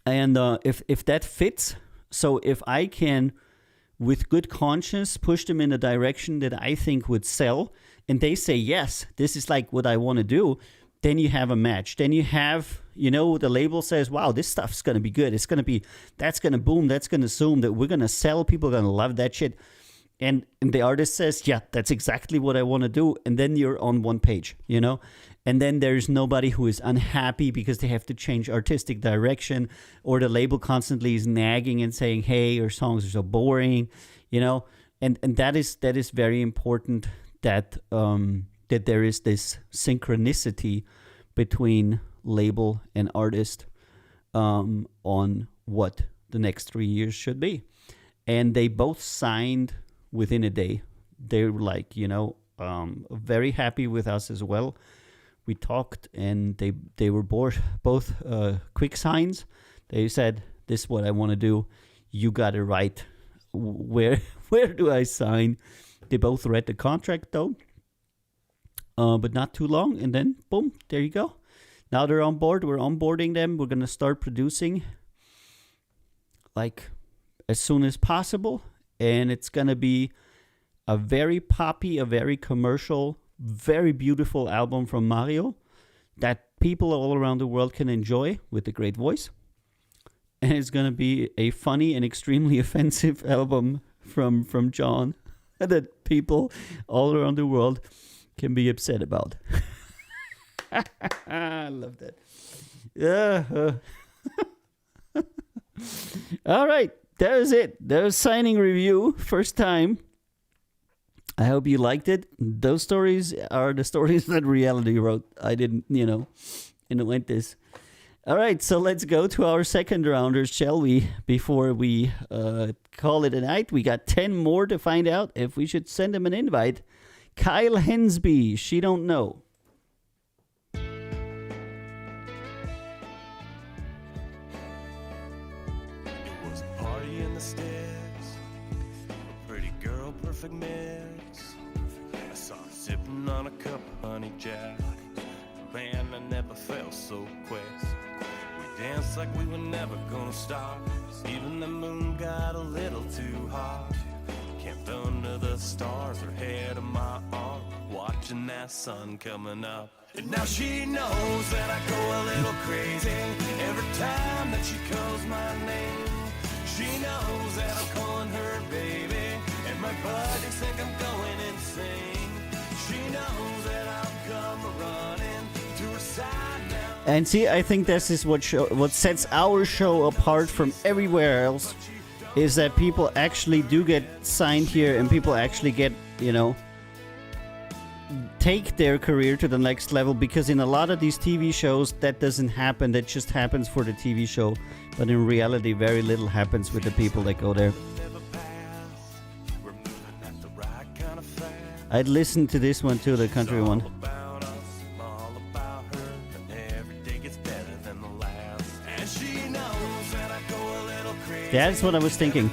And if that fits, so if I can, with good conscience, push them in a direction that I think would sell, and they say, yes, this is like what I want to do, then you have a match. Then you have, the label says, wow, this stuff's going to be good. That's going to boom. That's going to zoom. That we're going to sell. People are going to love that shit. And the artist says, yeah, that's exactly what I want to do. And then you're on one page, And then there's nobody who is unhappy because they have to change artistic direction, or the label constantly is nagging and saying, hey, your songs are so boring, And that is very important, that that there is this synchronicity between label and artist on what the next 3 years should be. And they both signed within a day. They're like, very happy with us as well. We talked, and they were both quick signs. They said, this is what I want to do. You got it right. Where do I sign? They both read the contract, though. But not too long, and then boom, there you go. Now they're on board. We're onboarding them. We're gonna start producing like as soon as possible, and it's gonna be a very poppy, a very commercial, very beautiful album from Mario that people all around the world can enjoy with a great voice. And it's gonna be a funny and extremely offensive album from John that people all around the world can be upset about. I love that. All right, there's it. There's signing review. First time. I hope you liked it. Those stories are the stories that reality wrote. I didn't, invent this. All right, so let's go to our second rounders, shall we? Before we call it a night. We got 10 more to find out if we should send them an invite. Kyle Hensby, She Don't Know. It was a party in the stairs, a pretty girl, perfect mix. I saw her sipping on a cup of honey jack. Man, I never felt so quick. We danced like we were never gonna stop. Even the moon got a little too hot. Camped under the stars, her head on my arm, watching that sun coming up. And now she knows that I go a little crazy every time that she calls my name. She knows that I'm calling her baby, and my buddies think I'm going insane. She knows that I'll come running to her side now. And see, I think this is what sets our show apart from everywhere else, is that people actually do get signed here, and people actually get, take their career to the next level, because in a lot of these TV shows that doesn't happen. That just happens for the TV show, but in reality very little happens with the people that go there. I'd listen to this one too, the country one. That's what I was thinking.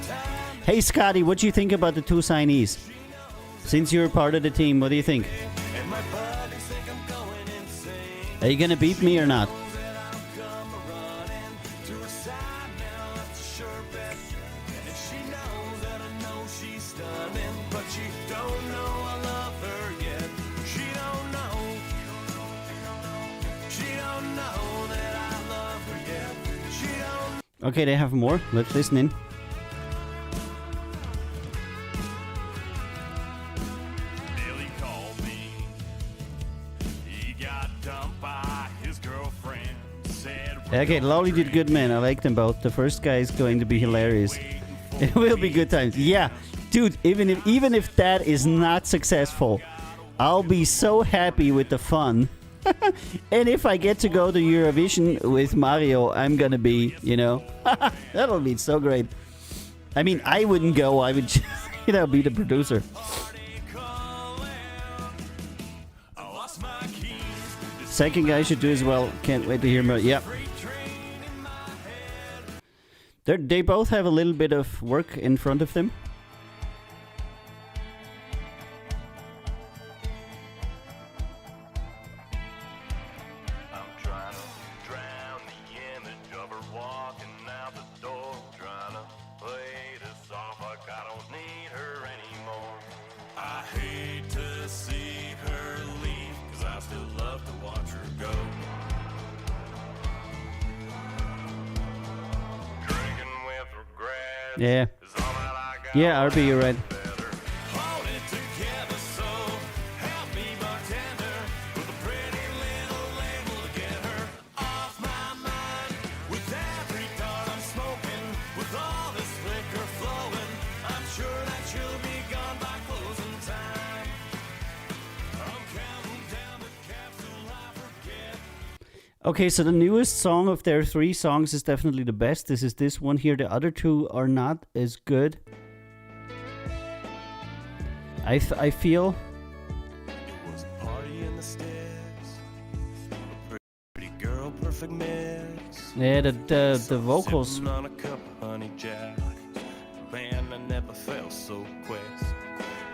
Hey Scotty, what do you think about the two signees? Since you're part of the team, what do you think? Are you gonna beat me or not? But she don't know I love her yet. She don't know. She don't know that I love her yet. She don't. Okay, they have more. Let's listen in. Billy called me. He got dumped by his girlfriend. Said, Okay, Lolly did good, man. I like them both. The first guy is going to be hilarious. It will be good times. Yeah, dude. Even if that is not successful, I'll be so happy with the fun. And if I get to go to Eurovision with Mario, I'm gonna be, that'll be so great. I mean, I wouldn't go. I would just, be the producer. Second guy should do as well. Can't wait to hear more. Yep. They both have a little bit of work in front of them. I'm trying to drown the image of her walking out the door. Trying to play this off like I don't need her anymore. I hate to see her leave, 'cause I still love to watch her go. Drinking with regret Yeah. is all that I got. Yeah, RB, you're right. Hold it together, so help me, bartender, with a pretty little label to get her off my mind. With every dart I'm smoking, with all this liquor flowing, I'm sure that she'll be gone by closing time. I'm counting down the capsule I forget. Okay, so the newest song of their 3 songs is definitely the best. This is this one here. The other 2 are not as good. I feel. It was a party in the stairs. A pretty girl, perfect mix. Yeah, the vocals. Sipping on a cup of honey jack. Man, I never felt so quick.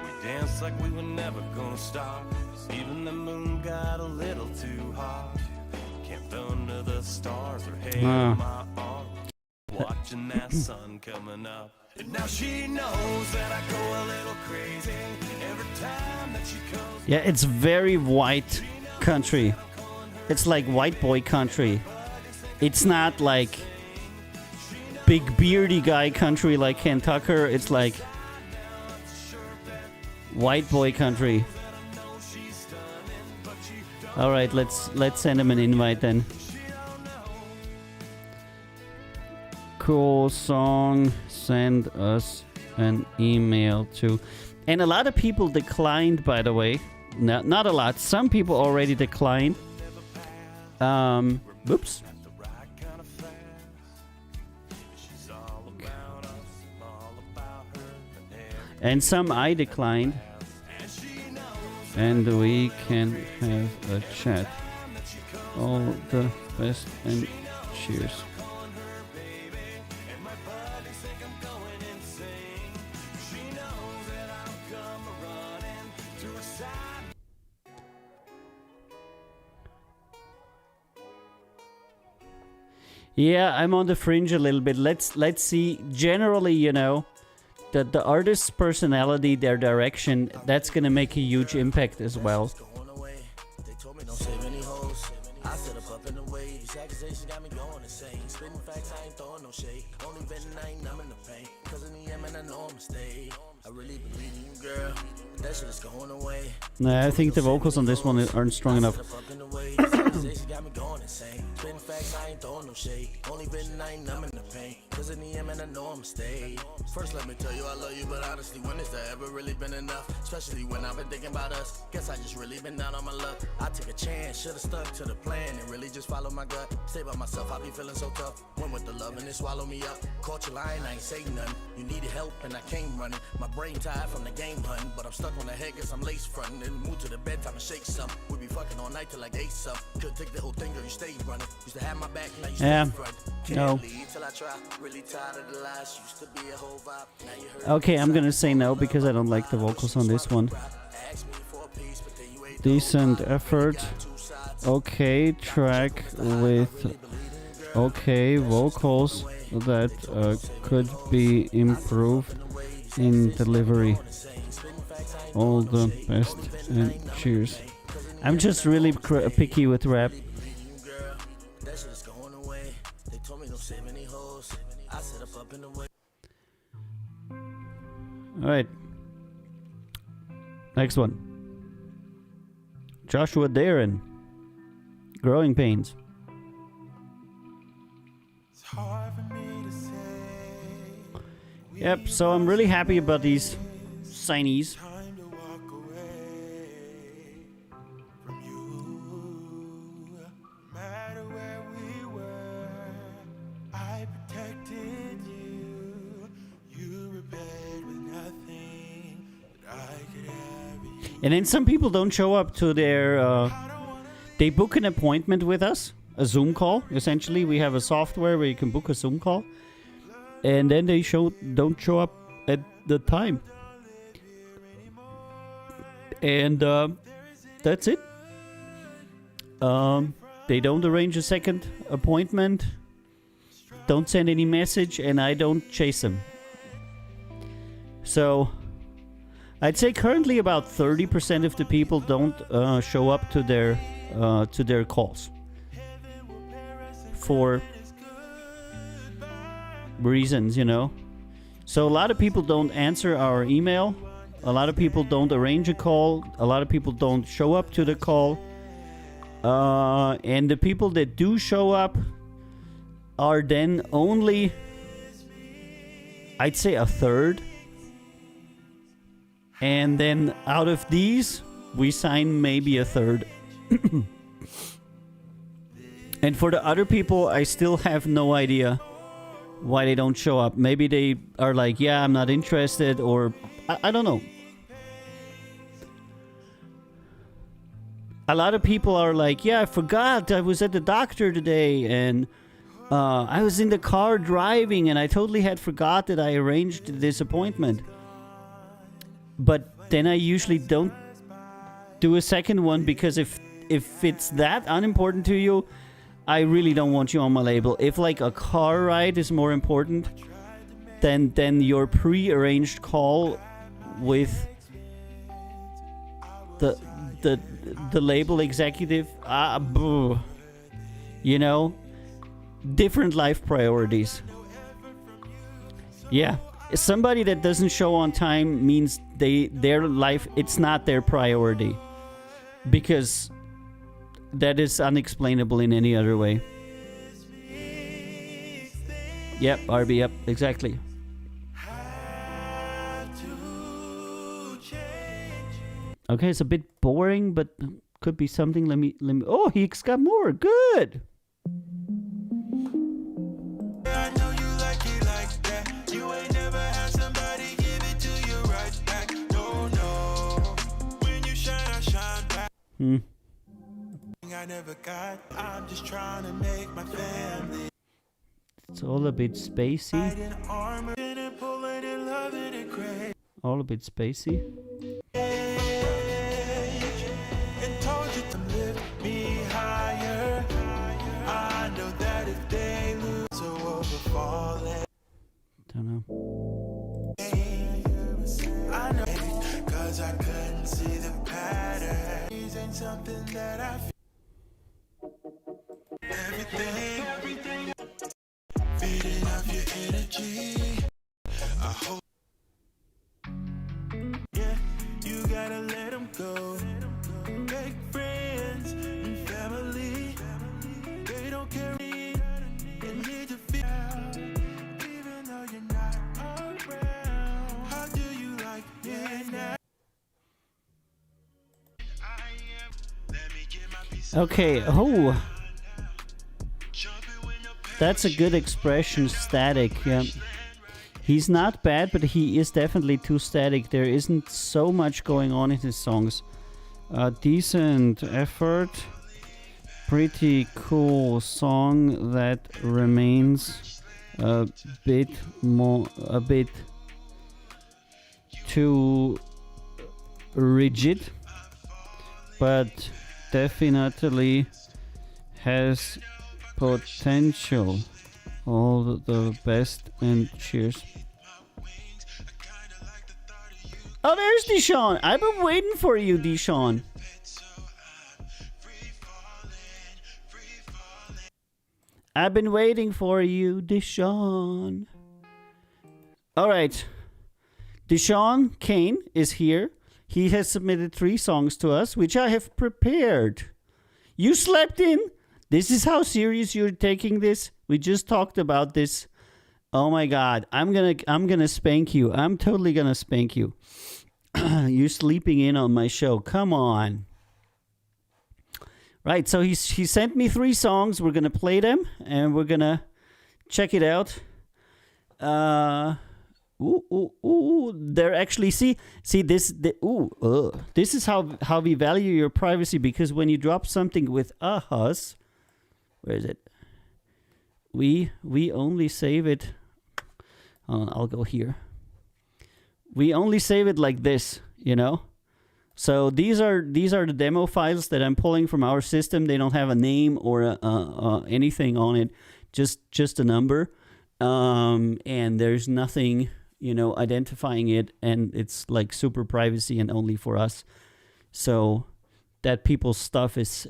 We danced like we were never gonna stop. Even the moon got a little too hot. Camped under the stars, her hair on my arm, watching that sun coming up. And now she knows that I go a little crazy every time that she comes. Yeah, it's very white country. It's like white boy country. It's not like big beardy guy country like Ken Tucker. It's like white boy country. All right, let's send him an invite then. Cool song. Send us an email to. And a lot of people declined, by the way. Not a lot. Some people already declined. Oops. And some I declined. And we can have a chat. All the best and cheers. Yeah, I'm on the fringe a little bit. Let's see. Generally, that the artist's personality, their direction, that's gonna make a huge impact as well. They told me don't save any hoes. I set up in the way. These accusations got me going insane. Spitting facts, I ain't throwing no shade. Only venting, I ain't numbing the pain. Cause in the end, man, I know I'm staying. I really believe in you, girl. That shit is going away. Nah, I think the vocals on this one aren't strong enough. Got me going insane. Spitting facts, I ain't throwing no shade. Only venting, I ain't numbing the pain. Cause in the end, man, I know I'm staying. First, let me tell you I love you, but honestly, when has there ever really been enough? Especially when I've been thinking about us. Guess I just really been down on my luck. I took a chance, should've stuck to the plan and really just followed my gut. Stay by myself, I be feeling so tough. Went with the love and it swallowed me up. Caught your line, I ain't say nothing. You needed help and I came running. My brain tired from the game hunting, but I'm stuck on the head, guess I'm lace fronting. Then move to the bedtime and shake some. We be fucking all night till like 8 some. Couldn't take the whole thing, girl, you stay running. Used to have my back, now you stay front. Can't leave till I try. Really tired of the lies, used to be a whole vibe. Now you heard. Okay, I'm gonna say no because I don't like the vocals on this one. Decent effort. Okay, track with okay vocals that could be improved in delivery. All the best and cheers. I'm just really picky with rap. That shit is going away. They told me don't save any hoes. I set up in the way. Alright. Next one. Joshua Darren. Growing Pains. Yep, so I'm really happy about these signees. And then some people don't show up to their... they book an appointment with us. A Zoom call, essentially. We have a software where you can book a Zoom call. And then they don't show up at the time. And that's it. They don't arrange a second appointment. Don't send any message, and I don't chase them. So I'd say currently about 30% of the people don't show up to their calls for reasons, you know. So a lot of people don't answer our email. A lot of people don't arrange a call. A lot of people don't show up to the call. And the people that do show up are then only, I'd say, a third. And then out of these, we sign maybe a third. And for the other people, I still have no idea why they don't show up. Maybe they are like, yeah, I'm not interested, or I don't know. A lot of people are like, yeah, I forgot I was at the doctor today, and I was in the car driving, and I totally had forgot that I arranged this appointment. But then I usually don't do a second one, because if it's that unimportant to you, I really don't want you on my label. If like a car ride is more important than your pre-arranged call with the label executive, you know, different life priorities. Yeah, somebody that doesn't show on time means their life, it's not their priority, because that is unexplainable in any other way. Yep, RB, yep, exactly. Okay, it's a bit boring, but could be something. Let me. Oh, he's got more. Good. I never got. I'm just trying to make my family. It's all a bit spacey. All a bit spacey. And told you to lift me higher. I know that if they lose, so overfalling. Don't know. I know, 'cause I couldn't see the pattern. Ain't something that I feel. Everything, feeding off your energy. I hope, yeah, you gotta let them go. Make friends and family. They don't care. They need to feel, even though you're not around. How do you like it now? Okay, oh. That's a good expression, static, yeah. He's not bad, but he is definitely too static. There isn't so much going on in his songs. Decent effort. Pretty cool song that remains a bit too rigid, but definitely has potential. All the best and cheers. Oh, there's Deshaun. I've been waiting for you, Deshaun. I've been waiting for you, Deshaun. All right. Deshaun Kane is here. He has submitted 3 songs to us, which I have prepared. You slept in? This is how serious you're taking this? We just talked about this. Oh my God. I'm gonna spank you. I'm totally gonna spank you. You're sleeping in on my show. Come on. Right, so he sent me 3 songs. We're gonna play them and we're gonna check it out. They're actually see this. This is how we value your privacy, because when you drop something with us, where is it? We only save it. I'll go here. We only save it like this, you know. So these are the demo files that I'm pulling from our system. They don't have a name or anything on it, just a number, and there's nothing, you know, identifying it, and it's like super privacy and only for us, so that people's stuff is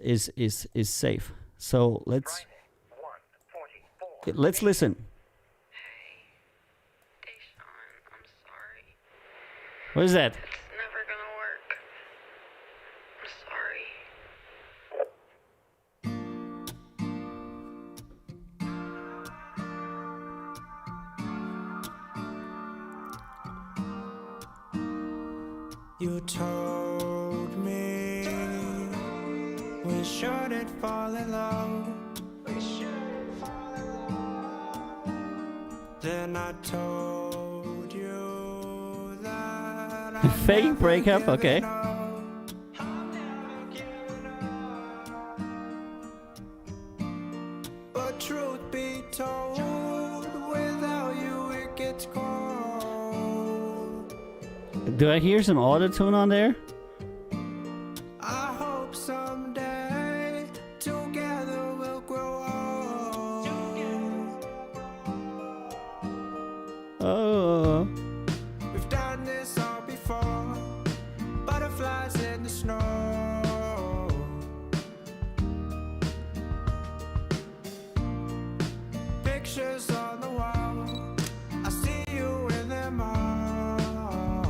safe. So let's listen. Hey, Deshaun, I'm sorry. What is that? It's never gonna work. I'm sorry. You told me we shouldn't fall in love. Then I told you that I'm Fake never breakup, okay. giving up. But truth be told, without you it gets cold. Do I hear some auto-tune on there? I hope someday together we'll grow old. Oh. We've done this all before. Butterflies in the snow. Pictures on the wall. I see you in them all.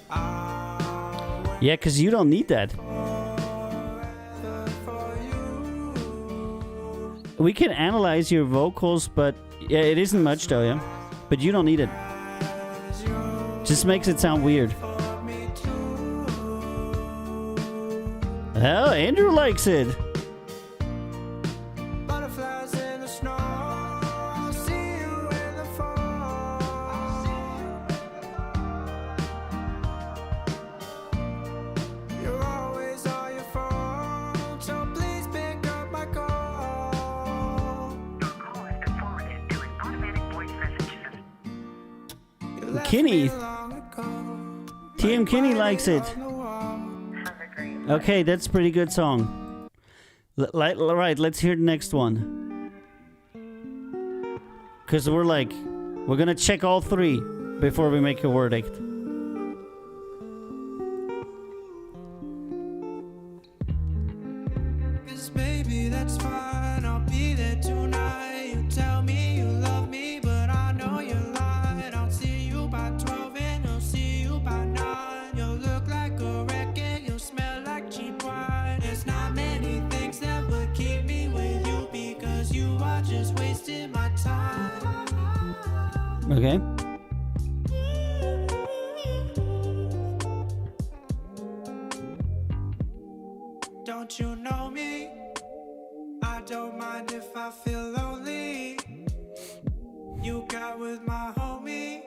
I'll wait Yeah, because you don't need that. forever for you. We can analyze your vocals, but yeah, it isn't much though, yeah? But you don't need it. As you Just makes it sound weird. for me too. Hell, Andrew likes it. Butterflies in the snow. I'll see you in the fall. You're always on your phone, so please pick up my call. You left Kinney. me long ago. TM Kinney likes it. On the wall. Okay, that's a pretty good song. Right, let's hear the next one. Because we're gonna check all 3 before we make a verdict. 'Cause baby, that's fine. I'll be there tonight. You tell me you love me, but I know you're lying. I'll see you by 12 and I'll see you by 9. You'll look like a wreck and you'll smell like cheap wine. There's not many things that would keep me with you, because you are just wasting my time. Okay. Don't you know me? I don't mind if I feel lonely. You got with my homie.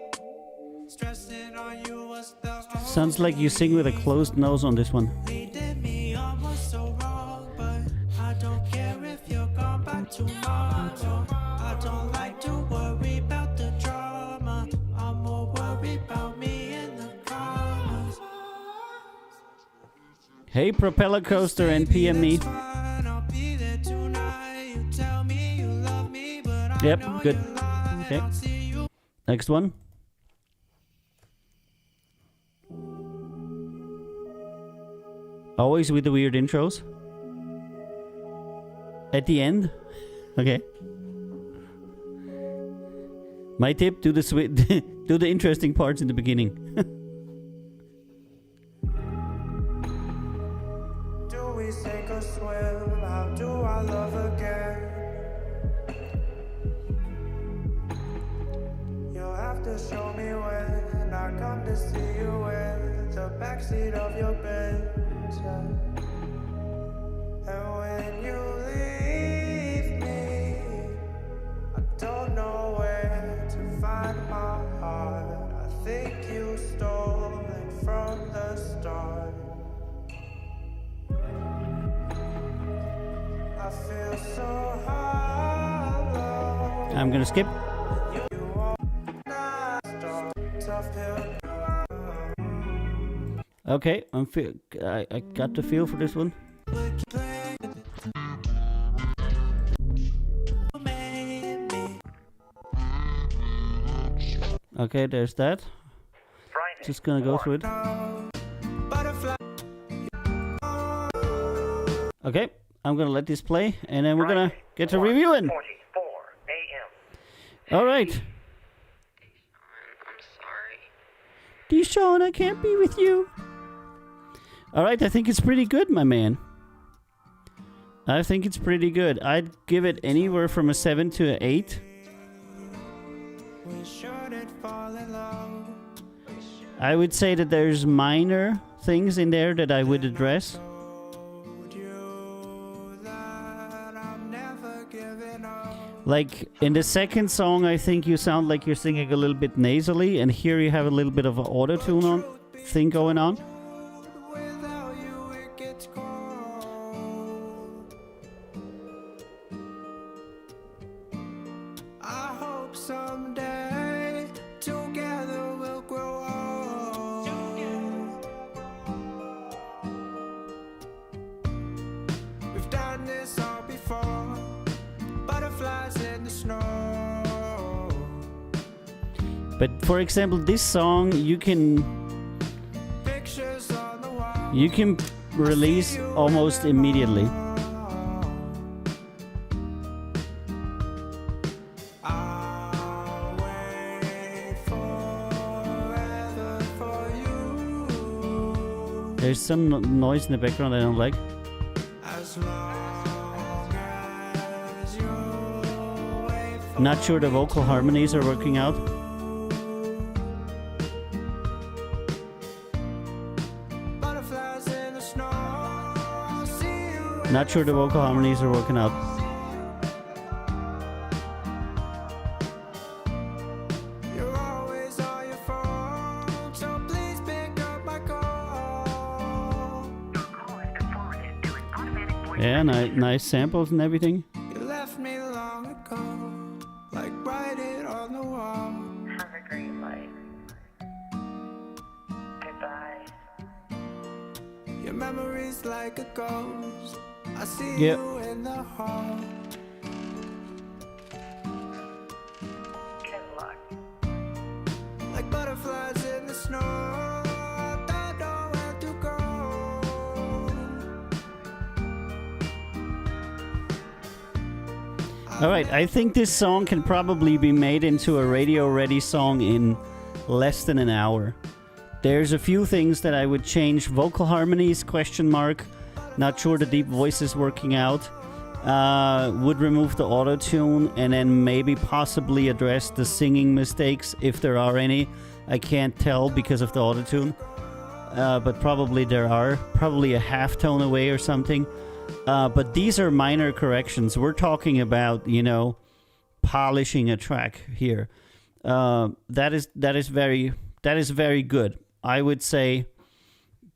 Stressing on you was the Sounds like you sing with a closed nose on this one. leading me almost so wrong, but I don't care if you're gone by tomorrow. I don't like to worry about the drama. I'm more worried about me and the commas. Hey, Propeller Coaster and PM me. Fine, I'll be there tonight. You tell me you love me, but I Yep, know good. you're lying. Okay. I'll see you. Next one. Always with the weird intros. At the end? Okay. My tip, do the do the interesting parts in the beginning. Do we sink or swim? How do I love again? You'll have to show me when I come to see you in the backseat of your Benz. And when you leave me, I don't know where to find my heart. I think you stole it from the start. I feel so hollow. I'm gonna skip. Tough pill. Okay, I got the feel for this one. Okay, there's that. Just gonna go through it. Okay, I'm gonna let this play, and then we're gonna get to reviewing. All right. I'm sorry. Deshaun, I can't be with you. All right, I think it's pretty good, my man. I think it's pretty good. I'd give it anywhere from a 7 to an 8. I would say that there's minor things in there that I would address. Like in the second song, I think you sound like you're singing a little bit nasally, and here you have a little bit of an auto-tune on thing going on. But for example, this song you can release almost immediately. There's some noise in the background I don't like. Not sure the vocal harmonies are working out. Not sure the vocal harmonies are working out. Yeah, nice samples and everything. You left me long ago, like write it on the wall. Have a great life. Goodbye. Your memory's like a ghost. I see Yep. you in the hall. Good luck. Like butterflies in the snow. I don't know where to go. Alright, I think this song can probably be made into a radio-ready song in less than an hour. There's a few things that I would change. Vocal harmonies, question mark. Not sure the deep voice is working out. Would remove the auto-tune and then maybe possibly address the singing mistakes if there are any. I can't tell because of the auto-tune. But probably there are. Probably a half tone away or something. But these are minor corrections. We're talking about, polishing a track here. That is very good. I would say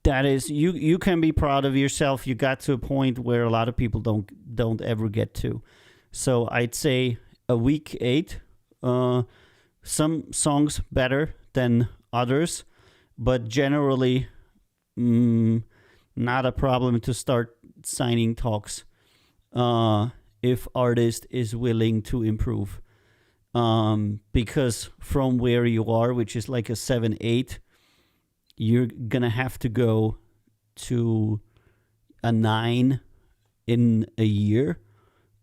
that is you can be proud of yourself. You got to a point where a lot of people don't ever get to. So I'd say a weak 8. Some songs better than others, but generally not a problem to start signing talks if artist is willing to improve. Because from where you are, which is like a 7-8, you're gonna have to go to a 9 in a year,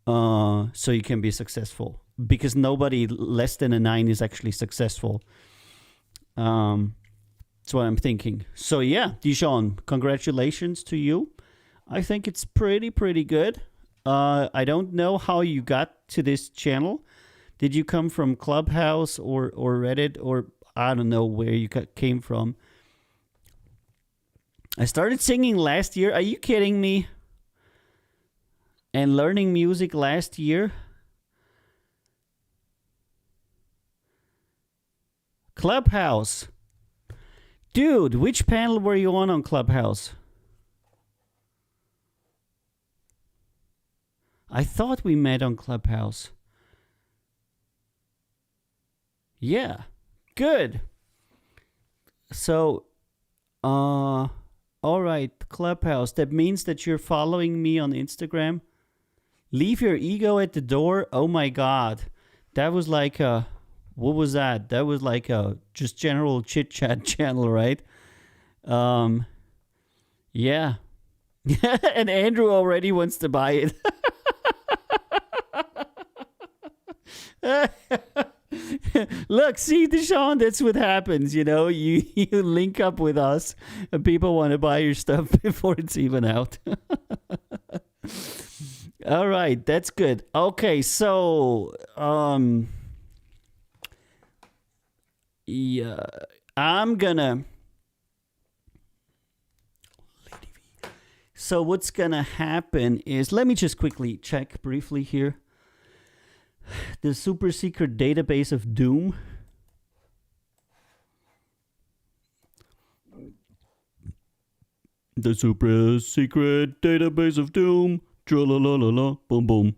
so you can be successful. Because nobody less than a 9 is actually successful. That's what I'm thinking. So yeah, Dijon, congratulations to you. I think it's pretty good. I don't know how you got to this channel. Did you come from Clubhouse or Reddit, or I don't know where you came from. I started singing last year. Are you kidding me? And learning music last year? Clubhouse. Dude, which panel were you on Clubhouse? I thought we met on Clubhouse. Yeah, good. So, all right, Clubhouse. That means that you're following me on Instagram. Leave your ego at the door. Oh my God, that was like a. What was that? That was like a just general chit chat channel, right? Yeah. And Andrew already wants to buy it. Look, see, Deshaun, that's what happens, you know. You link up with us, and people want to buy your stuff before it's even out. All right, that's good. Okay, so yeah, I'm gonna. So what's gonna happen is, let me just quickly check briefly here. The super secret database of doom. The super secret database of doom. Tra-la-la-la-la, boom boom.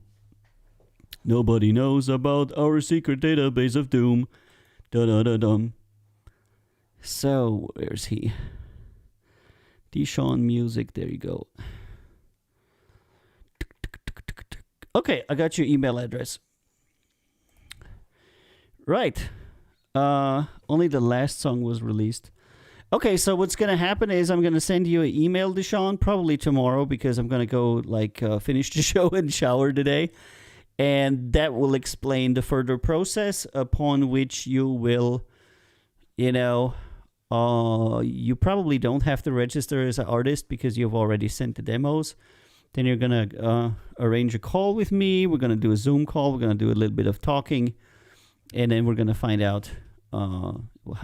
Nobody knows about our secret database of doom. Da-da-da-dum. So, where's he? Deshaun Music, there you go. Okay, I got your email address. Right. Only the last song was released. Okay, so what's going to happen is I'm going to send you an email, Deshaun, probably tomorrow, because I'm going to go finish the show and shower today. And that will explain the further process upon which you will, you probably don't have to register as an artist because you've already sent the demos. Then you're going to arrange a call with me. We're going to do a Zoom call. We're going to do a little bit of talking. And then we're going to find out how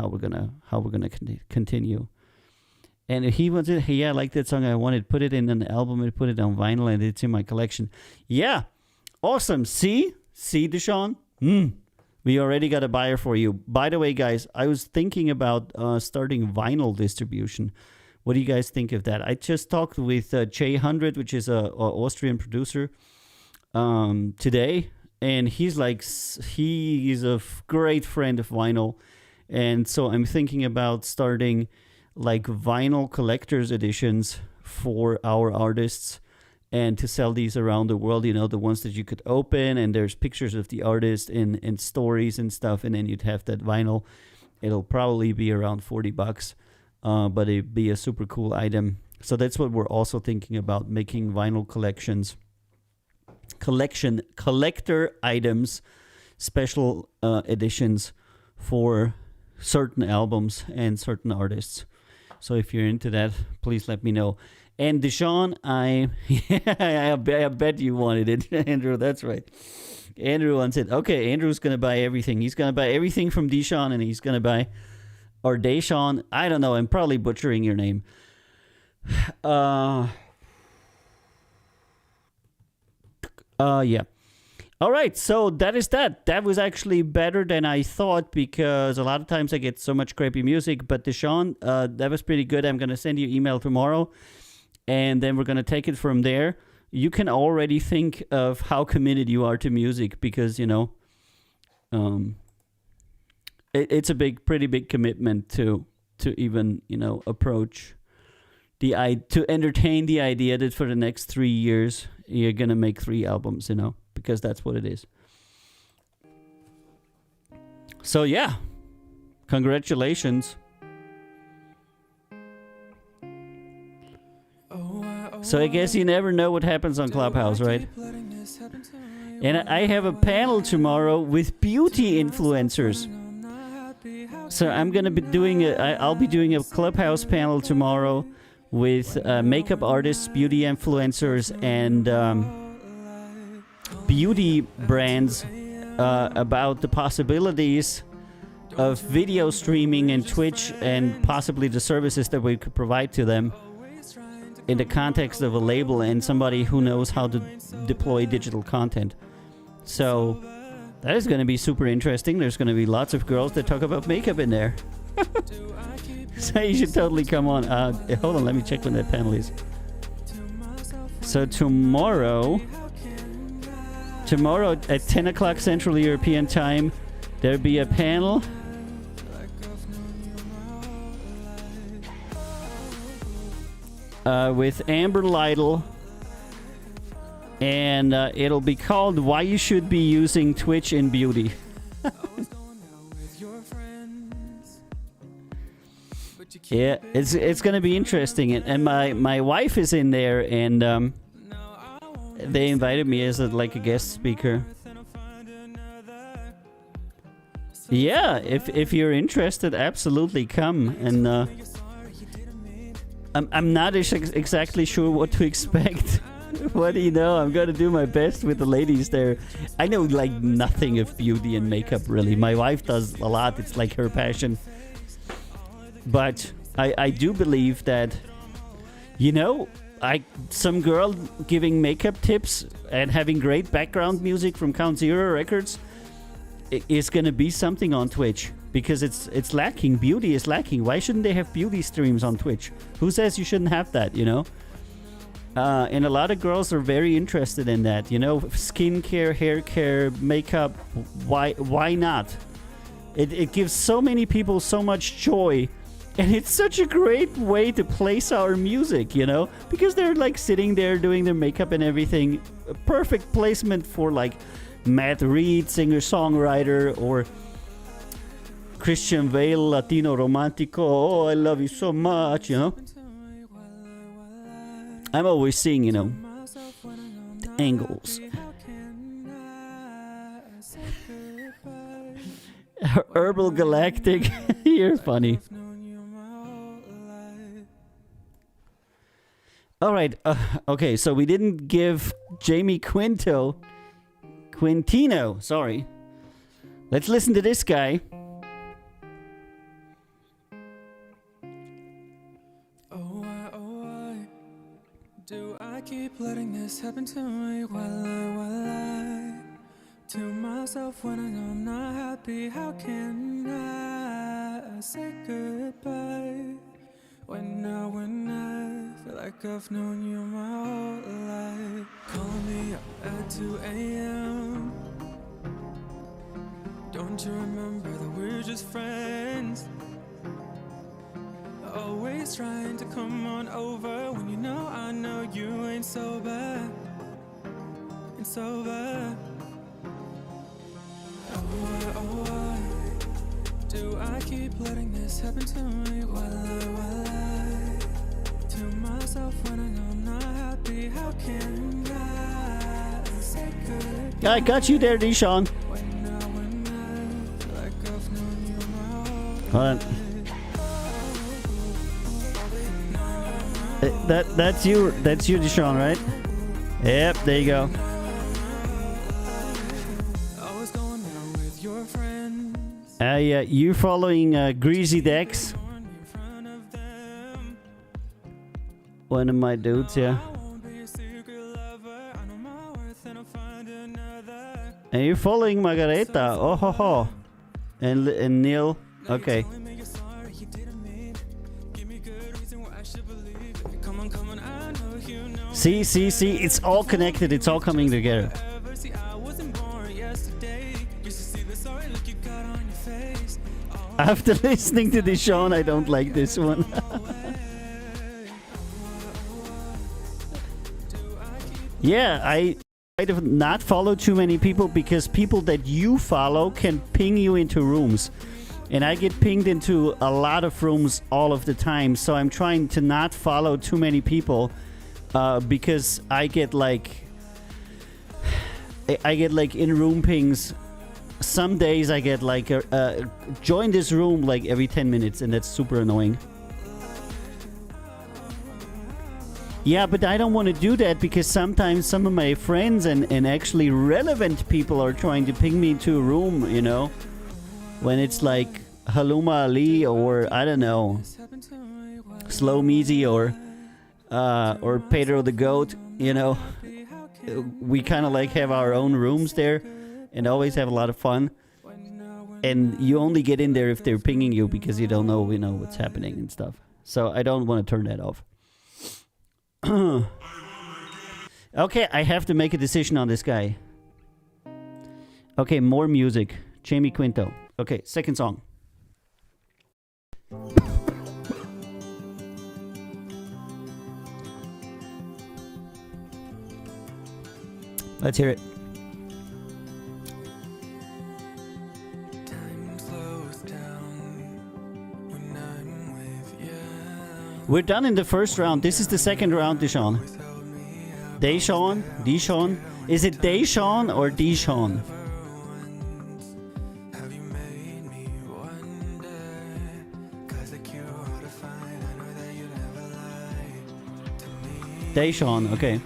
we're gonna continue. And he wanted, hey, I like that song. I wanted to put it in an album and put it on vinyl, and it's in my collection. Yeah, awesome. See, Deshaun. We already got a buyer for you. By the way, guys, I was thinking about starting vinyl distribution. What do you guys think of that? I just talked with J100, which is a Austrian producer, today. And he's a great friend of vinyl. And so I'm thinking about starting like vinyl collector's editions for our artists and to sell these around the world, the ones that you could open and there's pictures of the artist and stories and stuff. And then you'd have that vinyl. It'll probably be around $40, but it'd be a super cool item. So that's what we're also thinking about, making vinyl collector items, special editions for certain albums and certain artists. So if you're into that, please let me know. And Deshaun, I bet you wanted it, Andrew. That's right. Andrew wants it. Okay, Andrew's gonna buy everything. He's gonna buy everything from Deshaun, and he's gonna buy, or Deshaun. I don't know. I'm probably butchering your name. Yeah. All right, so that is that. That was actually better than I thought because a lot of times I get so much crappy music. But Deshaun, that was pretty good. I'm going to send you an email tomorrow, and then we're going to take it from there. You can already think of how committed you are to music because, it's a pretty big commitment to even, approach to entertain the idea that for the next 3 years you're going to make 3 albums, because that's what it is. So yeah, congratulations. So I guess you never know what happens on Clubhouse, right? And I have a panel tomorrow with beauty influencers. So I'm gonna be doing I'll be doing a Clubhouse panel tomorrow with makeup artists, beauty influencers, and beauty brands about the possibilities of video streaming and Twitch and possibly the services that we could provide to them in the context of a label and somebody who knows how to deploy digital content. So that is going to be super interesting. There's going to be lots of girls that talk about makeup in there. So you should totally come on. Hold on, let me check when that panel is. So tomorrow at 10 o'clock Central European Time, there'll be a panel. With Amber Lytle, and it'll be called "Why You Should Be Using Twitch in Beauty." Yeah, it's gonna be interesting, and my wife is in there, and they invited me as a guest speaker. Yeah, if you're interested, absolutely come. And I'm not exactly sure what to expect. What do you know? I'm gonna do my best with the ladies there. I know nothing of beauty and makeup really. My wife does a lot. It's like her passion. But I do believe that, some girl giving makeup tips and having great background music from Count Zero Records is gonna be something on Twitch. Because it's lacking. Beauty is lacking. Why shouldn't they have beauty streams on Twitch? Who says you shouldn't have that, And a lot of girls are very interested in that, skincare, hair care, makeup. Why not? It gives so many people so much joy. And it's such a great way to place our music, Because they're sitting there doing their makeup and everything. A perfect placement for Matt Reed, singer-songwriter, or Christian Bale, Latino Romantico. Oh, I love you so much, I'm always seeing, the angles. Herbal Galactic. You're funny. All right. Okay, so we didn't give Jamie Quintino. Sorry. Let's listen to this guy. Do I keep letting this happen to me while I to myself when I know I'm not happy? How can I say goodbye when I feel like I've known you my whole life? Call me up at 2 a.m. Don't you remember that we're just friends? Always trying to come on over when I know you ain't so bad. Oh, why do I keep letting this happen to me while I to myself when I know I'm not happy? How can I say goodbye? I got you there, Deshaun. When I feel like I've known you my whole Hold on. That's you, Deshaun, right? Yep, there you go. Yeah, you following Greasy Dex? One of my dudes, yeah. And you're following Margareta. Oh ho ho. And Neil. Okay. See, it's all connected. It's all coming together. After listening to Deshaun, I don't like this one. Yeah, I try to not follow too many people because people that you follow can ping you into rooms. And I get pinged into a lot of rooms all of the time. So I'm trying to not follow too many people because I get like in-room pings. Some days I get like join this room like every 10 minutes, and that's super annoying. Yeah, but I don't want to do that because sometimes some of my friends and actually relevant people are trying to ping me into a room, you know? When it's like Haluma Ali or, I don't know, Slow Meezy or Pedro the Goat, you know? We kind of like have our own rooms there and always have a lot of fun. And you only get in there if they're pinging you because you don't know, what's happening and stuff. So I don't want to turn that off. Okay, I have to make a decision on this guy. Okay, more music. Jamie Quinto. Okay, second song. Let's hear it. We're done in the first round. This is the second round, Deshaun. Deshaun? Is it Deshaun or Deshaun? Deshaun, okay.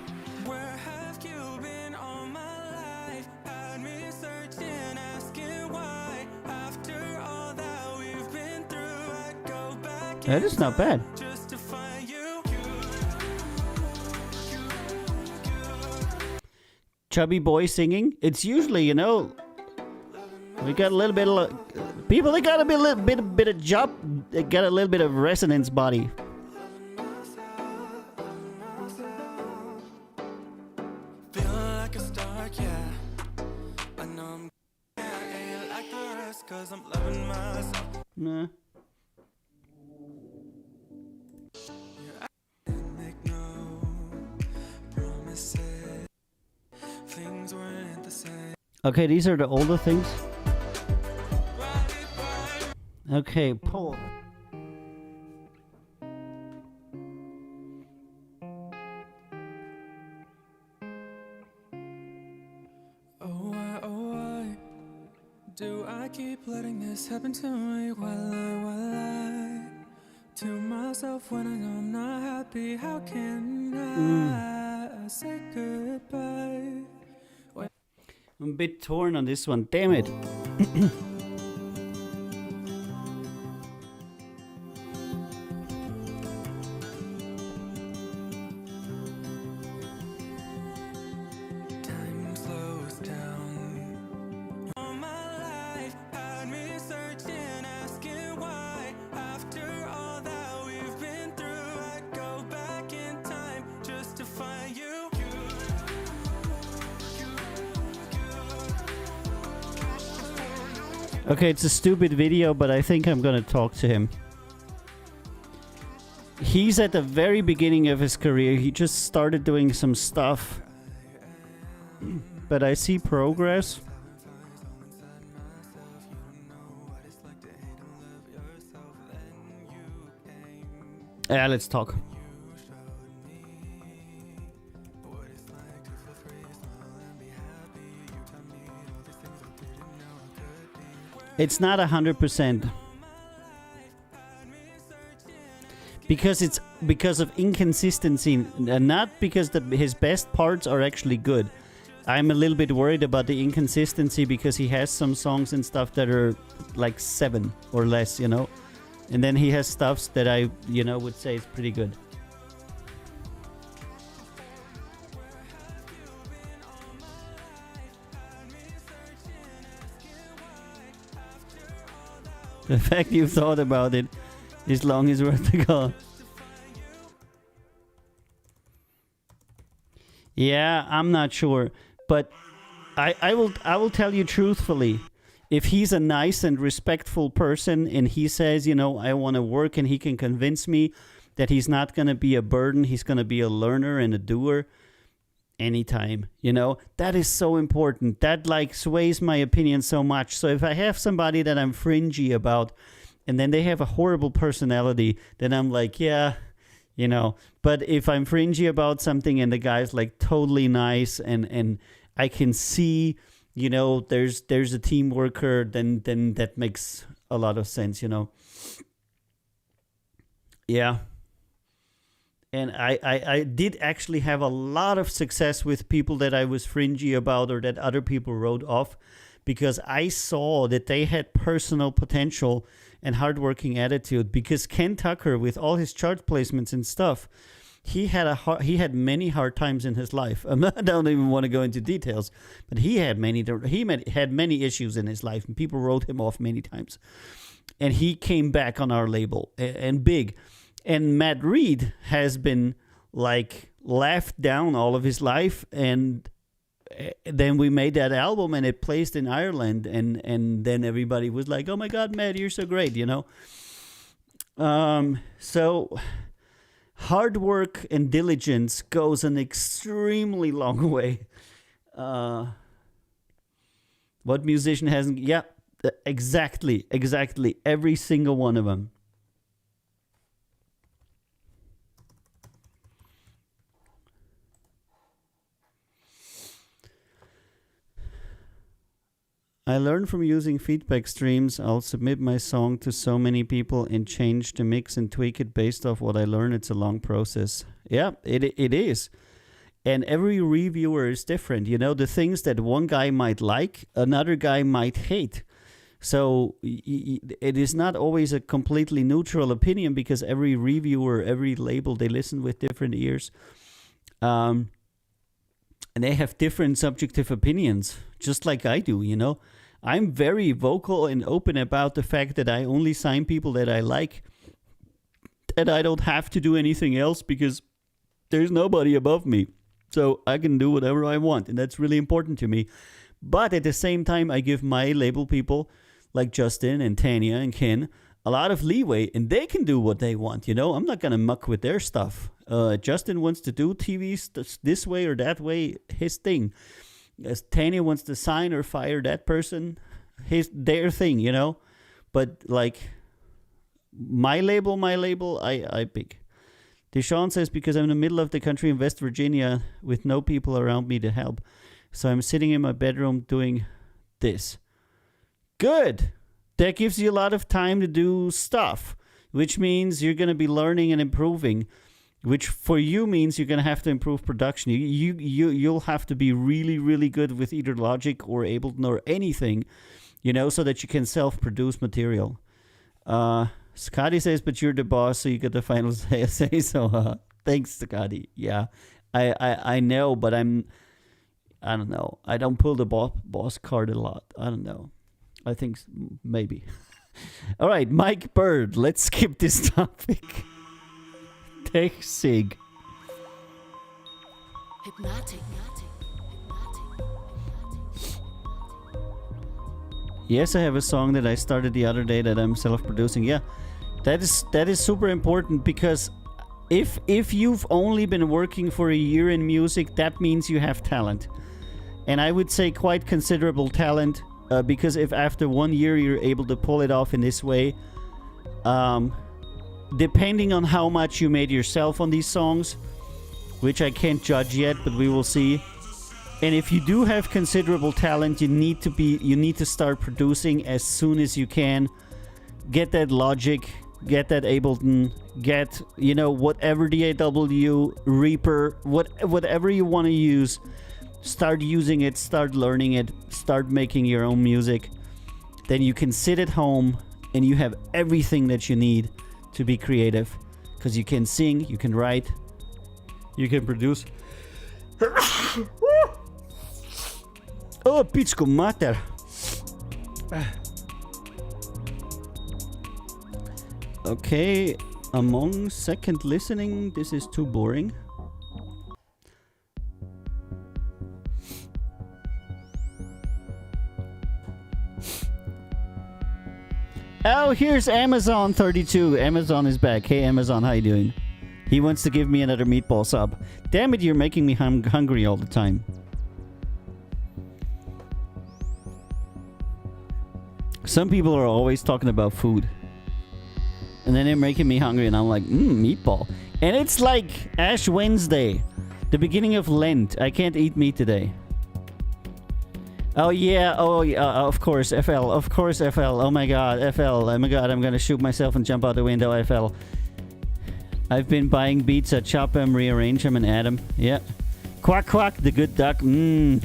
That is not bad. Chubby boy singing. It's usually, we got a little bit of people that got a bit of job, they got a little bit of resonance body. Nah. Okay, these are the older things. Okay, pull. Oh, why do I keep letting this happen to me while I to myself when I know I'm not happy? How can I say goodbye? I'm a bit torn on this one. Damn it. Time slows down. All my life had me searching, asking why. After all that we've been through, I go back in time just to find you. Okay, it's a stupid video, but I think I'm gonna talk to him. He's at the very beginning of his career. He just started doing some stuff. But I see progress. Yeah, let's talk. It's not 100%. Because of inconsistency, and not because his best parts are actually good. I'm a little bit worried about the inconsistency because he has some songs and stuff that are like 7 or less, and then he has stuffs that I, would say is pretty good. The fact you thought about it is long is worth the call. Yeah, I'm not sure, but I will tell you truthfully. If he's a nice and respectful person and he says, I want to work, and he can convince me that he's not going to be a burden, he's going to be a learner and a doer anytime, that is so important. That sways my opinion so much. So if I have somebody that I'm fringy about and then they have a horrible personality, then I'm like, yeah, you know. But if I'm fringy about something and the guy's like totally nice and I can see, you know, there's a team worker, then that makes a lot of sense, you know. Yeah. And I did actually have a lot of success with people that I was fringy about or that other people wrote off, because I saw that they had personal potential and hardworking attitude. Because Ken Tucker, with all his chart placements and stuff, he had many hard times in his life. I don't even want to go into details, but he had many issues in his life, and people wrote him off many times. And he came back on our label and big. And Matt Reed has been like laughed down all of his life, and then we made that album and it placed in Ireland, and then everybody was like, "Oh my God, Matt, you're so great," you know. So hard work and diligence goes an extremely long way. What musician hasn't? Yeah, exactly. Every single one of them. I learned from using feedback streams. I'll submit my song to so many people and change the mix and tweak it based off what I learn. It's a long process. Yeah, it is. And every reviewer is different. You know, the things that one guy might like, another guy might hate. So it is not always a completely neutral opinion, because every reviewer, every label, they listen with different ears. And they have different subjective opinions, just like I do, you know. I'm very vocal and open about the fact that I only sign people that I like, and I don't have to do anything else because there's nobody above me. So I can do whatever I want, and that's really important to me. But at the same time, I give my label people, like Justin and Tanya and Ken, a lot of leeway, and they can do what they want, you know. I'm not going to muck with their stuff. Justin wants to do TV this way or that way, his thing. As Tanya wants to sign or fire that person, their thing, you know. But like my label, I pick. Deshaun says, because I'm in the middle of the country in West Virginia with no people around me to help, so I'm sitting in my bedroom doing this. Good. That gives you a lot of time to do stuff, which means you're going to be learning and improving, which for you means you're going to have to improve production. You'll have to be really, really good with either Logic or Ableton or anything, you know, so that you can self-produce material. Scotty says, but you're the boss, so you get the final say. So thanks, Scotty. Yeah, I know, but I don't know. I don't pull the boss card a lot. I don't know. I think maybe. All right, Mike Bird. Let's skip this topic. Take Sig. Hypnotic. Yes, I have a song that I started the other day that I'm self-producing. Yeah, that is super important, because if you've only been working for a year in music, that means you have talent, and I would say quite considerable talent. Because if after 1 year you're able to pull it off in this way, depending on how much you made yourself on these songs, which I can't judge yet, but we will see. And if you do have considerable talent, you need to start producing as soon as you can. Get that Logic, get that Ableton, get, you know, whatever DAW, Reaper, whatever you want to use. Start using it, start learning it, start making your own music. Then you can sit at home and you have everything that you need to be creative. Because you can sing, you can write, you can produce. Oh, pičko mater. Okay, among second listening, this is too boring. Oh, here's Amazon 32. Amazon is back. Hey, Amazon, how you doing? He wants to give me another meatball sub. Damn it, you're making me hungry all the time. Some people are always talking about food. And then they're making me hungry, and I'm like, meatball. And it's like Ash Wednesday, the beginning of Lent. I can't eat meat today. Oh yeah, of course, FL. Of course, FL. Oh my god, FL. Oh my god, I'm gonna shoot myself and jump out the window, FL. I've been buying beets. I chop them, rearrange them, and add them. Yeah. Quack quack, the good duck. Mmm.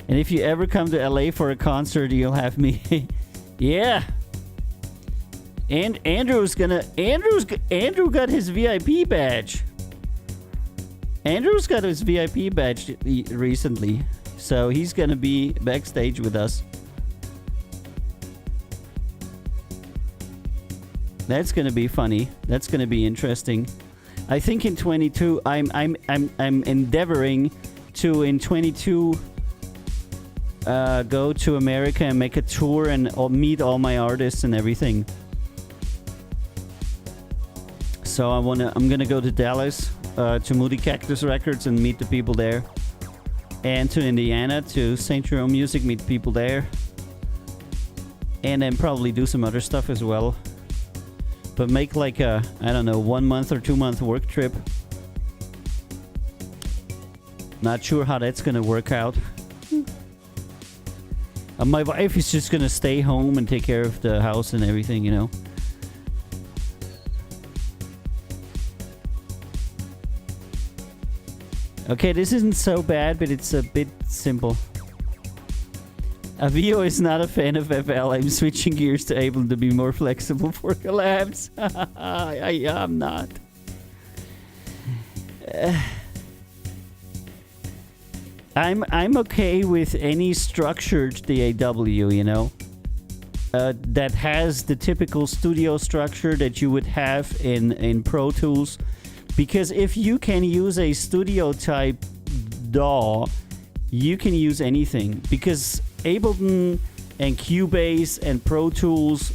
And if you ever come to LA for a concert, you'll have me. Yeah. And Andrew got his VIP badge. Andrew's got his VIP badge recently, so he's gonna be backstage with us. That's gonna be funny. That's gonna be interesting. I think in 22, I'm endeavoring to in 22 go to America and make a tour and meet all my artists and everything. So I'm gonna go to Dallas, to Moody Cactus Records and meet the people there, and to Indiana to St. Jerome Music, meet people there, and then probably do some other stuff as well. But make like a, I don't know, 1 month or 2 month work trip. Not sure how that's gonna work out. My wife is just gonna stay home and take care of the house and everything, you know. Okay, this isn't so bad, but it's a bit simple. Avio is not a fan of FL. I'm switching gears to Ableton to be more flexible for collabs. I am not. I'm okay with any structured DAW, you know, that has the typical studio structure that you would have in Pro Tools, because if you can use a studio type DAW, you can use anything, because Ableton and Cubase and Pro Tools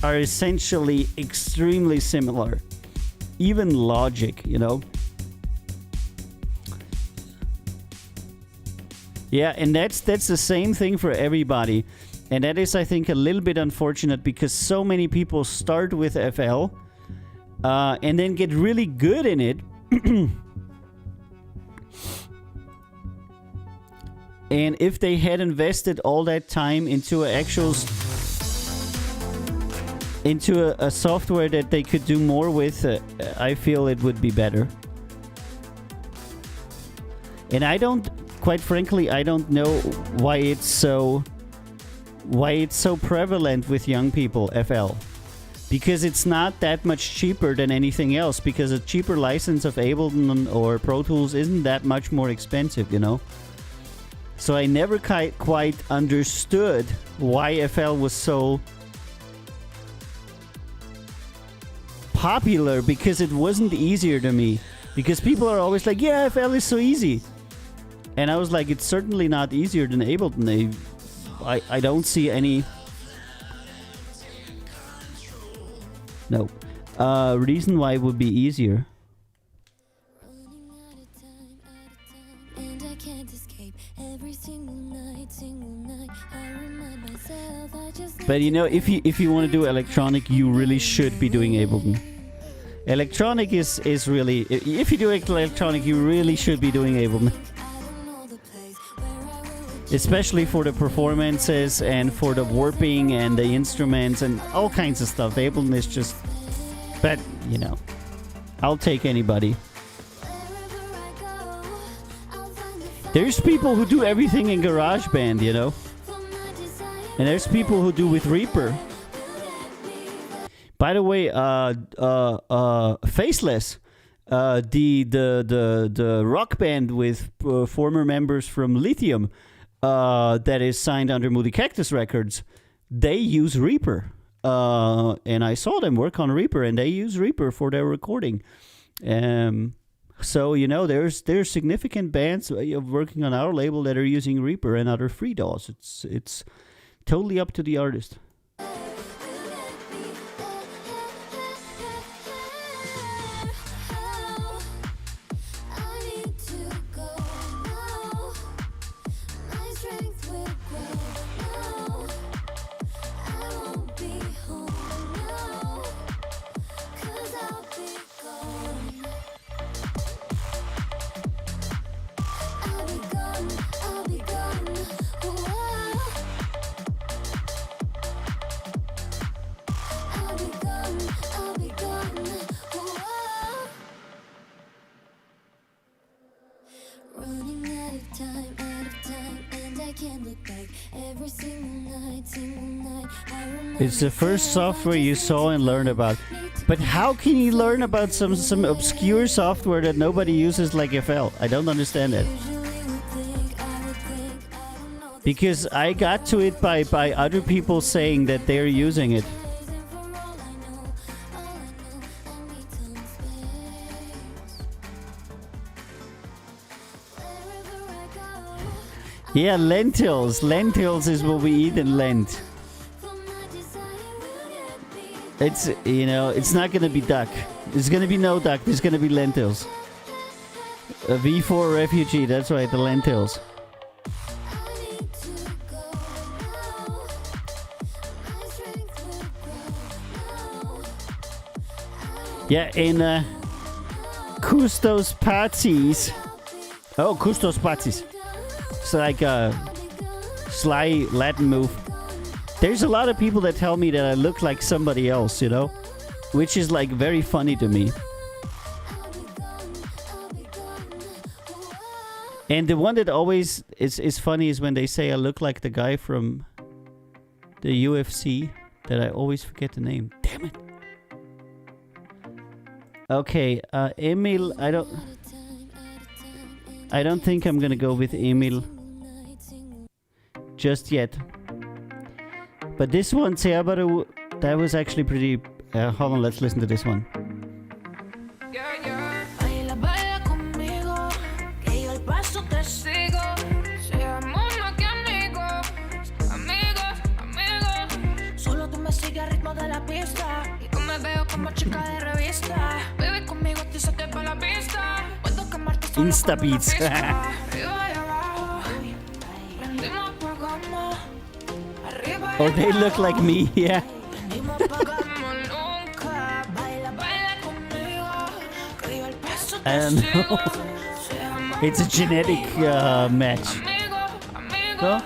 are essentially extremely similar. Even Logic, you know. Yeah, and that's the same thing for everybody. And that is, I think, a little bit unfortunate, because so many people start with FL and then get really good in it. And if they had invested all that time into a software that they could do more with, I feel it would be better. And quite frankly, I don't know why it's so prevalent with young people, FL. Because it's not that much cheaper than anything else, because a cheaper license of Ableton or Pro Tools isn't that much more expensive, you know? So I never quite understood why FL was so popular, because it wasn't easier to me. Because people are always like, yeah, FL is so easy. And I was like, it's certainly not easier than Ableton. I don't see any... No. Reason why it would be easier. But you know, if you want to do electronic, you really should be doing Ableton. Electronic is really... If you do electronic, you really should be doing Ableton. Especially for the performances and for the warping and the instruments and all kinds of stuff. Ableton is just... But, you know, I'll take anybody. There's people who do everything in GarageBand, you know. And there's people who do with Reaper. By the way, Faceless, the rock band with former members from Lithium, that is signed under Moody Cactus Records, they use Reaper. And I saw them work on Reaper, and they use Reaper for their recording. So, you know, there's significant bands working on our label that are using Reaper and other free DAWs. It's totally up to the artist. It's the first software you saw and learned about. But how can you learn about some obscure software that nobody uses like FL? I don't understand it. Because I got to it by other people saying that they're using it. Yeah, lentils. Lentils is what we eat in Lent. It's, you know, it's not gonna be duck. There's gonna be no duck. There's gonna be lentils. A V4 refugee. That's right, the lentils. Yeah, in Custos Patsis. Oh, Custos Patsis. It's like a sly Latin move. There's a lot of people that tell me that I look like somebody else, you know? Which is like very funny to me. And the one that always is funny is when they say I look like the guy from the UFC that I always forget the name. Damn it. Okay, Emil, I don't think I'm gonna go with Emil just yet. But this one, Seabaru, that was actually pretty... hold on, let's listen to this one. Insta beats. Oh, they look like me, yeah. I don't know. It's a genetic match. Huh?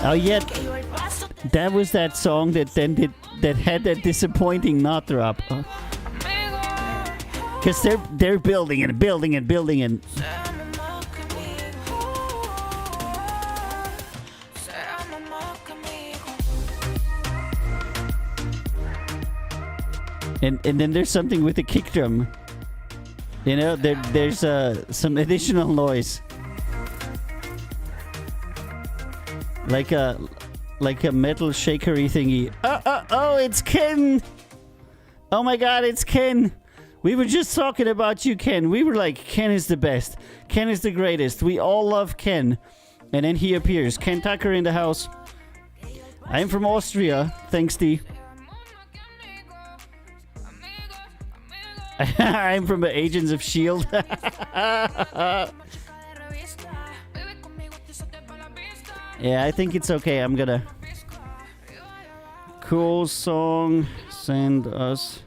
Oh, yeah. That was that song that had that disappointing knot drop. Because they're building and building and building and... And then there's something with the kick drum. You know, there's some additional noise. Like a metal shakery thingy. Oh, it's Ken! Oh my god, it's Ken! We were just talking about you, Ken. We were like, Ken is the best. Ken is the greatest. We all love Ken. And then he appears. Ken Tucker in the house. I'm from Austria. Thanks, D. I'm from the Agents of S.H.I.E.L.D. Yeah, I think it's okay. I'm gonna... Cool song. Send us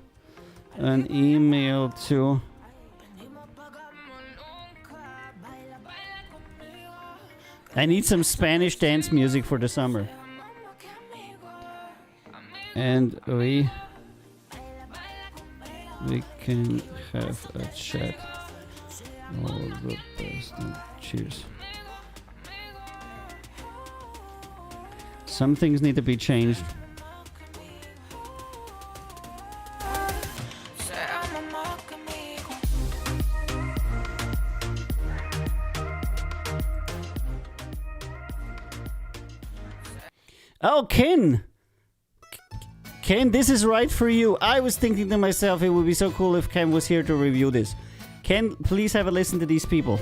an email to... I need some Spanish dance music for the summer. And we can have a chat. All the best. Cheers. Some things need to be changed. Oh, Ken! Ken, this is right for you. I was thinking to myself it would be so cool if Ken was here to review this. Ken, please have a listen to these people.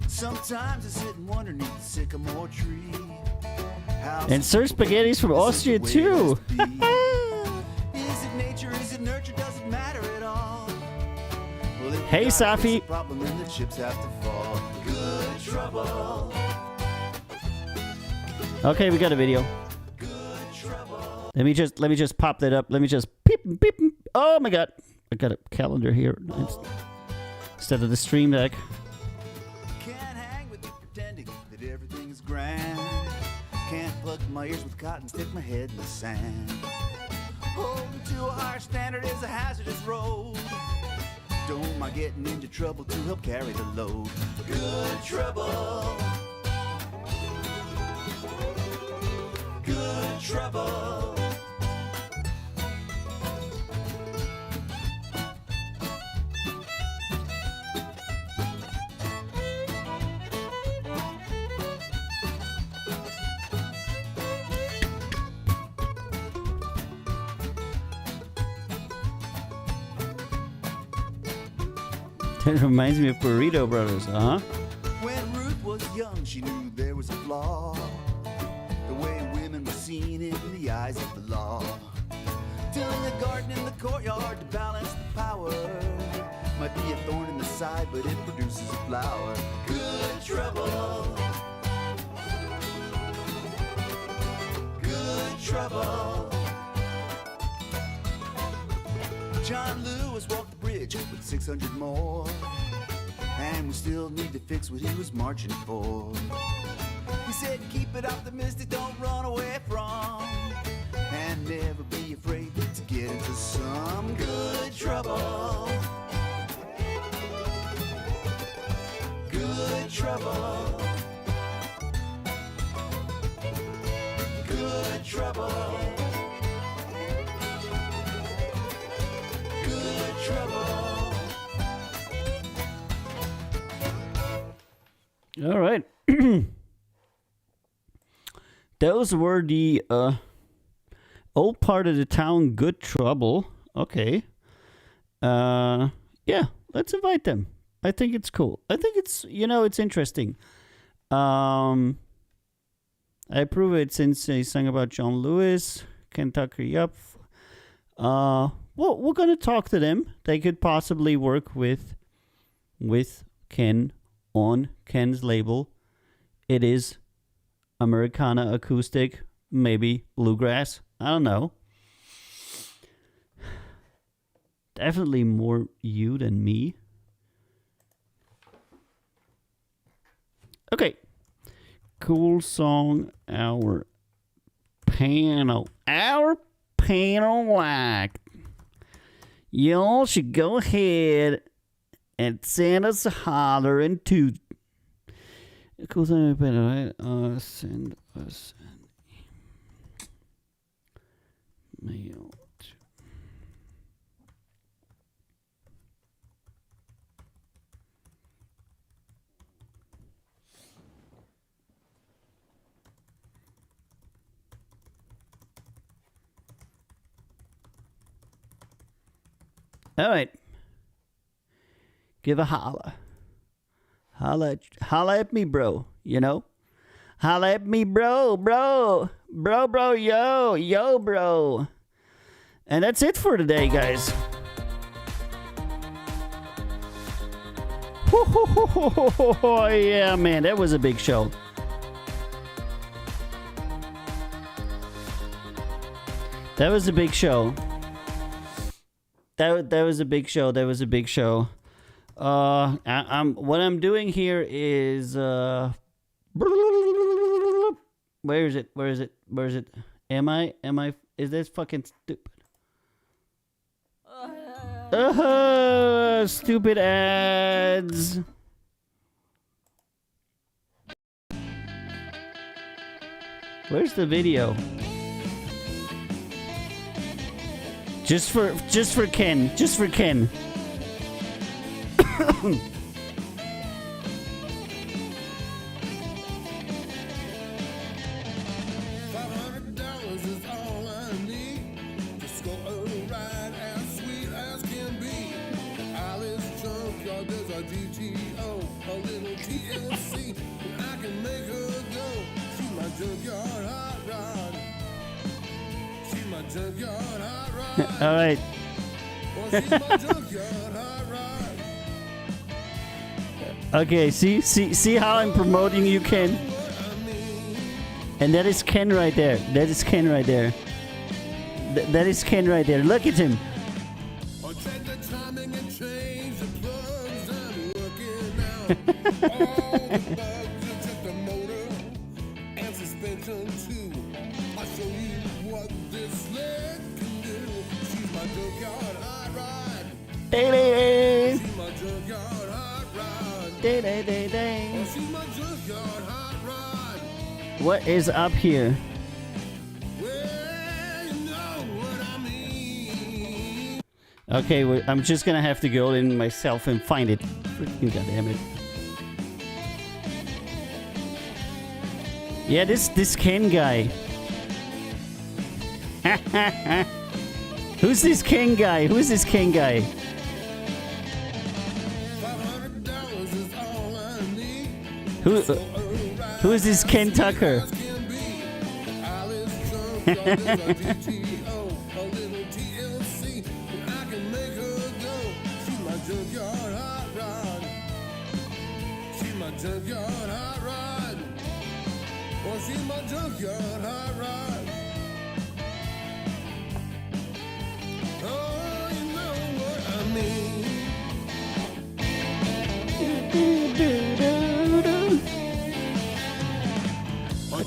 Sometimes I sit and wonder underneath the sycamore tree. And Sir Spaghetti's from Austria too. Is it nature, is it nurture, does it matter at all? Well, hey, Safi. Problem and the chips have to fall. Good trouble. Okay, we got a video. Let me just pop that up. Let me just peep. Oh my god. I got a calendar here instead of the stream deck. Can't hang with you pretending that everything's grand. Can't plug my ears with cotton, stick my head in the sand. Holding to a higher standard is a hazardous road. don't mind getting into trouble to help carry the load. Good trouble. Good trouble. That reminds me of Burrito Brothers, When Ruth was young, she knew there was a flaw. The way women were seen in the eyes of the law. Tilling a garden in the courtyard to balance the power. Might be a thorn in the side, but it produces a flower. Good trouble. Good trouble. John Lewis walked the bridge with 600 more. And we still need to fix what he was marching for. He said, keep it optimistic, don't run away from. And never be afraid to get into some good trouble. Good trouble. Good trouble. Good trouble. All right. Those were the old part of the town, Good Trouble. Okay. Yeah, let's invite them. I think it's cool. I think it's, it's interesting. I approve it since they sang about John Lewis, Kentucky Up. Well, we're going to talk to them. They could possibly work with Ken on Ken's label. It is Americana acoustic, maybe bluegrass. I don't know. Definitely more you than me. Okay. Cool song. Our panel like. Y'all should go ahead and send us a holler and toot. Cool thing, right? Send us an email. All right. Give a holla. Holla at me, bro. Holla at me, bro, yo, bro. And that's it for today, guys. Yeah, man, that was a big show. That was a big show. That was a big show. That was a big show. What I'm doing here is where is it? Am I is this fucking stupid? Stupid ads. Where's the video? Just for Ken. Just for Ken. All right. Okay, see how I'm promoting you, Ken? And that is Ken right there. That is Ken right there. That is Ken right there. Look at him. Daily. What is up here? Okay, I'm just gonna have to go in myself and find it. Freaking goddamn it. Yeah, this Ken guy. Who's this Ken guy? Who's this Ken guy? Who is this Ken Tucker?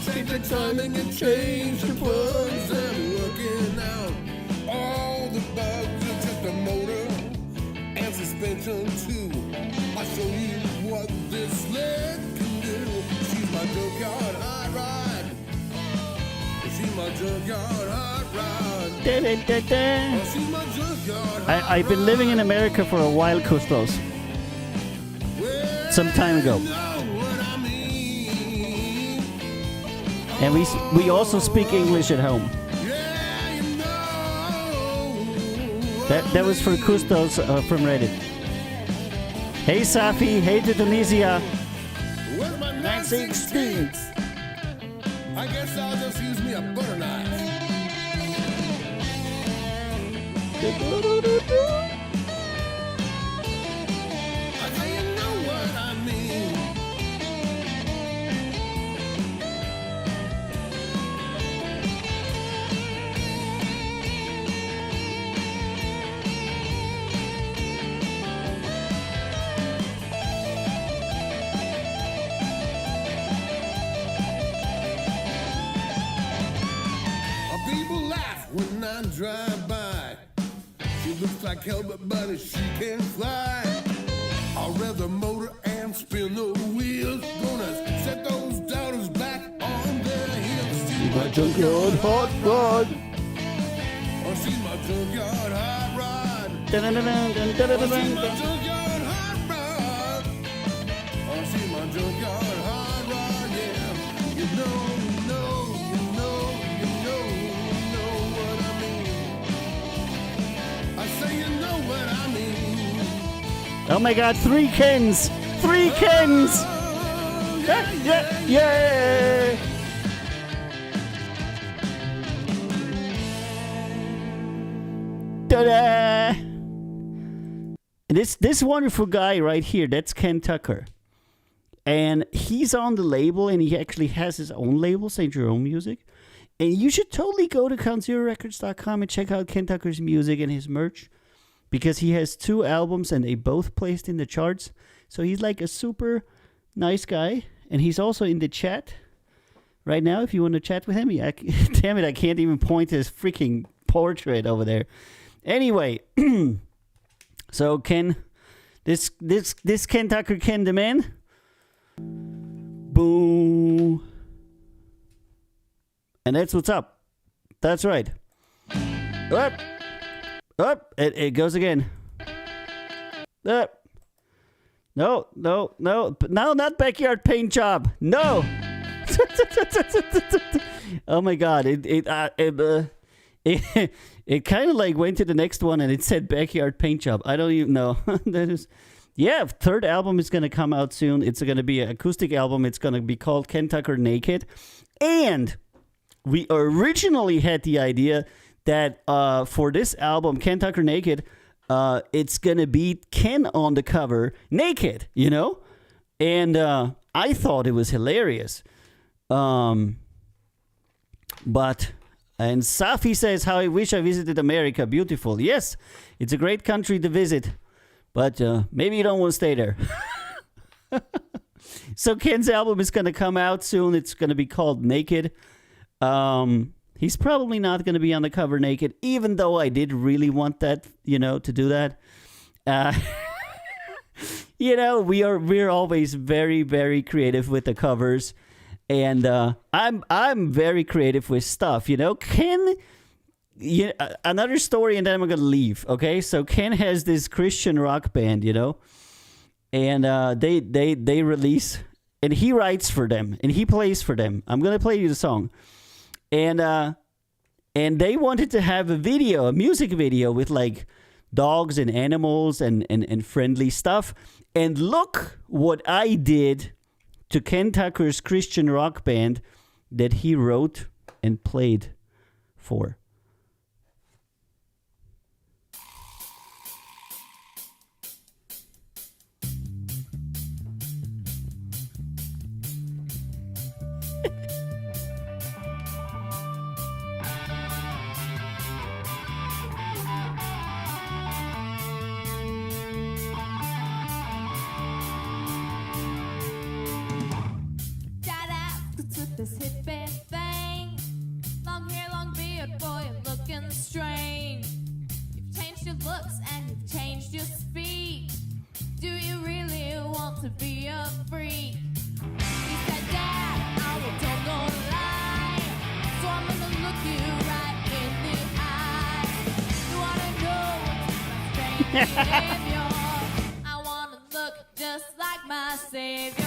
Change the timing and change the plugs and working out all the bugs. It's just a motor and suspension too. I'll show you what this sled can do. She's my junkyard hot rod. She's my junkyard hot rod. She's my junkyard hot rod. I've been living in America for a while, Kustos. Some time ago. And we also speak English at home. That was for Kustos from Reddit. Hey Safi, hey to Tunisia. 916. I guess I'll just use me a butter knife. I tell you know what I mean. People laugh when I drive by. She looks like hell, but she can fly. I'll rev the motor and spin the wheels. Gonna set those daughters back on their heels. She's my junkyard hot rod. Oh, she's my junkyard hot rod. Oh, she's my junkyard hot rod. Oh, she's my junkyard hot rod. Yeah, you know. Oh my god, 3 Kens! 3 Kens! Yeah! Ta-da! This wonderful guy right here, that's Ken Tucker. And he's on the label, and he actually has his own label, St. Jerome Music. And you should totally go to CountZeroRecords.com and check out Ken Tucker's music and his merch. Because he has 2 albums and they both placed in the charts. So he's like a super nice guy. And he's also in the chat right now if you want to chat with him. Yeah, damn it, I can't even point to his freaking portrait over there. Anyway, so Ken, this Ken Tucker, Ken the man. Boom. And that's what's up. That's right. Up. Up, it goes again. Up. No, not backyard paint job. No. Oh my God! It kind of like went to the next one and it said backyard paint job. I don't even know. That is, yeah. 3rd album is gonna come out soon. It's gonna be an acoustic album. It's gonna be called Ken Tucker Naked, and we originally had the idea that for this album, Ken Tucker Naked, it's going to be Ken on the cover naked, you know? And I thought it was hilarious. And Safi says, how I wish I visited America. Beautiful. Yes, it's a great country to visit. But maybe you don't want to stay there. So Ken's album is going to come out soon. It's going to be called Naked. He's probably not going to be on the cover naked, even though I did really want that, to do that. we're always very, very creative with the covers, and I'm very creative with stuff. Ken. Another story, and then I'm gonna leave. Okay, so Ken has this Christian rock band, and they release, and he writes for them, and he plays for them. I'm gonna play you the song, and they wanted to have a music video with like dogs and animals and friendly stuff. And look what I did to Ken Tucker's Christian rock band that he wrote and played for. This hippie thing, long hair, long beard, boy, you're looking strange. You've changed your looks and you've changed your speech. Do you really want to be a freak? He said, Dad, I will tell no lie, so I'm gonna look you right in the eye. You wanna know what's my strange behavior? I wanna look just like my savior.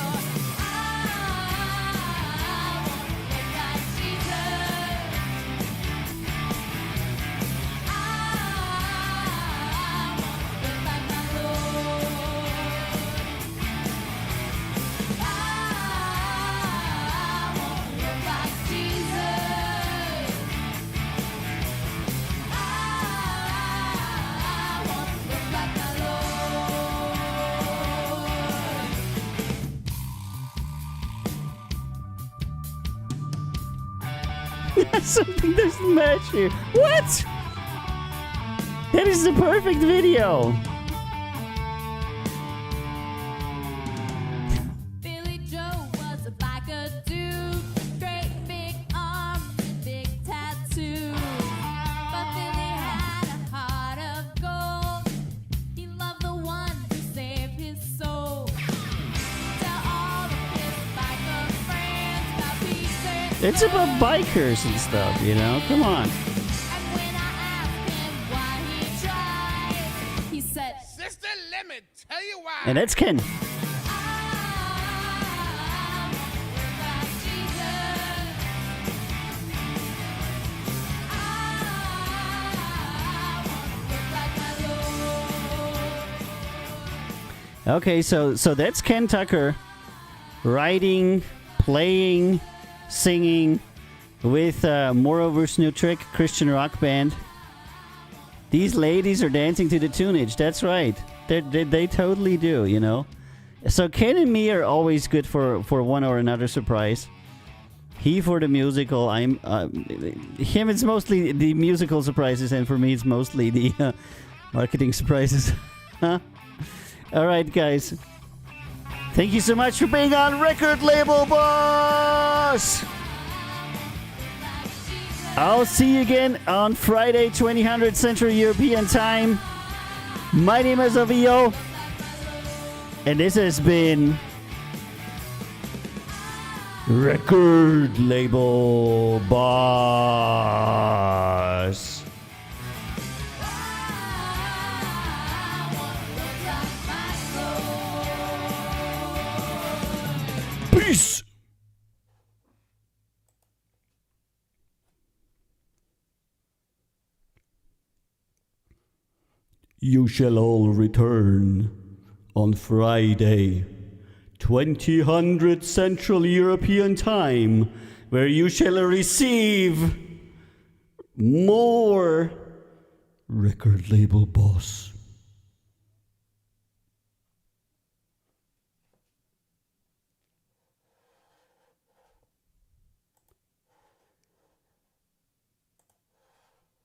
Something doesn't match here. What? That is the perfect video. Billy Joe was a biker dude, great big arms and big tattoos. But Billy had a heart of gold. He loved the one who saved his soul. Tell all of his biker friends about Peter. It's about bikers and stuff, Come on. And when I asked him why he tried, he said, Sister, let me tell you why. And that's Ken. Okay, so that's Ken Tucker writing, playing, singing with Moreover's New Trick Christian rock band. These ladies are dancing to the tunage. That's right. They totally do, So Ken and me are always good for one or another surprise. He for the musical. Him. It's mostly the musical surprises, and for me, it's mostly the marketing surprises. All right, guys. Thank you so much for being on Record Label Boss. I'll see you again on Friday, 2000 Central European Time. My name is Avio, and this has been Record Label Boss. Peace. You shall all return on Friday, 2000 Central European Time, where you shall receive more Record Label Boss.